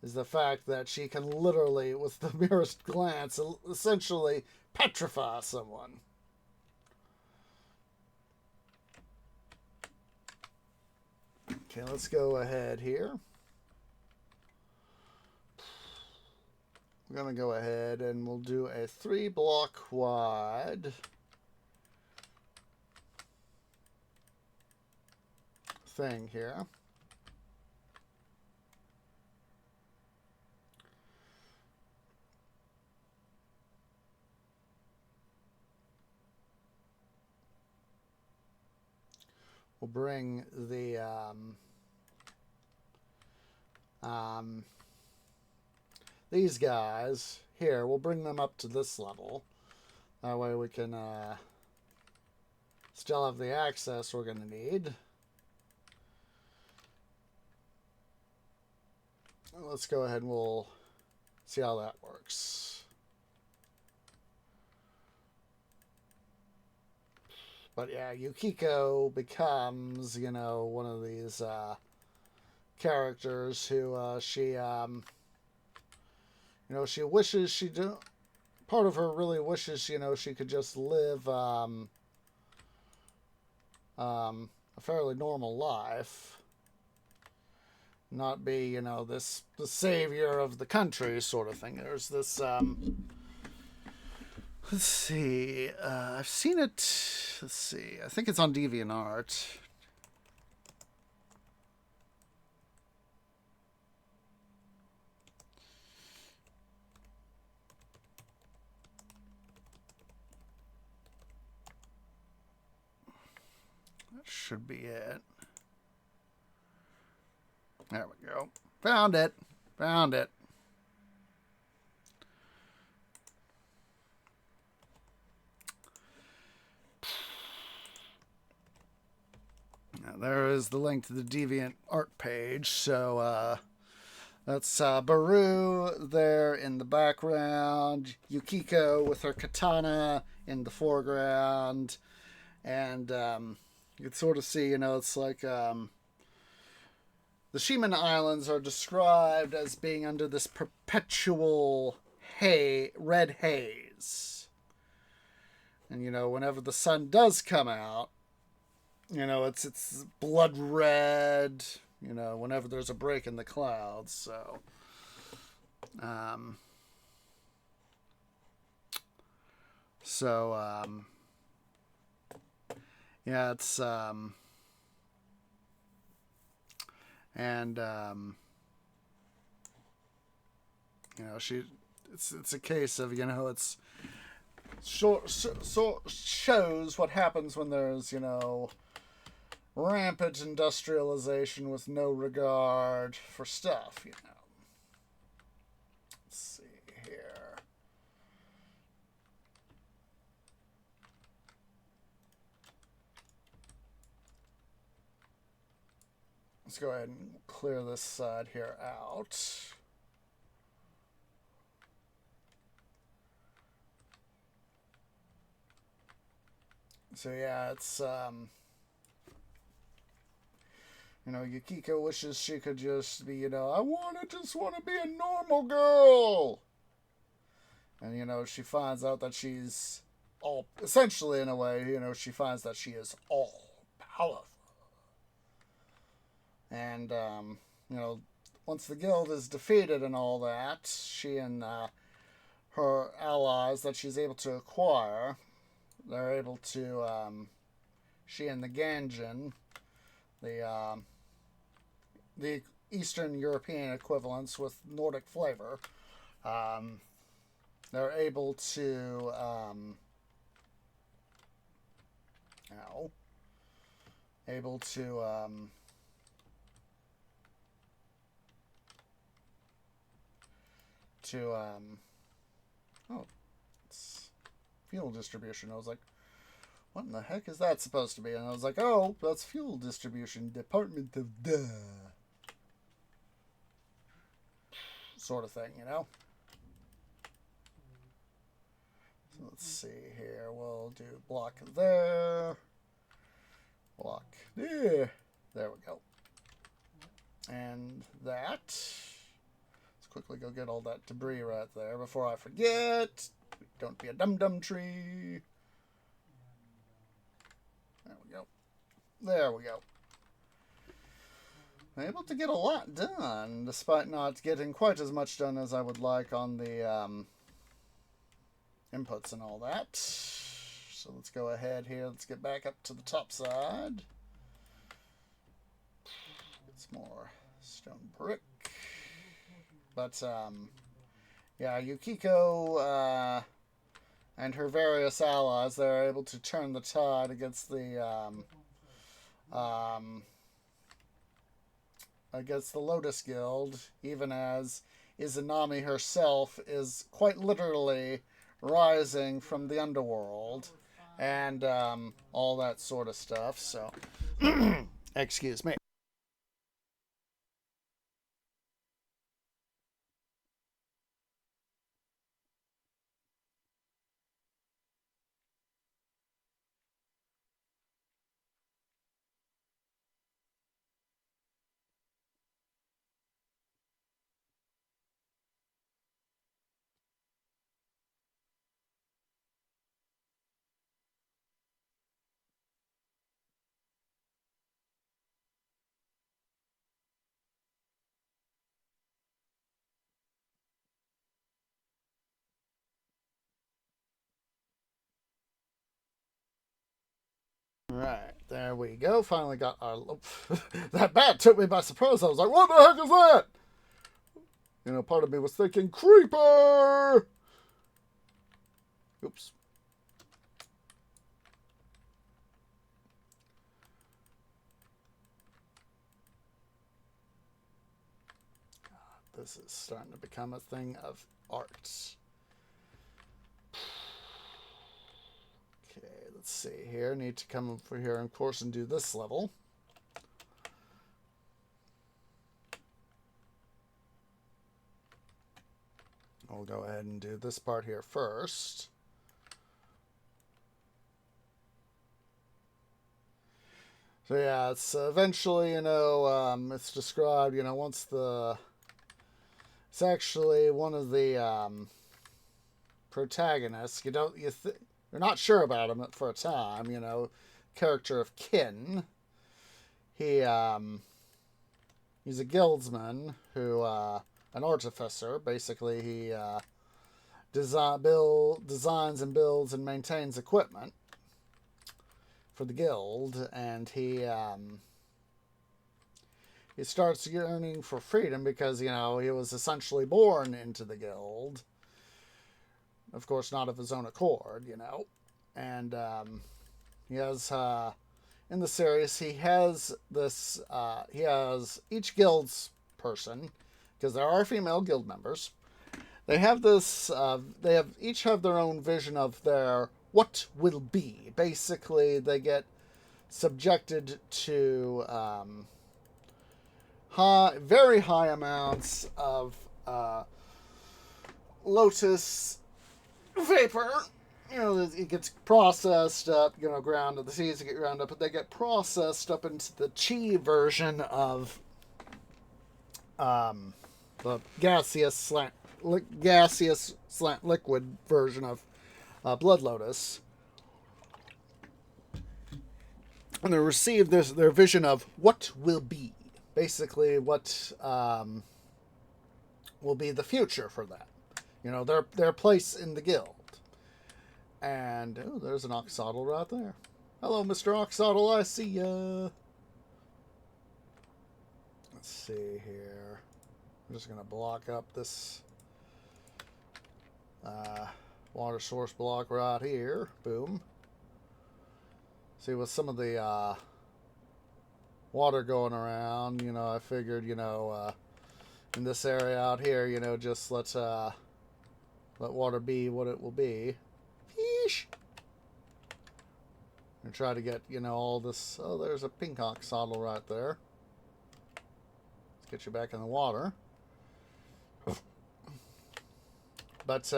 Is the fact that she can literally, with the merest glance, essentially petrify someone. Okay, let's go ahead here. we're going to go ahead and we'll do a 3-block wide thing here. We'll bring the these guys here, we'll bring them up to this level. That way we can still have the access we're going to need. Let's go ahead and we'll see how that works. But yeah, Yukiko becomes, you know, one of these characters who she, you know, she wishes she do. Part of her really wishes, you know, she could just live a fairly normal life, not be, you know, the savior of the country sort of thing. There's this. Let's see. I've seen it. Let's see. I think it's on DeviantArt. That should be it. There we go. Found it. Found it. Now, there is the link to the DeviantArt page. So that's Baru there in the background, Yukiko with her katana in the foreground, and you can sort of see, you know, it's like the Shiman Islands are described as being under this perpetual red haze. And, you know, whenever the sun does come out, you know, it's blood red, you know, whenever there's a break in the clouds. So, yeah, it's, and, you know, it's a case of, you know, it's shows what happens when there's, you know, rampant industrialization with no regard for stuff, you know. Let's see here. Let's go ahead and clear this side here out. So yeah, it's you know, Yukiko wishes she could just be, you know, just want to be a normal girl. And, you know, she finds out that she's essentially in a way, you know, she finds that she is all powerful. And, you know, once the guild is defeated and all that, she and her allies that she's able to acquire, they're able to, she and the Ganjin, the Eastern European equivalents with Nordic flavor, they're able to, oh, it's fuel distribution. I was like, what in the heck is that supposed to be? And I was like, oh, that's fuel distribution, Department of Duh. Sort of thing, you know? So let's see here. We'll do block there. Block there. There we go. And that. Let's quickly go get all that debris right there before I forget. Don't be a dum-dum tree. There we go. There we go. able to get a lot done, despite not getting quite as much done as I would like on the inputs and all that. So let's go ahead here. Let's get back up to the top side. Get some more stone brick. But, yeah, Yukiko and her various allies, they're able to turn the tide against the Lotus Guild, even as Izanami herself is quite literally rising from the underworld and all that sort of stuff. So, excuse me. Right, there we go. Finally got our... that bat took me by surprise. I was like, what the heck is that? You know, part of me was thinking, creeper! Oops. This is starting to become a thing of art. Okay, let's see here. Need to come over here, of course, and do this level. I'll go ahead and do this part here first. So yeah, it's eventually, you know, it's described, you know, once the... It's actually one of the protagonists. You're not sure about him for a time, you know. Character of Kin. He's a guildsman who, an artificer. Basically, he designs and builds and maintains equipment for the guild, and he starts yearning for freedom because, you know, he was essentially born into the guild. Of course, not of his own accord, you know. And he has, in the series, he has this, he has each guild's person, because there are female guild members. They have this, each have their own vision of their what will be. Basically, they get subjected to very high amounts of lotus vapor. You know, it gets processed up, you know, ground up. The seeds get ground up, but they get processed up into the chi version of the gaseous slant liquid version of blood lotus. And they receive their vision of what will be. Basically, what will be the future for that. You know, their place in the guild. And, oh, there's an oxodal right there. Hello, Mr. Oxodal, I see ya. Let's see here. I'm just going to block up this water source block right here. Boom. See, with some of the water going around, you know, I figured, you know, in this area out here, you know, just let water be what it will be. Yeesh. And try to get, you know, all this. Oh, there's a pink oxodal right there. Let's get you back in the water. But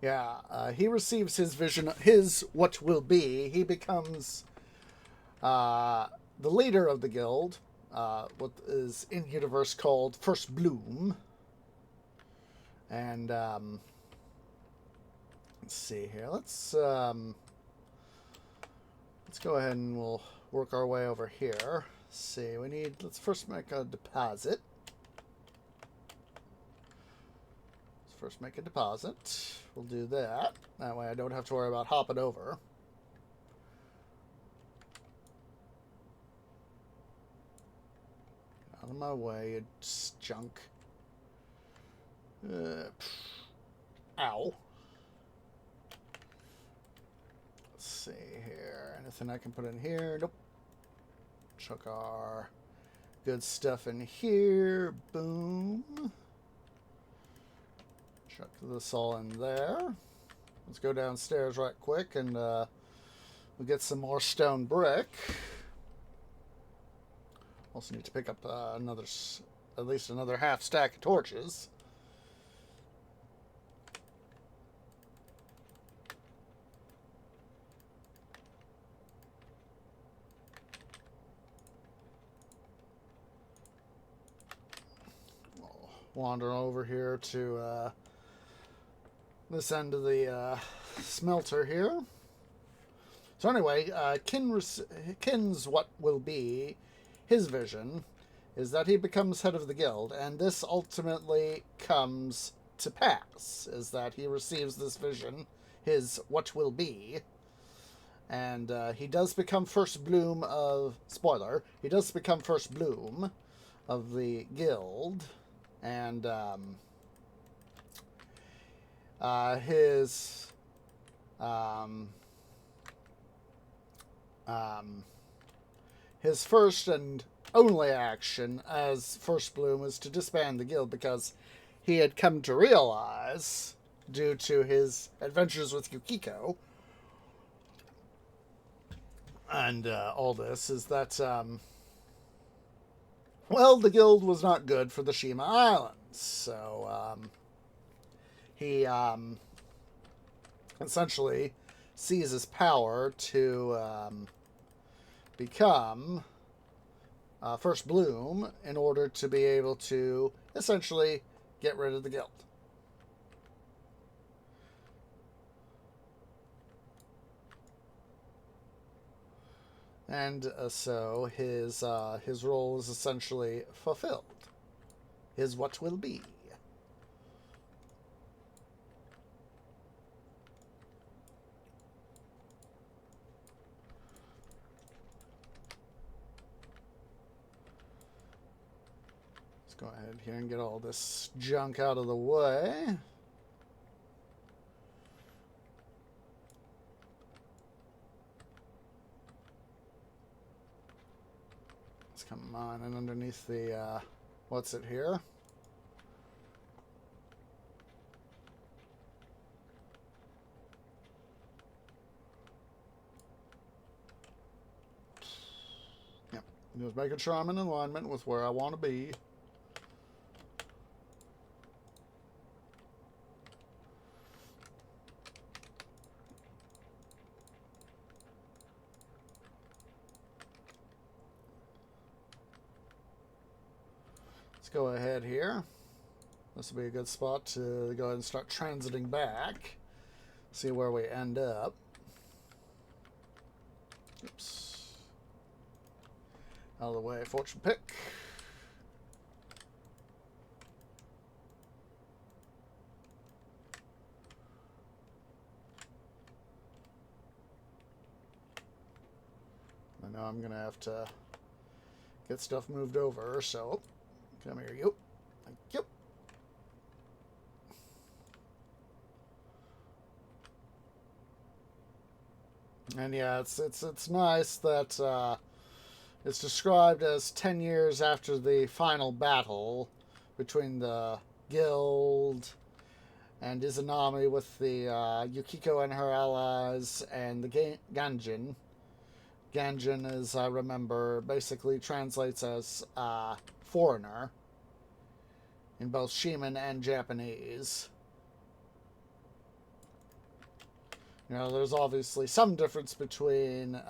yeah, he receives his vision, his what will be. He becomes the leader of the guild, what is in universe called First Bloom. And let's see here. Let's go ahead and we'll work our way over here. Let's see, let's first make a deposit. Let's first make a deposit. We'll do that. That way I don't have to worry about hopping over. Out of my way, you junk. Ow. Let's see here. Anything I can put in here? Nope. Chuck our good stuff in here. Boom. Chuck this all in there. Let's go downstairs right quick and we'll get some more stone brick. Also need to pick up at least another half stack of torches. Wander over here to this end of the smelter here. So anyway, Kin's what will be his vision is that he becomes head of the guild, and this ultimately comes to pass, is that he receives this vision, his what will be, and he does become first bloom of, spoiler, he does become first bloom of the guild, and his first and only action as first bloom was to disband the guild because he had come to realize, due to his adventures with Yukiko and all this, is that well, the guild was not good for the Shima Islands, so he essentially seizes power to become first bloom in order to be able to essentially get rid of the guild. And so his role is essentially fulfilled. His what will be. Let's go ahead here and get all this junk out of the way. Come on, and underneath the, what's it here? Yep, just making sure I'm in alignment with where I want to be. Go ahead here. This will be a good spot to go ahead and start transiting back. See where we end up. Oops. Out of the way, fortune pick. I know I'm going to have to get stuff moved over, so come here, you. Thank you. And yeah, it's nice that it's described as 10 years after the final battle between the guild and Izanami with the Yukiko and her allies and the Ganjin. Ganjin, as I remember, basically translates as foreigner in both Shiman and Japanese. You know, there's obviously some difference between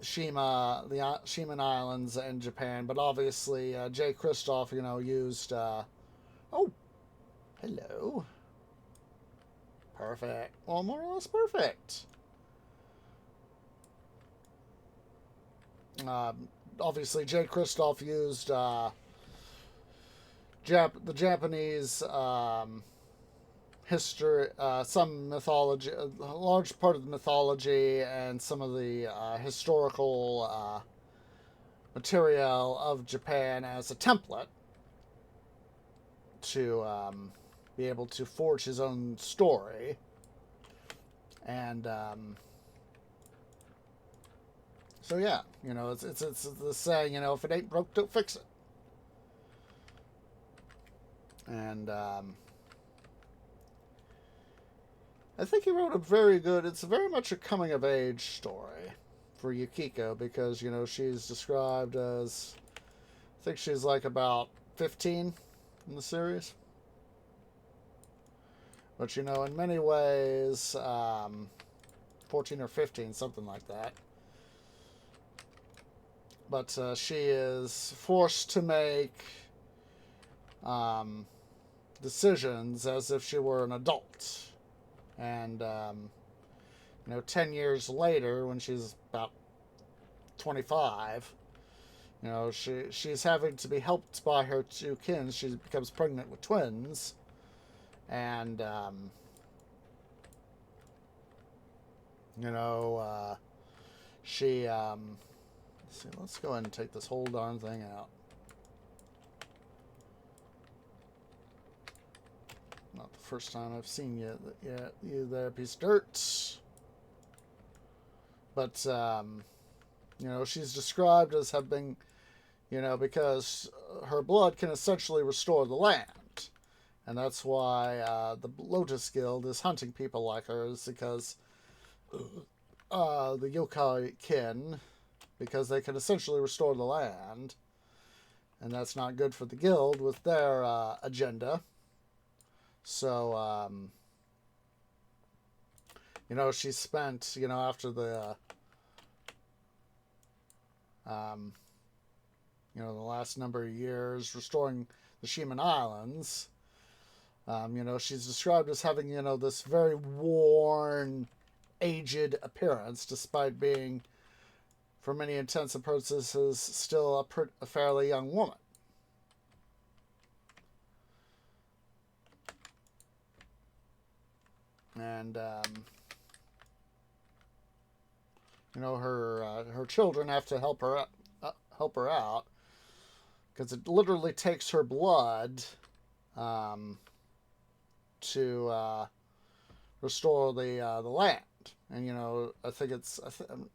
Shima, the Shiman Islands and Japan, but obviously Jay Kristoff, you know, used oh, hello. Perfect. Well, more or less perfect. Obviously, Jay Kristoff used the Japanese history, some mythology, a large part of the mythology, and some of the historical material of Japan as a template to be able to forge his own story. And so yeah, it's the saying, if it ain't broke, don't fix it. And I think he wrote a very good. It's very much a coming of age story for Yukiko because she's described as, I think she's like about 15 in the series. But in many ways, 14 or 15, something like that. But she is forced to make decisions as if she were an adult. And, 10 years later, when she's about 25, she's having to be helped by her two kin. She becomes pregnant with twins. And, she, let's go ahead and take this whole darn thing out. Not the first time I've seen you there, piece of dirt. But, she's described as having, because her blood can essentially restore the land. And that's why the Lotus Guild is hunting people like her, is because the yokai kin, because they can essentially restore the land. And that's not good for the guild with their agenda. So, she spent, after the, the last number of years restoring the Shemin Islands. She's described as having, this very worn, aged appearance, despite being, for many intents and purposes, still a fairly young woman. And, her children have to help her out, because it literally takes her blood to restore the land. And I think I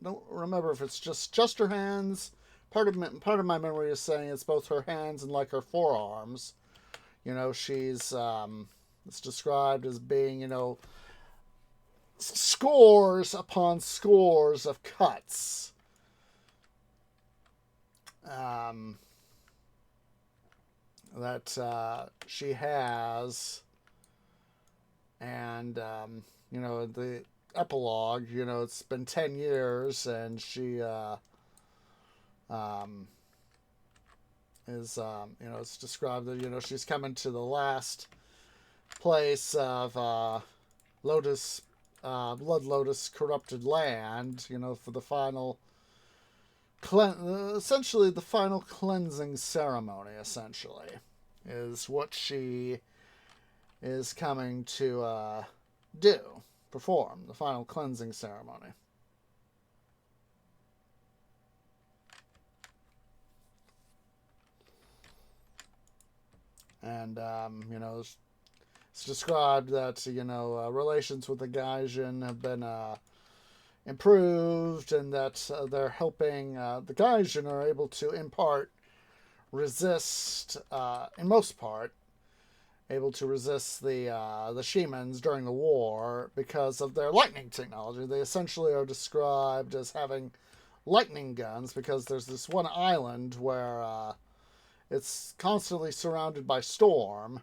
don't remember if it's just her hands. Part of my memory is saying it's both her hands and like her forearms. She's it's described as being scores upon scores of cuts. That she has, and the epilogue, it's been 10 years, and she is it's described that she's coming to the last place of Blood Lotus corrupted land, for the final essentially the final cleansing ceremony, essentially, is what she is coming to perform the final cleansing ceremony. And, it's described that, relations with the Gaijin have been improved, and that they're helping, the Gaijin are able to resist, in most part, able to resist the Shemans during the war because of their lightning technology. They essentially are described as having lightning guns, because there's this one island where it's constantly surrounded by storm,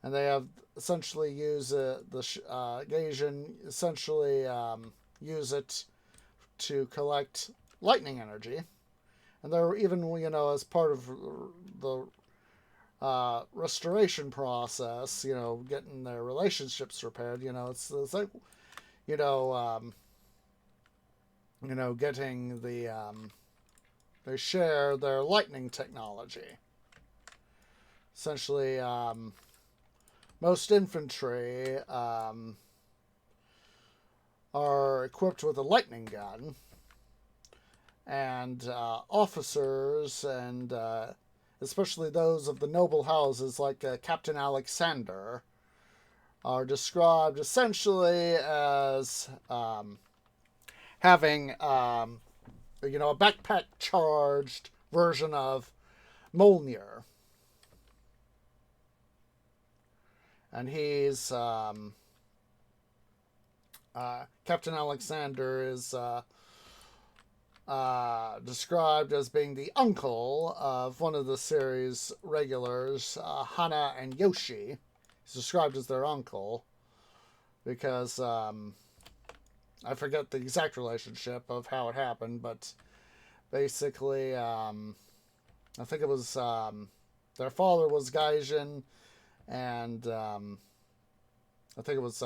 and they have essentially use the Gaijin essentially use it to collect lightning energy, and they're even as part of the restoration process, getting their relationships repaired. It's like getting the they share their lightning technology. Essentially, most infantry are equipped with a lightning gun, and officers, and especially those of the noble houses like Captain Alexander, are described essentially as having a backpack charged version of Mjolnir. And he's Captain Alexander is described as being the uncle of one of the series regulars, Hana and Yoshi. He's described as their uncle because I forget the exact relationship of how it happened, but basically, I think it was their father was Gaijin, and I think it was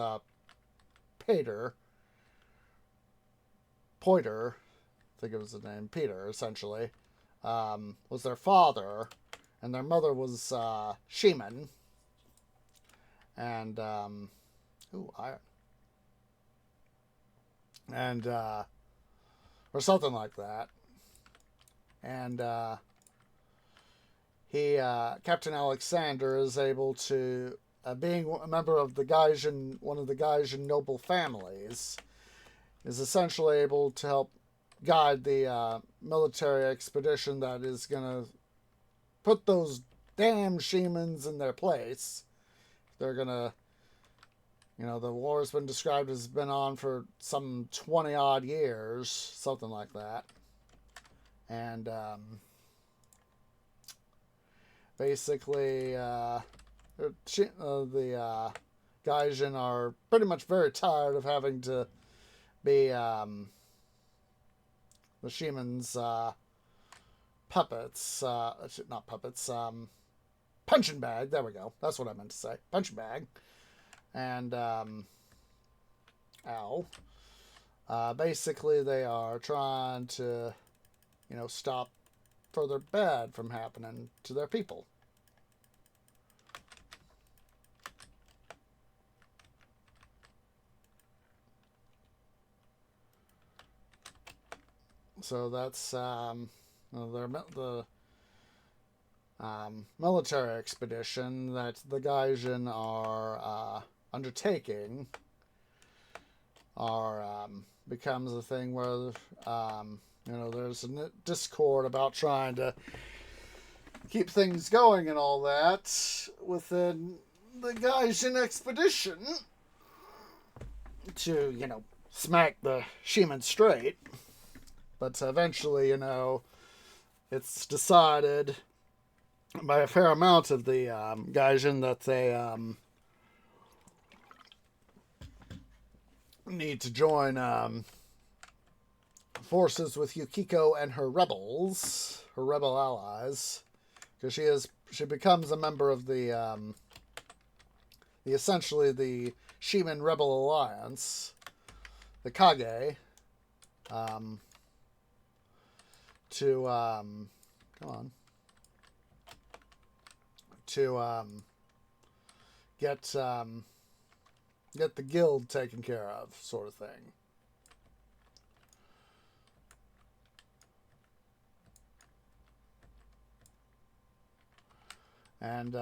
Poiter, I think it was the name, Peter, essentially, was their father, and their mother was Sheeman, and iron, and or something like that, and Captain Alexander is able to, being a member of the Gaijin, one of the Gaijin noble families, is essentially able to help guide the military expedition that is going to put those damn Shemans in their place. They're going to, the war has been described as been on for some 20 odd years, something like that. And basically, the Gaijin are pretty much very tired of having to be the Sheeman's puppets, not puppets, punching bag, there we go, that's what I meant to say, punching bag, and, basically they are trying to, stop further bad from happening to their people. So that's the military expedition that the Gaijin are undertaking becomes a thing where there's a discord about trying to keep things going and all that within the Gaijin expedition to smack the Sheeman straight. But eventually, it's decided by a fair amount of the Gaijin that they need to join forces with Yukiko and her rebel allies, because she becomes a member of the essentially the Sheeman Rebel Alliance, the Kage. To get the guild taken care of, sort of thing. And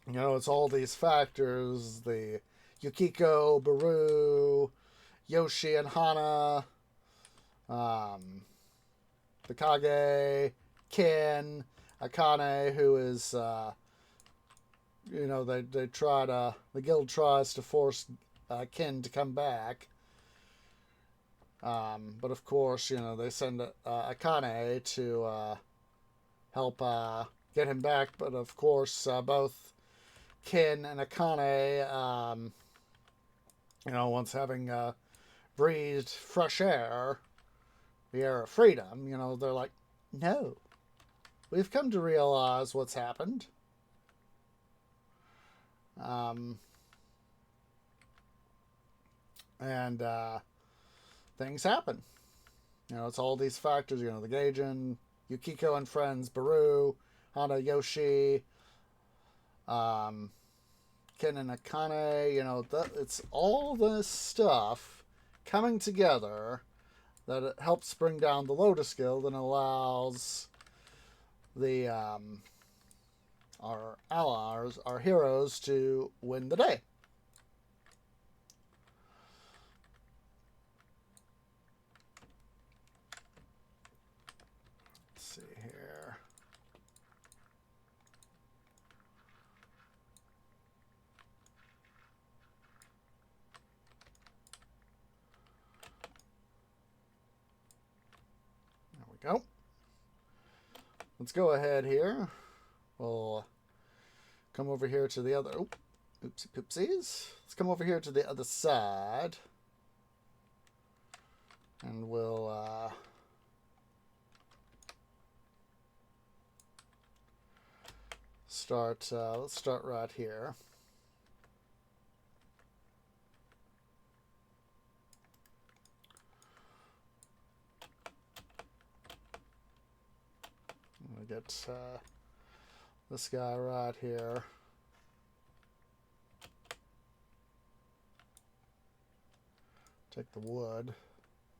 it's all these factors: the Yukiko, Baru, Yoshi, and Hana. The Kage, Ken, Akane, who is, the guild tries to force Ken to come back. But of course, they send Akane to help get him back. But of course, both Ken and Akane, once having breathed fresh air, the air of freedom, they're like, no, we've come to realize what's happened. And things happen. You know, it's all these factors, you know, the Gaijin, Yukiko and friends, Baru, Hana Yoshi, Ken and Akane, you know, it's all this stuff coming together that it helps bring down the Lotus Guild and allows the our allies, our heroes, to win the day. Let's see here. There we go. Let's go ahead here. We'll come over here to the other... Oh, oopsie poopsies. Let's come over here to the other side. And we'll... let's start right here. We get this guy right here. Take the wood.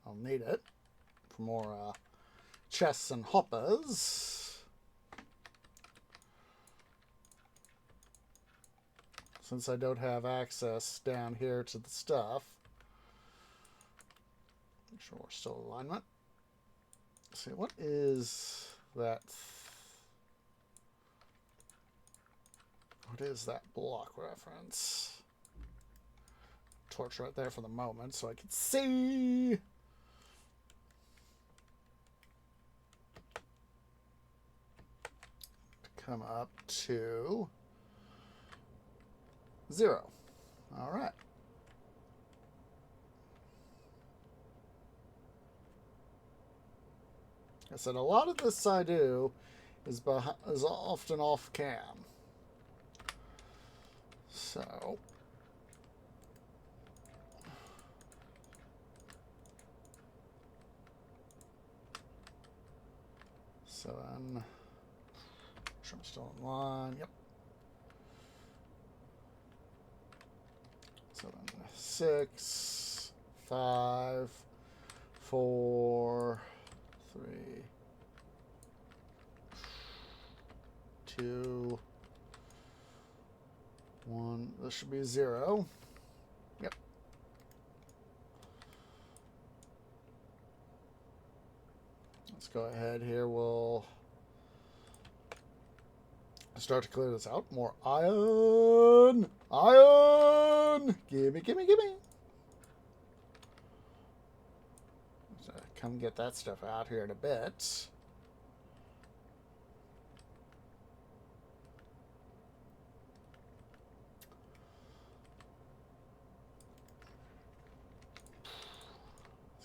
I'll need it for more chests and hoppers. Since I don't have access down here to the stuff. Make sure we're still in alignment. Let's see, what is that? What is that block reference? Torch right there for the moment so I can see. Come up to 0. All right. I said a lot of this I do is often off cam. So 7. Sure I'm still in line. Yep. 7, 6, 5, 4, 3, 2, 1. This should be 0. Yep. Let's go ahead here. We'll start to clear this out. More iron! Iron! Gimme, gimme, gimme! So come get that stuff out here in a bit. Let's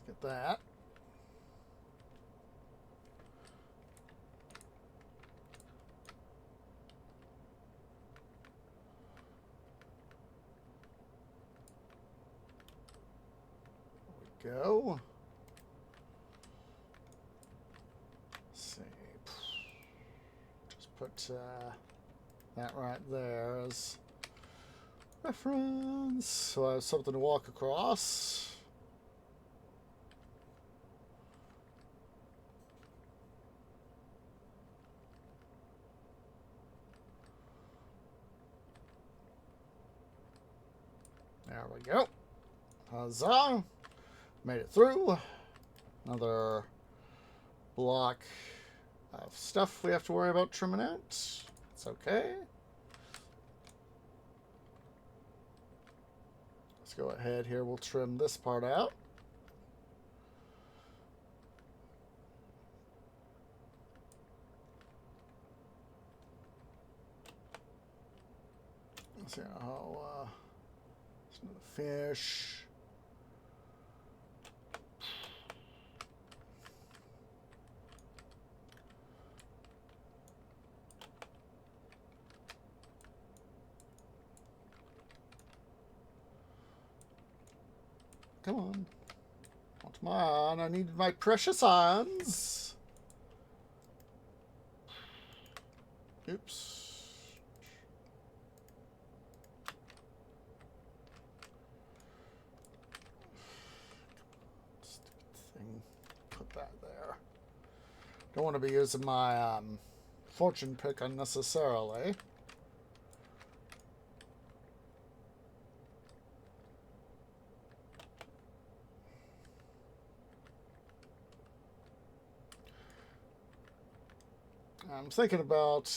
get that. Go. Let's see. Just put that right there as reference. So I have something to walk across. There we go. Huzzah. Made it through. Another block of stuff we have to worry about trimming out. It's okay. Let's go ahead here. We'll trim this part out. Let's see how there's another fish. Come on. Want to Come on, I need my precious irons. Oops. Stupid thing. Put that there. Don't want to be using my fortune pick unnecessarily. I'm thinking about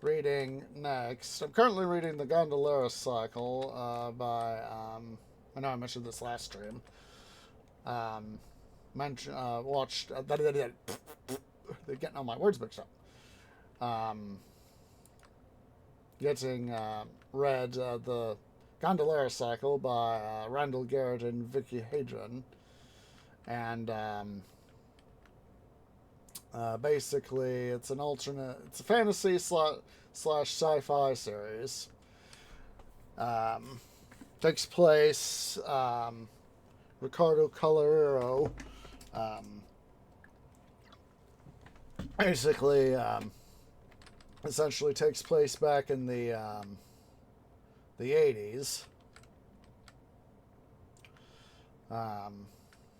reading next. I'm currently reading the Gondolera Cycle by, I know I mentioned this last stream. Watched, they're getting all my words mixed up. Read the Gondolera Cycle by Randall Garrett and Vicky Hadron. And basically, it's a fantasy slash sci-fi series. Takes place, Ricardo Colorero, basically, essentially takes place back in the 80s.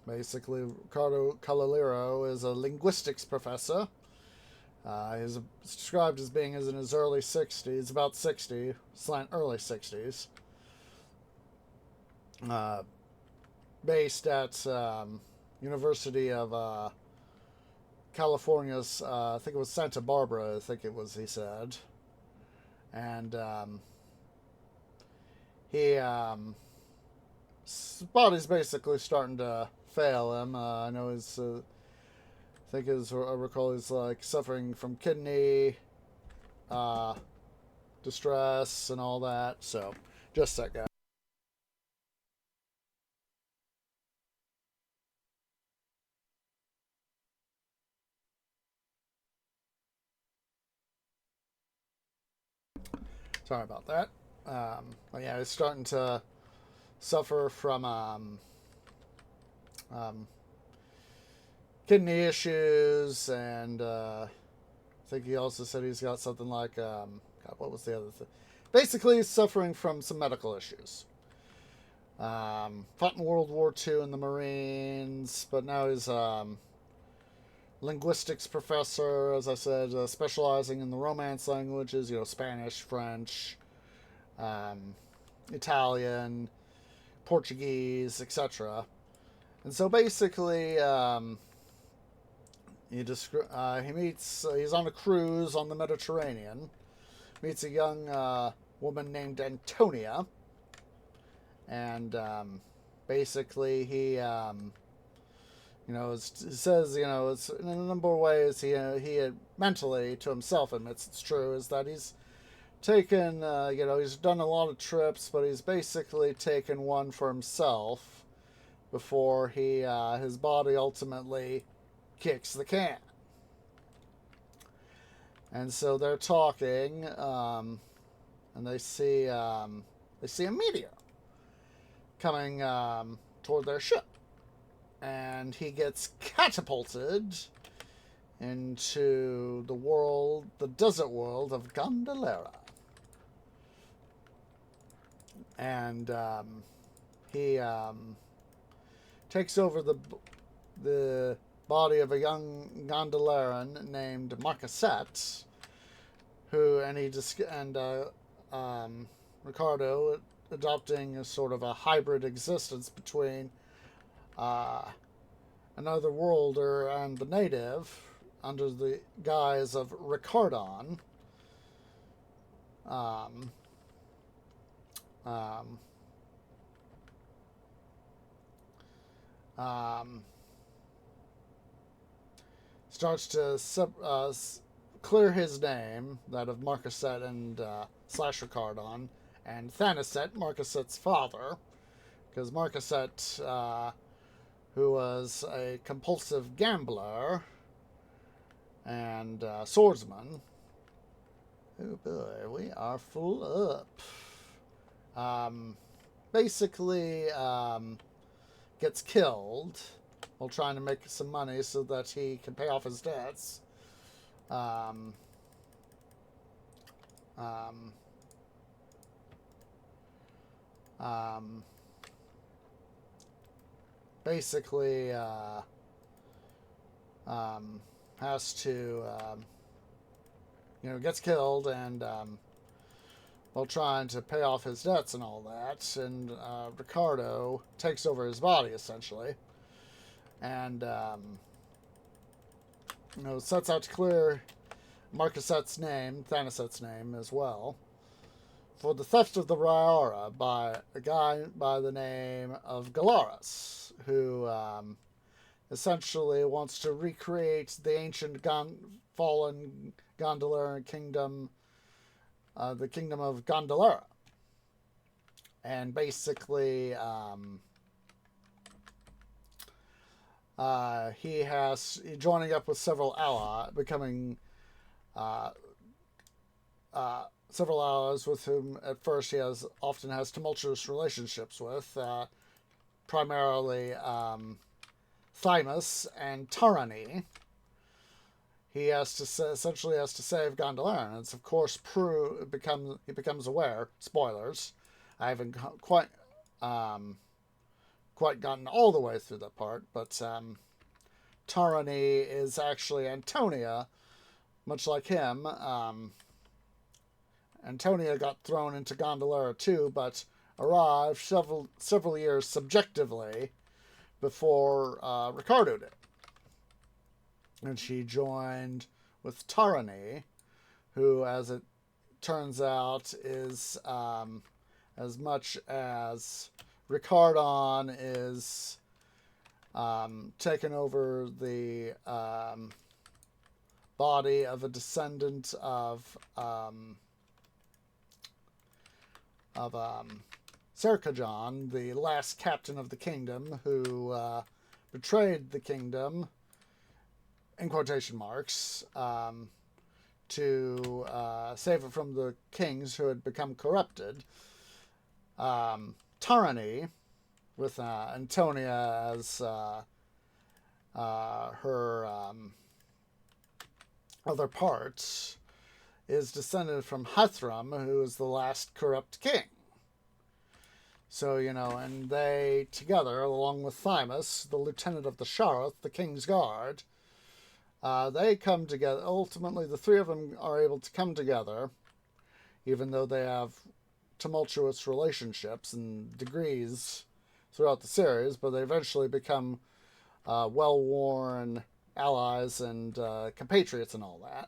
Basically, Ricardo Colorero is a linguistics professor. He's described as being in his early 60s, about 60, early 60s. Based at University of California's, I think it was Santa Barbara, he said. And his body's basically starting to fail him. I know I recall he's like suffering from kidney distress and all that. So, just a sec, guys. Sorry about that. But yeah, he's starting to suffer from kidney issues, and I think he also said he's got something like God, what was the other thing? Basically, he's suffering from some medical issues. Fought in World War II in the Marines, but now he's linguistics professor, as I said, specializing in the Romance languages, Spanish, French, Italian, Portuguese, etc. And so basically, he's on a cruise on the Mediterranean, meets a young woman named Antonia, and basically he says, it's in a number of ways he mentally, to himself, admits it's true, is that he's taken, he's done a lot of trips, but he's basically taken one for himself before his body ultimately kicks the can. And so they're talking, and they see a meteor coming toward their ship. And he gets catapulted into the desert world of Gondolera. And he takes over the body of a young Gondoleran named Mark VIII, Ricardo adopting a sort of a hybrid existence between another worlder and the native under the guise of Ricardon. Starts to clear his name, that of Marcoset and slash Ricardon, and Thanaset, Marcoset's father, because Marcoset, who was a compulsive gambler and swordsman, Oh boy, we are full up. Basically, gets killed while trying to make some money so that he can pay off his debts. Um, um, um, Basically, has to, gets killed and, while trying to pay off his debts and all that. And Ricardo takes over his body, essentially. And, sets out to clear Mark VIII's name, Thanaset's name as well, for the theft of the Ryara by a guy by the name of Galaris, who essentially wants to recreate the ancient fallen Gondolaran kingdom, the kingdom of Gondolera. And basically, he has joining up with several allies, becoming several allies with whom at first he often has tumultuous relationships with, primarily Thymus and Tyranny. He essentially has to save Gondolera, and it's of course he becomes aware. Spoilers. I haven't quite gotten all the way through that part, but Tyranny is actually Antonia, much like him. Antonia got thrown into Gondolera too, but arrived several years subjectively before Ricardo did. And she joined with Tyranny, who, as it turns out, is as much as Ricardon is taken over the body of a descendant of Serkajon, the last captain of the kingdom, who betrayed the kingdom, in quotation marks, to save it from the kings who had become corrupted. Tyranny, with Antonia as her other part, is descended from Hathram, who is the last corrupt king. So, and they together, along with Thymus, the lieutenant of the Sharath, the king's guard, they come together. Ultimately, the three of them are able to come together, even though they have tumultuous relationships and degrees throughout the series, but they eventually become well-worn allies and compatriots and all that.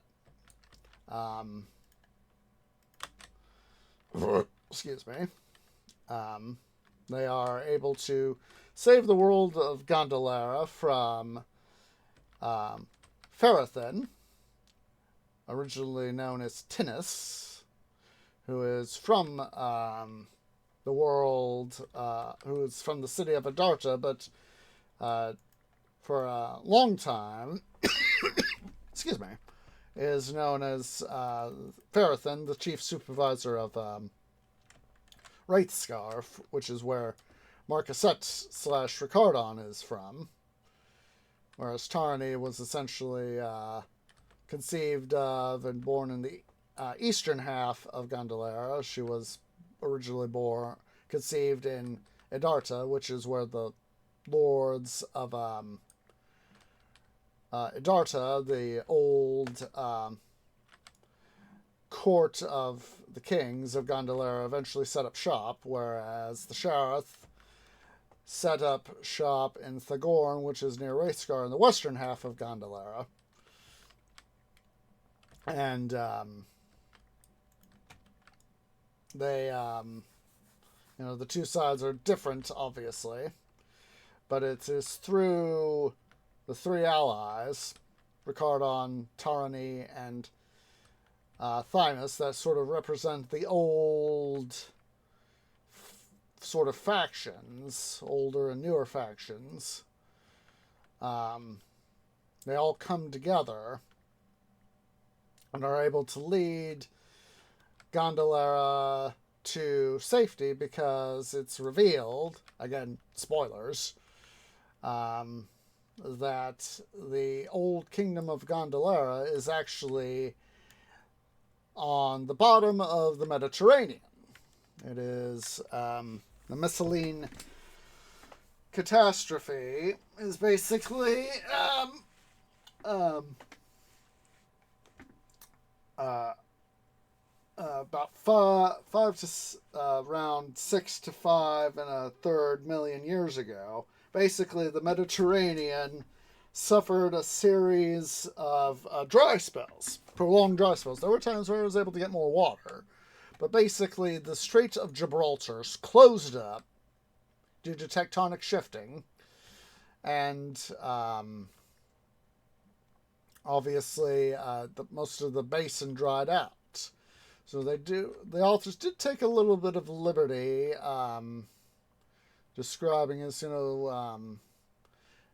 Excuse me. They are able to save the world of Gondolera from Ferathin, originally known as Tinnis, who is from the world, who is from the city of Adarta, but for a long time, excuse me, is known as Ferathin, the chief supervisor of Wraithscar, which is where Mark VIII / Ricardon is from. Whereas Tyranny was essentially conceived of and born in the eastern half of Gondolera. She was originally conceived in Adarta, which is where the lords of Adarta, the old court of the kings of Gondolera, eventually set up shop, whereas the Sharath set up shop in Thagorn, which is near Wraithscar in the western half of Gondolera. And they, the two sides are different, obviously, but it is through the three allies, Ricardon, Tyranny, and Thymus, that sort of represent the old sort of factions, older and newer factions. They all come together and are able to lead Gondolera to safety because it's revealed, again, spoilers, that the old kingdom of Gondolera is actually on the bottom of the Mediterranean. It is the Mycenaean catastrophe is basically about five to around 6 to 5 and a third million years ago. Basically, the Mediterranean suffered a series of dry spells, prolonged dry spells. There were times where it was able to get more water, but basically the Strait of Gibraltar closed up due to tectonic shifting, and obviously most of the basin dried out. So the authors did take a little bit of liberty describing as,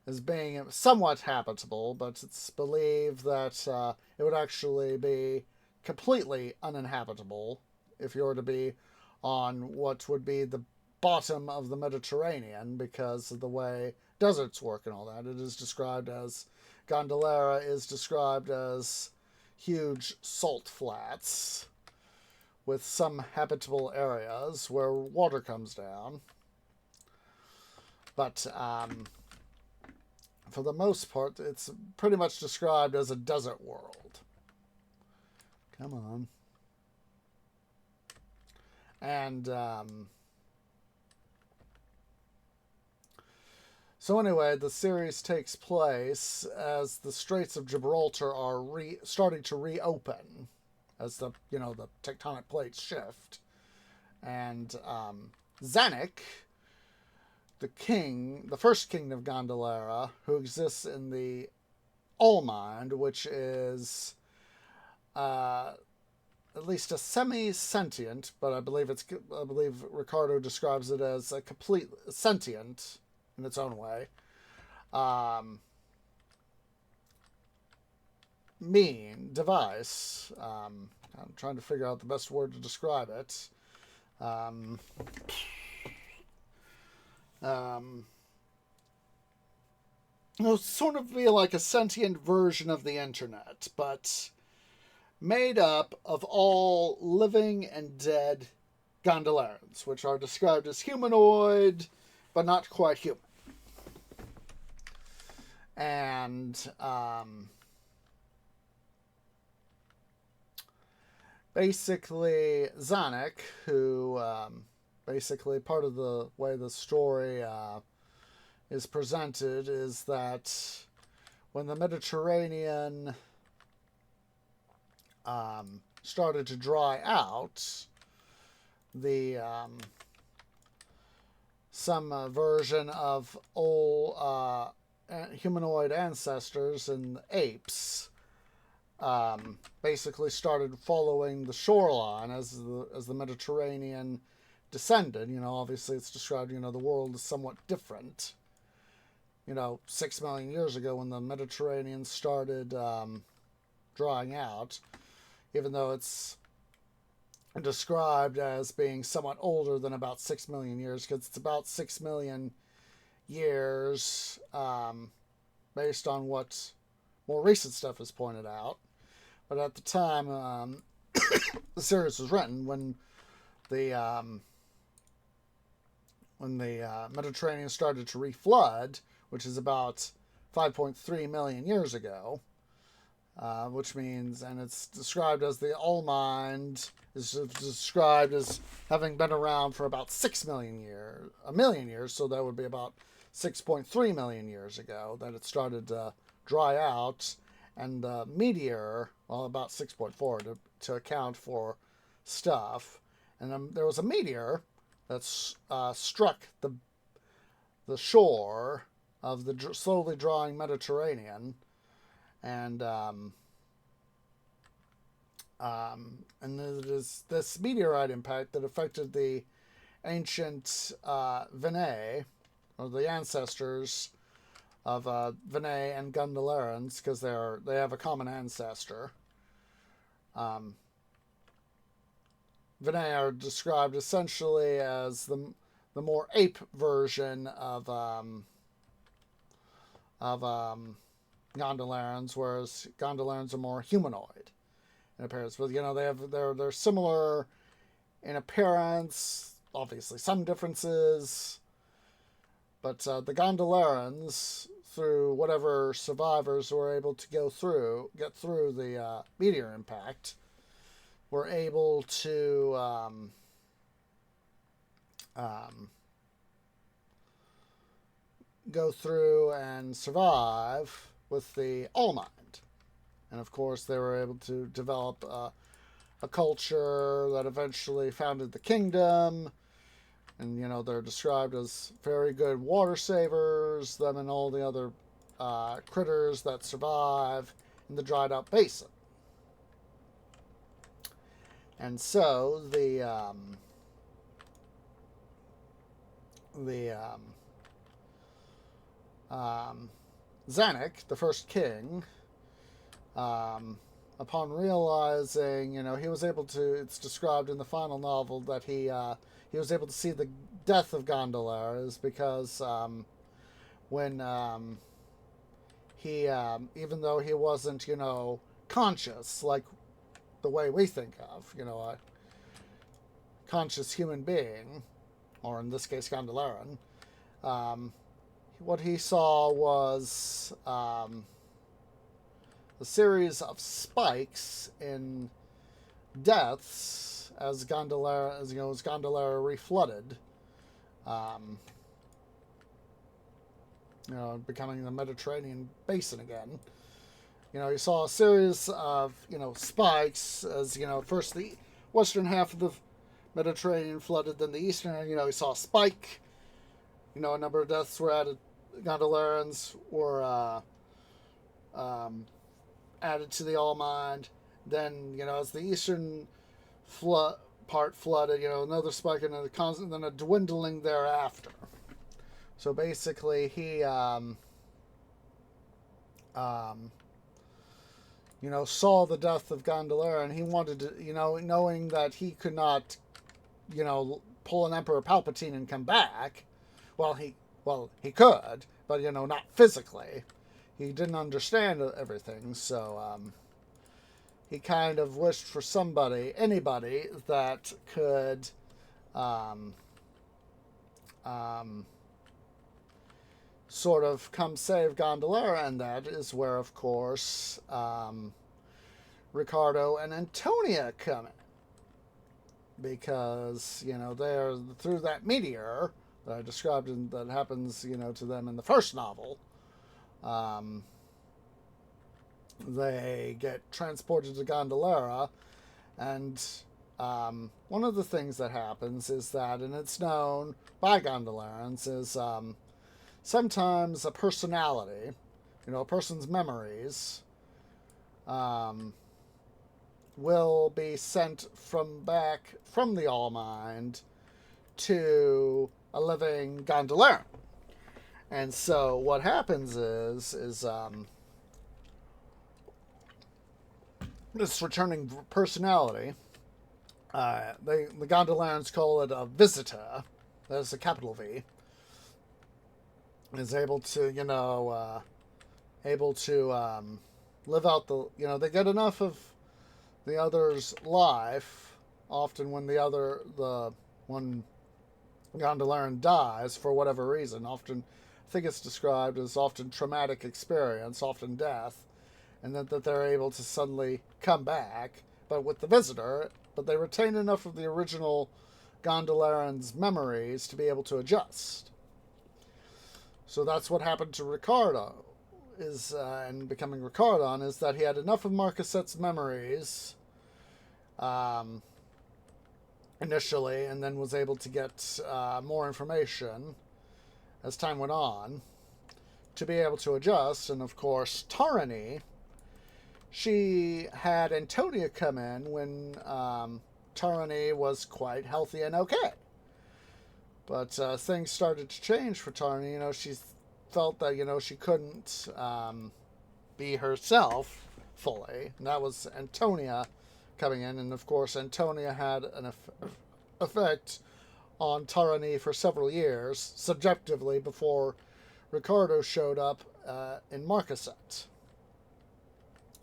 as being somewhat habitable, but it's believed that it would actually be completely uninhabitable if you were to be on what would be the bottom of the Mediterranean because of the way deserts work and all that. It is described as, Gondolera is described as huge salt flats with some habitable areas where water comes down. But for the most part, it's pretty much described as a desert world. Come on. And so anyway, the series takes place as the Straits of Gibraltar are starting to reopen as the tectonic plates shift, and Zanuck, the first king of Gondolera, who exists in the Allmind, which is at least a semi-sentient, but I believe Ricardo describes it as a complete sentient in its own way. Device. I'm trying to figure out the best word to describe it. It'll sort of be like a sentient version of the internet, but made up of all living and dead Gondolerans, which are described as humanoid, but not quite human. And basically Zanuck, who basically part of the way the story is presented is that when the Mediterranean started to dry out, the some version of old humanoid ancestors and apes basically started following the shoreline as the Mediterranean descended. Obviously it's described, the world is somewhat different. 6 million years ago when the Mediterranean started drying out, even though it's described as being somewhat older than about 6 million years, because it's about 6 million years based on what more recent stuff has pointed out. But at the time the series was written, when the Mediterranean started to reflood, which is about 5.3 million years ago, which means, and it's described as the Allmind is described as having been around for about 6 million years, a million years, so that would be about 6.3 million years ago that it started to dry out, and the meteor, well, about 6.4 to account for stuff, and there was a meteor that struck the shore of the slowly drying Mediterranean, and it is this meteorite impact that affected the ancient Vinay, or the ancestors of Vinay and Gondolerans, because they have a common ancestor. Vinay are described essentially as the more ape version of Gondolarans, whereas Gondolarans are more humanoid in appearance. But they're similar in appearance. Obviously, some differences, but the Gondolarans, through whatever survivors were able to get through the meteor impact, were able to go through and survive with the All Mind. And of course, they were able to develop a culture that eventually founded the kingdom. And, they're described as very good water savers, them and all the other critters that survive in the dried up basin. And so Zanuck, the first king, upon realizing, he was able to, it's described in the final novel that he was able to see the death of Gondola is because when he, even though he wasn't, conscious, like the way we think of, a conscious human being, or in this case, Gondolaran, what he saw was a series of spikes in deaths as Gondola reflooded, becoming the Mediterranean basin again. You saw a series of, spikes as, first the western half of the Mediterranean flooded, then the eastern, you saw a spike. A number of deaths were added. Gondolarans were added to the All Mind. Then, as the eastern part flooded, another spike and then a dwindling thereafter. So basically, he, saw the death of Gondola, and he wanted to, knowing that he could not, pull an Emperor Palpatine and come back. He could, but, not physically. He didn't understand everything, so, he kind of wished for anybody that could, sort of come save Gondola, and that is where, of course, Ricardo and Antonia come in. Because, they're through that meteor that I described that happens, to them in the first novel, they get transported to Gondola, and one of the things that happens is that, and it's known by Gondolarans, is sometimes a personality, a person's memories, will be sent back from the All Mind to a living Gondolaran. And so what happens is this returning personality, the Gondolarans call it a visitor, that's a capital V, is able to, live out they get enough of the other's life, often when when Gondolaran dies for whatever reason, often, I think it's described as often traumatic experience, often death, and that they're able to suddenly come back, but with the visitor, but they retain enough of the original Gondolaran's memories to be able to adjust. So that's what happened to Ricardo, and becoming Ricardon, is that he had enough of Mark VIII's memories initially, and then was able to get more information as time went on to be able to adjust. And of course, Tarani, she had Antonia come in when Tarani was quite healthy and okay. But things started to change for Tarani. She felt that, she couldn't be herself fully. And that was Antonia coming in, and of course Antonia had an effect on tyranny for several years, subjectively, before Ricardo showed up in Mark VIII.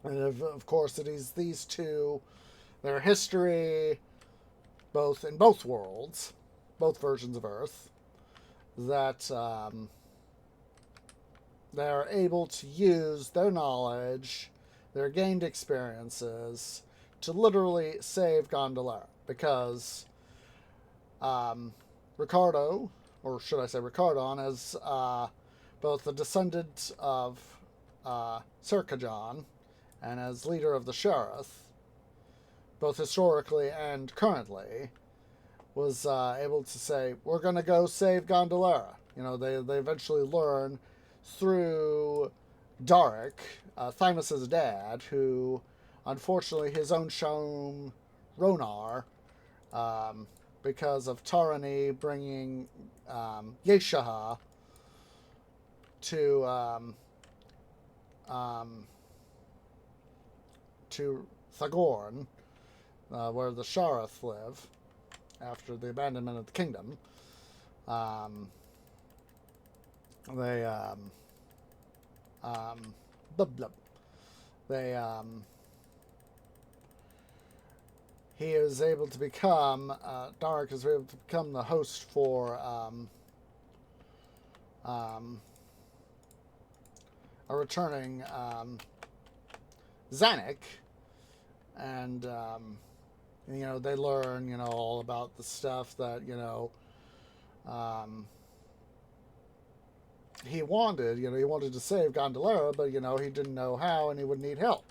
And of course it is these two, their history, both in both worlds, both versions of Earth, that they're able to use their knowledge, their gained experiences, to literally save Gondolera. Because Ricardo, or should I say Ricardon, as both the descendant of Circajon and as leader of the Sheriff, both historically and currently, was able to say, we're going to go save Gondolera. You know, they eventually learn through Darik, Thymus's dad, who, unfortunately, his own Shaum Ronar, because of tyranny bringing Yeshaha to Thagorn, where the Sharath live, after the abandonment of the kingdom. He is able to become, Darik is able to become the host for a returning Zanuck, and you know, they learn, you know, all about the stuff that, you know, he wanted. You know, he wanted to save Gondolera, but, you know, he didn't know how, and he would need help.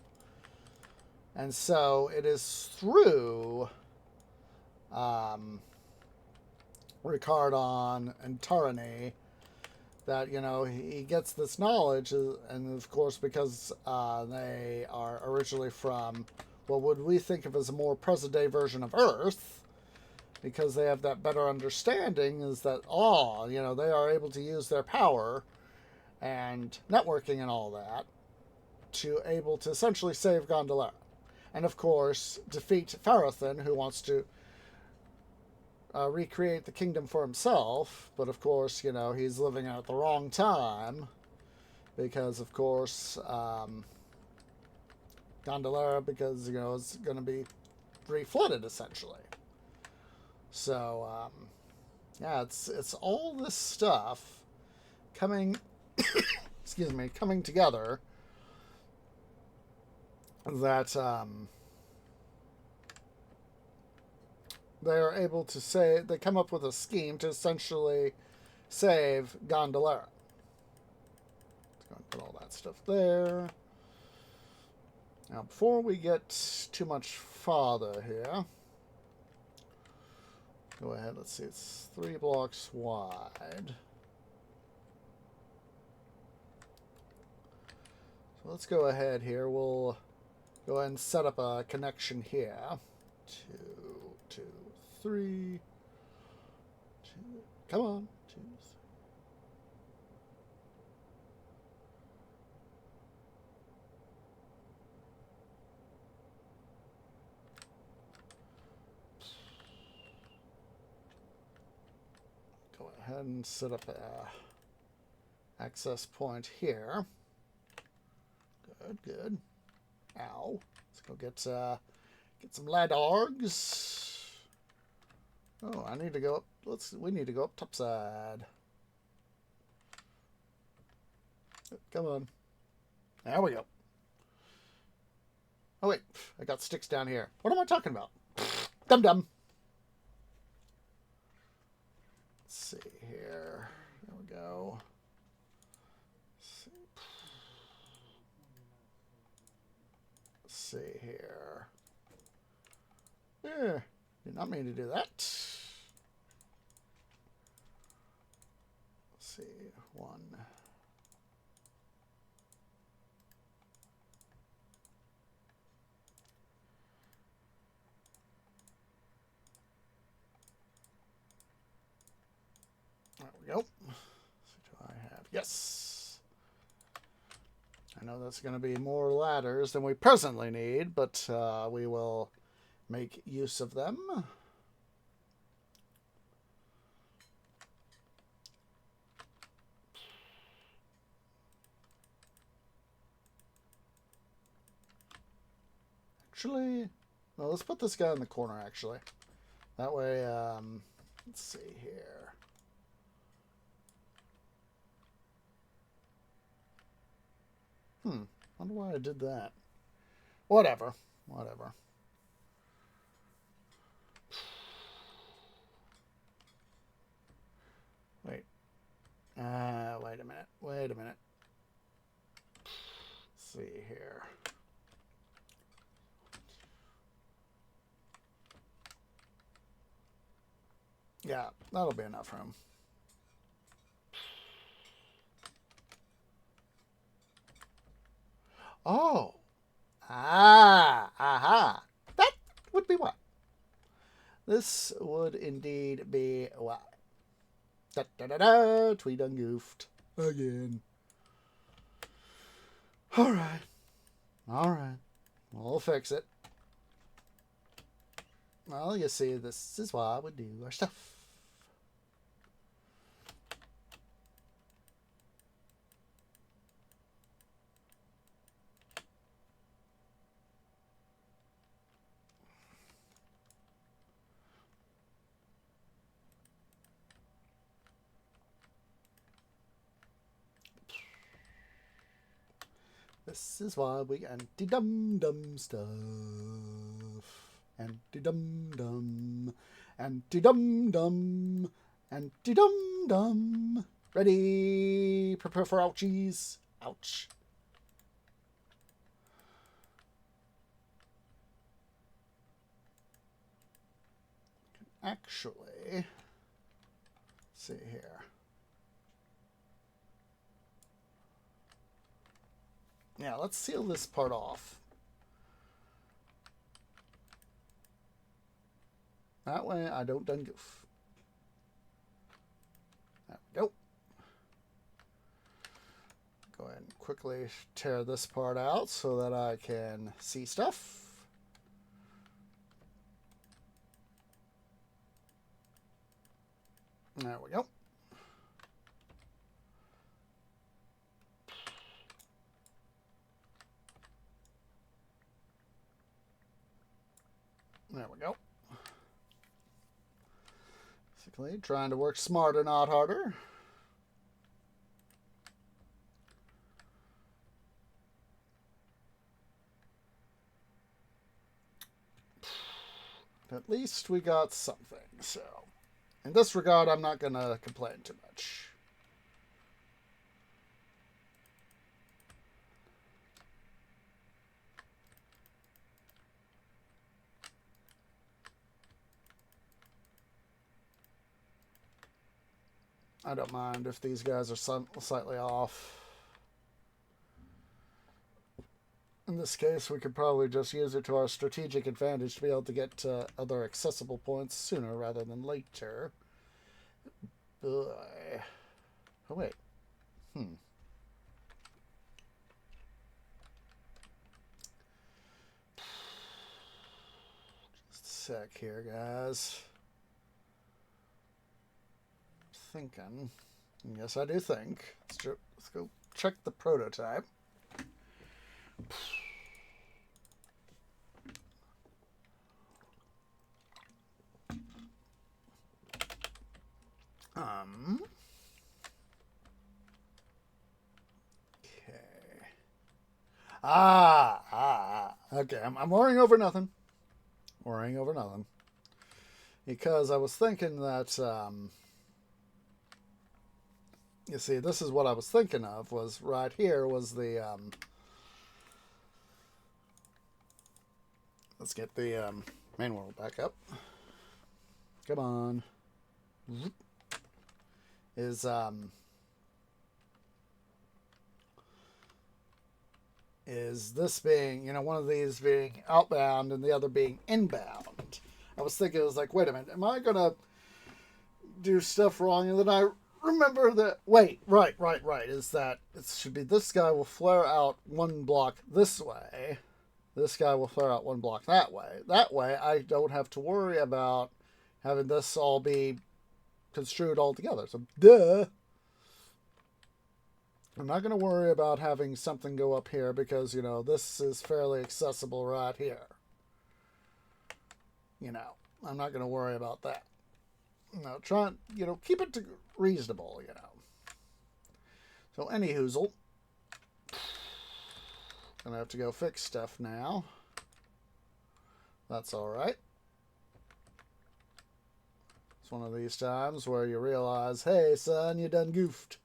And so it is through Ricardon and Tyranny that, you know, he gets this knowledge, and of course, because they are originally from what would we think of as a more present-day version of Earth, because they have that better understanding, is that, you know, they are able to use their power and networking and all that to able to essentially save Gondolera. And of course, defeat Farathan, who wants to recreate the kingdom for himself. But of course, you know, he's living at the wrong time, because of course, Gondolera, because, you know, it's going to be reflooded essentially. So, yeah, it's all this stuff coming, excuse me, coming together that they're able to say, they come up with a scheme to essentially save Gondolera. Let's go and put all that stuff there. Now, before we get too much farther here, go ahead, let's see, it's 3 blocks wide. So let's go ahead here. We'll go ahead and set up a connection here. 2, 2, 3. 2, come on. 2, 3. Go ahead and set up a access point here. Good, good. Ow. Let's go get some ladargs. Oh, I need to go up. We need to go up topside. Come on. There we go. Oh wait, I got sticks down here. What am I talking about? Dum-dum. Let's see here. There we go. Let's see here. Yeah, did not mean to do that. Let's see, 1. There we go. So do I have? Yes. I know that's going to be more ladders than we presently need, but we will make use of them. Actually, no, let's put this guy in the corner, actually. That way, let's see here. Wonder why I did that. Whatever. Wait. Wait a minute. Let's see here. Yeah, that'll be enough room. Oh. Aha. That would be what? This would indeed be what? Da-da-da-da, tweet ungoofed. Again. Alright. We'll fix it. Well, you see, this is why we do our stuff. This is why we anti-dum-dum stuff. Anti-dum-dum. Anti-dum-dum. Anti-dum-dum. Ready? Prepare for ouchies. Ouch. Actually, let's see here. Yeah, let's seal this part off. That way I don't done goof. There we go. Go ahead and quickly tear this part out so that I can see stuff. There we go. There we go. Basically, trying to work smarter, not harder. At least we got something, so in this regard, I'm not going to complain too much. I don't mind if these guys are slightly off. In this case, we could probably just use it to our strategic advantage to be able to get to other accessible points sooner rather than later. Boy. Oh, wait. Just a sec here, guys. Thinking. Yes, I do think. Let's go check the prototype. Okay. Okay, I'm worrying over nothing. Because I was thinking that, you see, this is what I was thinking of, was right here was the, let's get the main world back up. Come on. Is this being, one of these being outbound and the other being inbound. I was thinking, it was like, wait a minute, am I going to do stuff wrong? And then I remember that, wait, right, is that it should be this guy will flare out one block this way, This guy will flare out 1 block that way. That way, I don't have to worry about having this all be construed all together. So, duh. I'm not going to worry about having something go up here because, you know, this is fairly accessible right here. You know, I'm not going to worry about that. No, try and, you know, keep it reasonable, you know. So, anyhoozle. Gonna have to go fix stuff now. That's alright. It's one of these times where you realize, hey, son, you done goofed.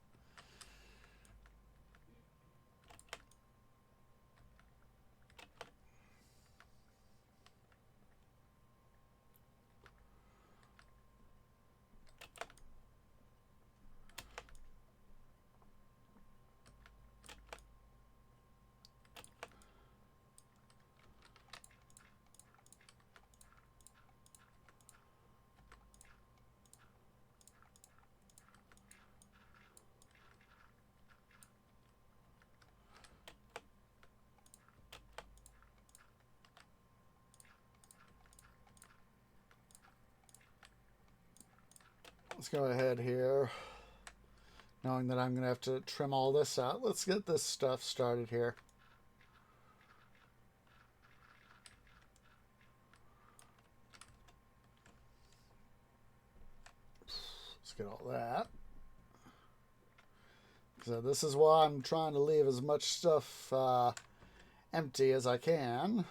Let's go ahead here. Knowing that I'm going to have to trim all this out, let's get this stuff started here. Let's get all that. So this is why I'm trying to leave as much stuff empty as I can.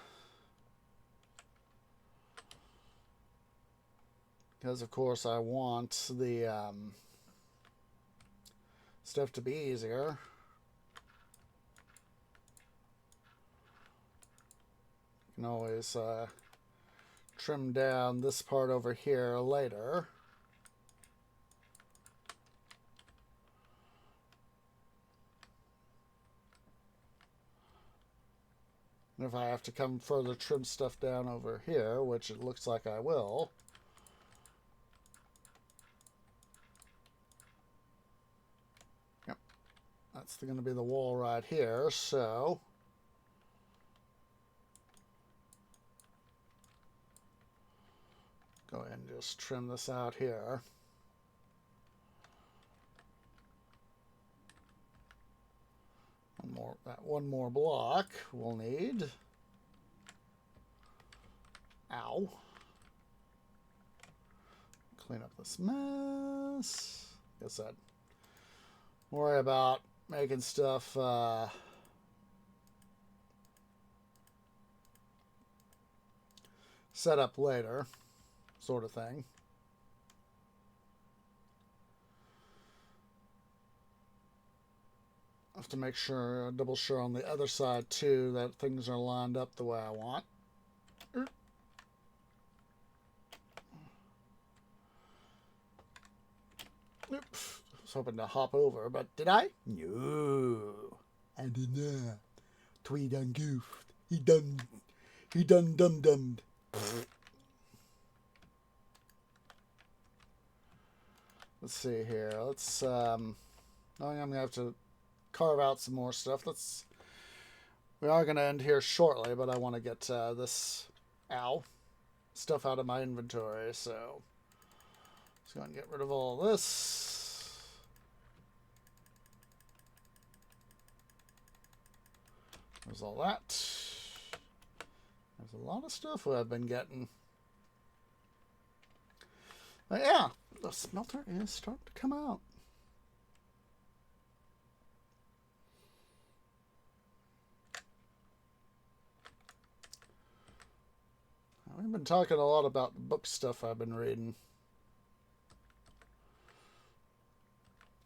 Because, of course, I want the stuff to be easier. You can always trim down this part over here later. And if I have to come further trim stuff down over here, which it looks like I will, that's going to be the wall right here, so go ahead and just trim this out here. One more block we'll need. Ow. Clean up this mess. Guess I'd worry about making stuff set up later, sort of thing. I have to make sure, double sure on the other side too, that things are lined up the way I want. Oops. I was hoping to hop over, but did I? No, I did not. Twee done goofed. He done dum-dummed. Let's see here. Let's, I'm going to have to carve out some more stuff. We are going to end here shortly, but I want to get this, stuff out of my inventory, so let's go and get rid of all this. There's all that. There's a lot of stuff I've been getting. But yeah, the smelter is starting to come out. We've been talking a lot about the book stuff I've been reading.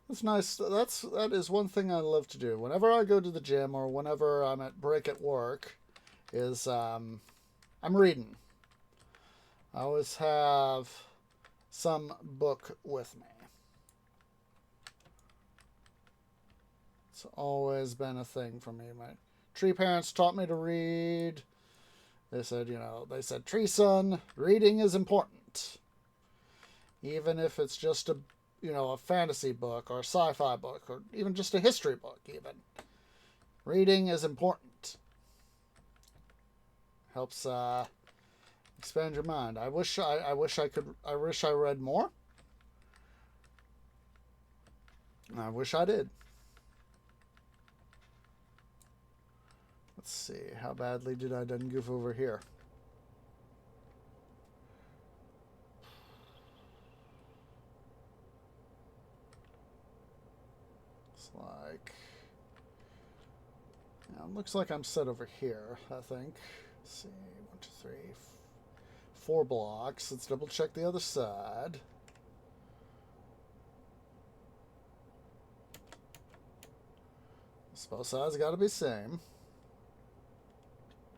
It's nice. That is one thing I love to do. Whenever I go to the gym or whenever I'm at break at work, is I'm reading. I always have some book with me. It's always been a thing for me. My tree parents taught me to read. They said, tree son, reading is important. Even if it's just a fantasy book or a sci-fi book or even just a history book even. Reading is important. Helps expand your mind. I wish I read more. I wish I did. Let's see. How badly did I done goof over here? It's like... yeah, it looks like I'm set over here, I think. Let's see. 1, 2, 3, 4 blocks. Let's double check the other side. Both sides got to be same.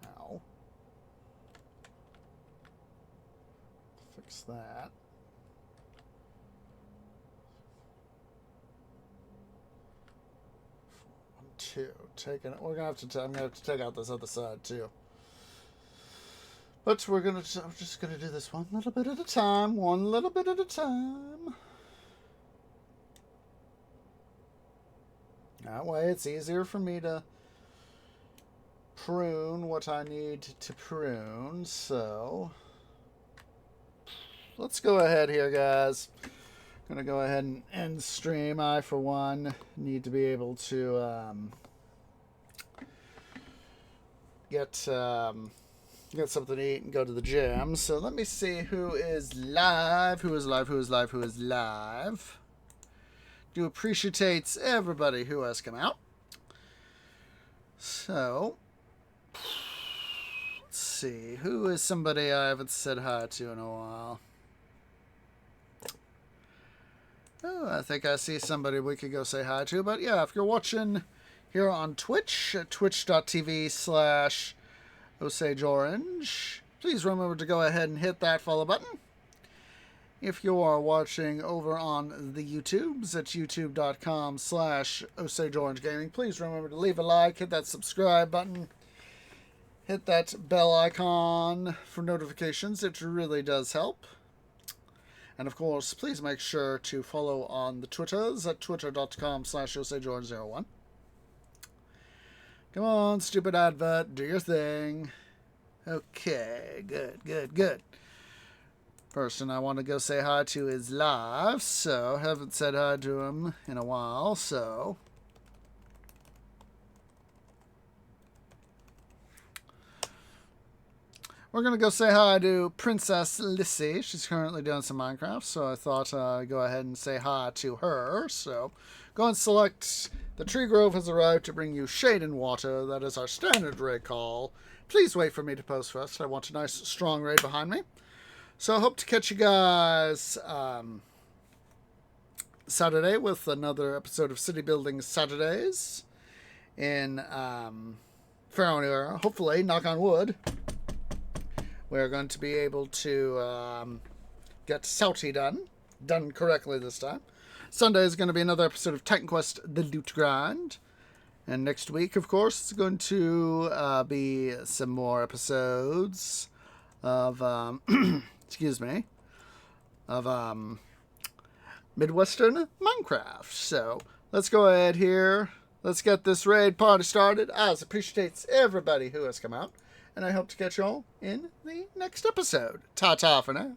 Ow. Fix that. 1, 2. Taking it. We're gonna have to. I'm gonna have to take out this other side too. But we're gonna. I'm just gonna do this one little bit at a time. One little bit at a time. That way it's easier for me to prune what I need to prune. So let's go ahead here, guys. I'm going to go ahead and end stream. I, for one, need to be able to get something to eat and go to the gym. So let me see who is live. Who is live? Who is live? Who is live? Do appreciate everybody who has come out. So, let's see. Who is somebody I haven't said hi to in a while? Oh, I think I see somebody we could go say hi to. But yeah, if you're watching here on Twitch, at twitch.tv/OsageOrange, please remember to go ahead and hit that follow button. If you are watching over on the YouTubes at youtube.com/OsageOrangeGaming, please remember to leave a like, hit that subscribe button, hit that bell icon for notifications. It really does help. And of course, please make sure to follow on the Twitters at twitter.com/OsageOrange01. Come on, stupid advert, do your thing. Okay, good, good, good. Person I want to go say hi to is live, so haven't said hi to him in a while, so we're going to go say hi to Princess Lissy. She's currently doing some Minecraft, so I thought I'd go ahead and say hi to her. So go and select the Tree Grove has arrived to bring you shade and water. That is our standard raid call. Please wait for me to post first. I want a nice strong raid behind me. So I hope to catch you guys Saturday with another episode of City Building Saturdays in Pharaoh Era. Hopefully, knock on wood, we're going to be able to get Salty done correctly this time. Sunday is going to be another episode of Titan Quest: The Loot Grind. And next week, of course, it's going to be some more episodes of... excuse me, of Midwestern Minecraft. So let's go ahead here. Let's get this raid party started. As appreciates everybody who has come out. And I hope to catch you all in the next episode. Ta-ta for now.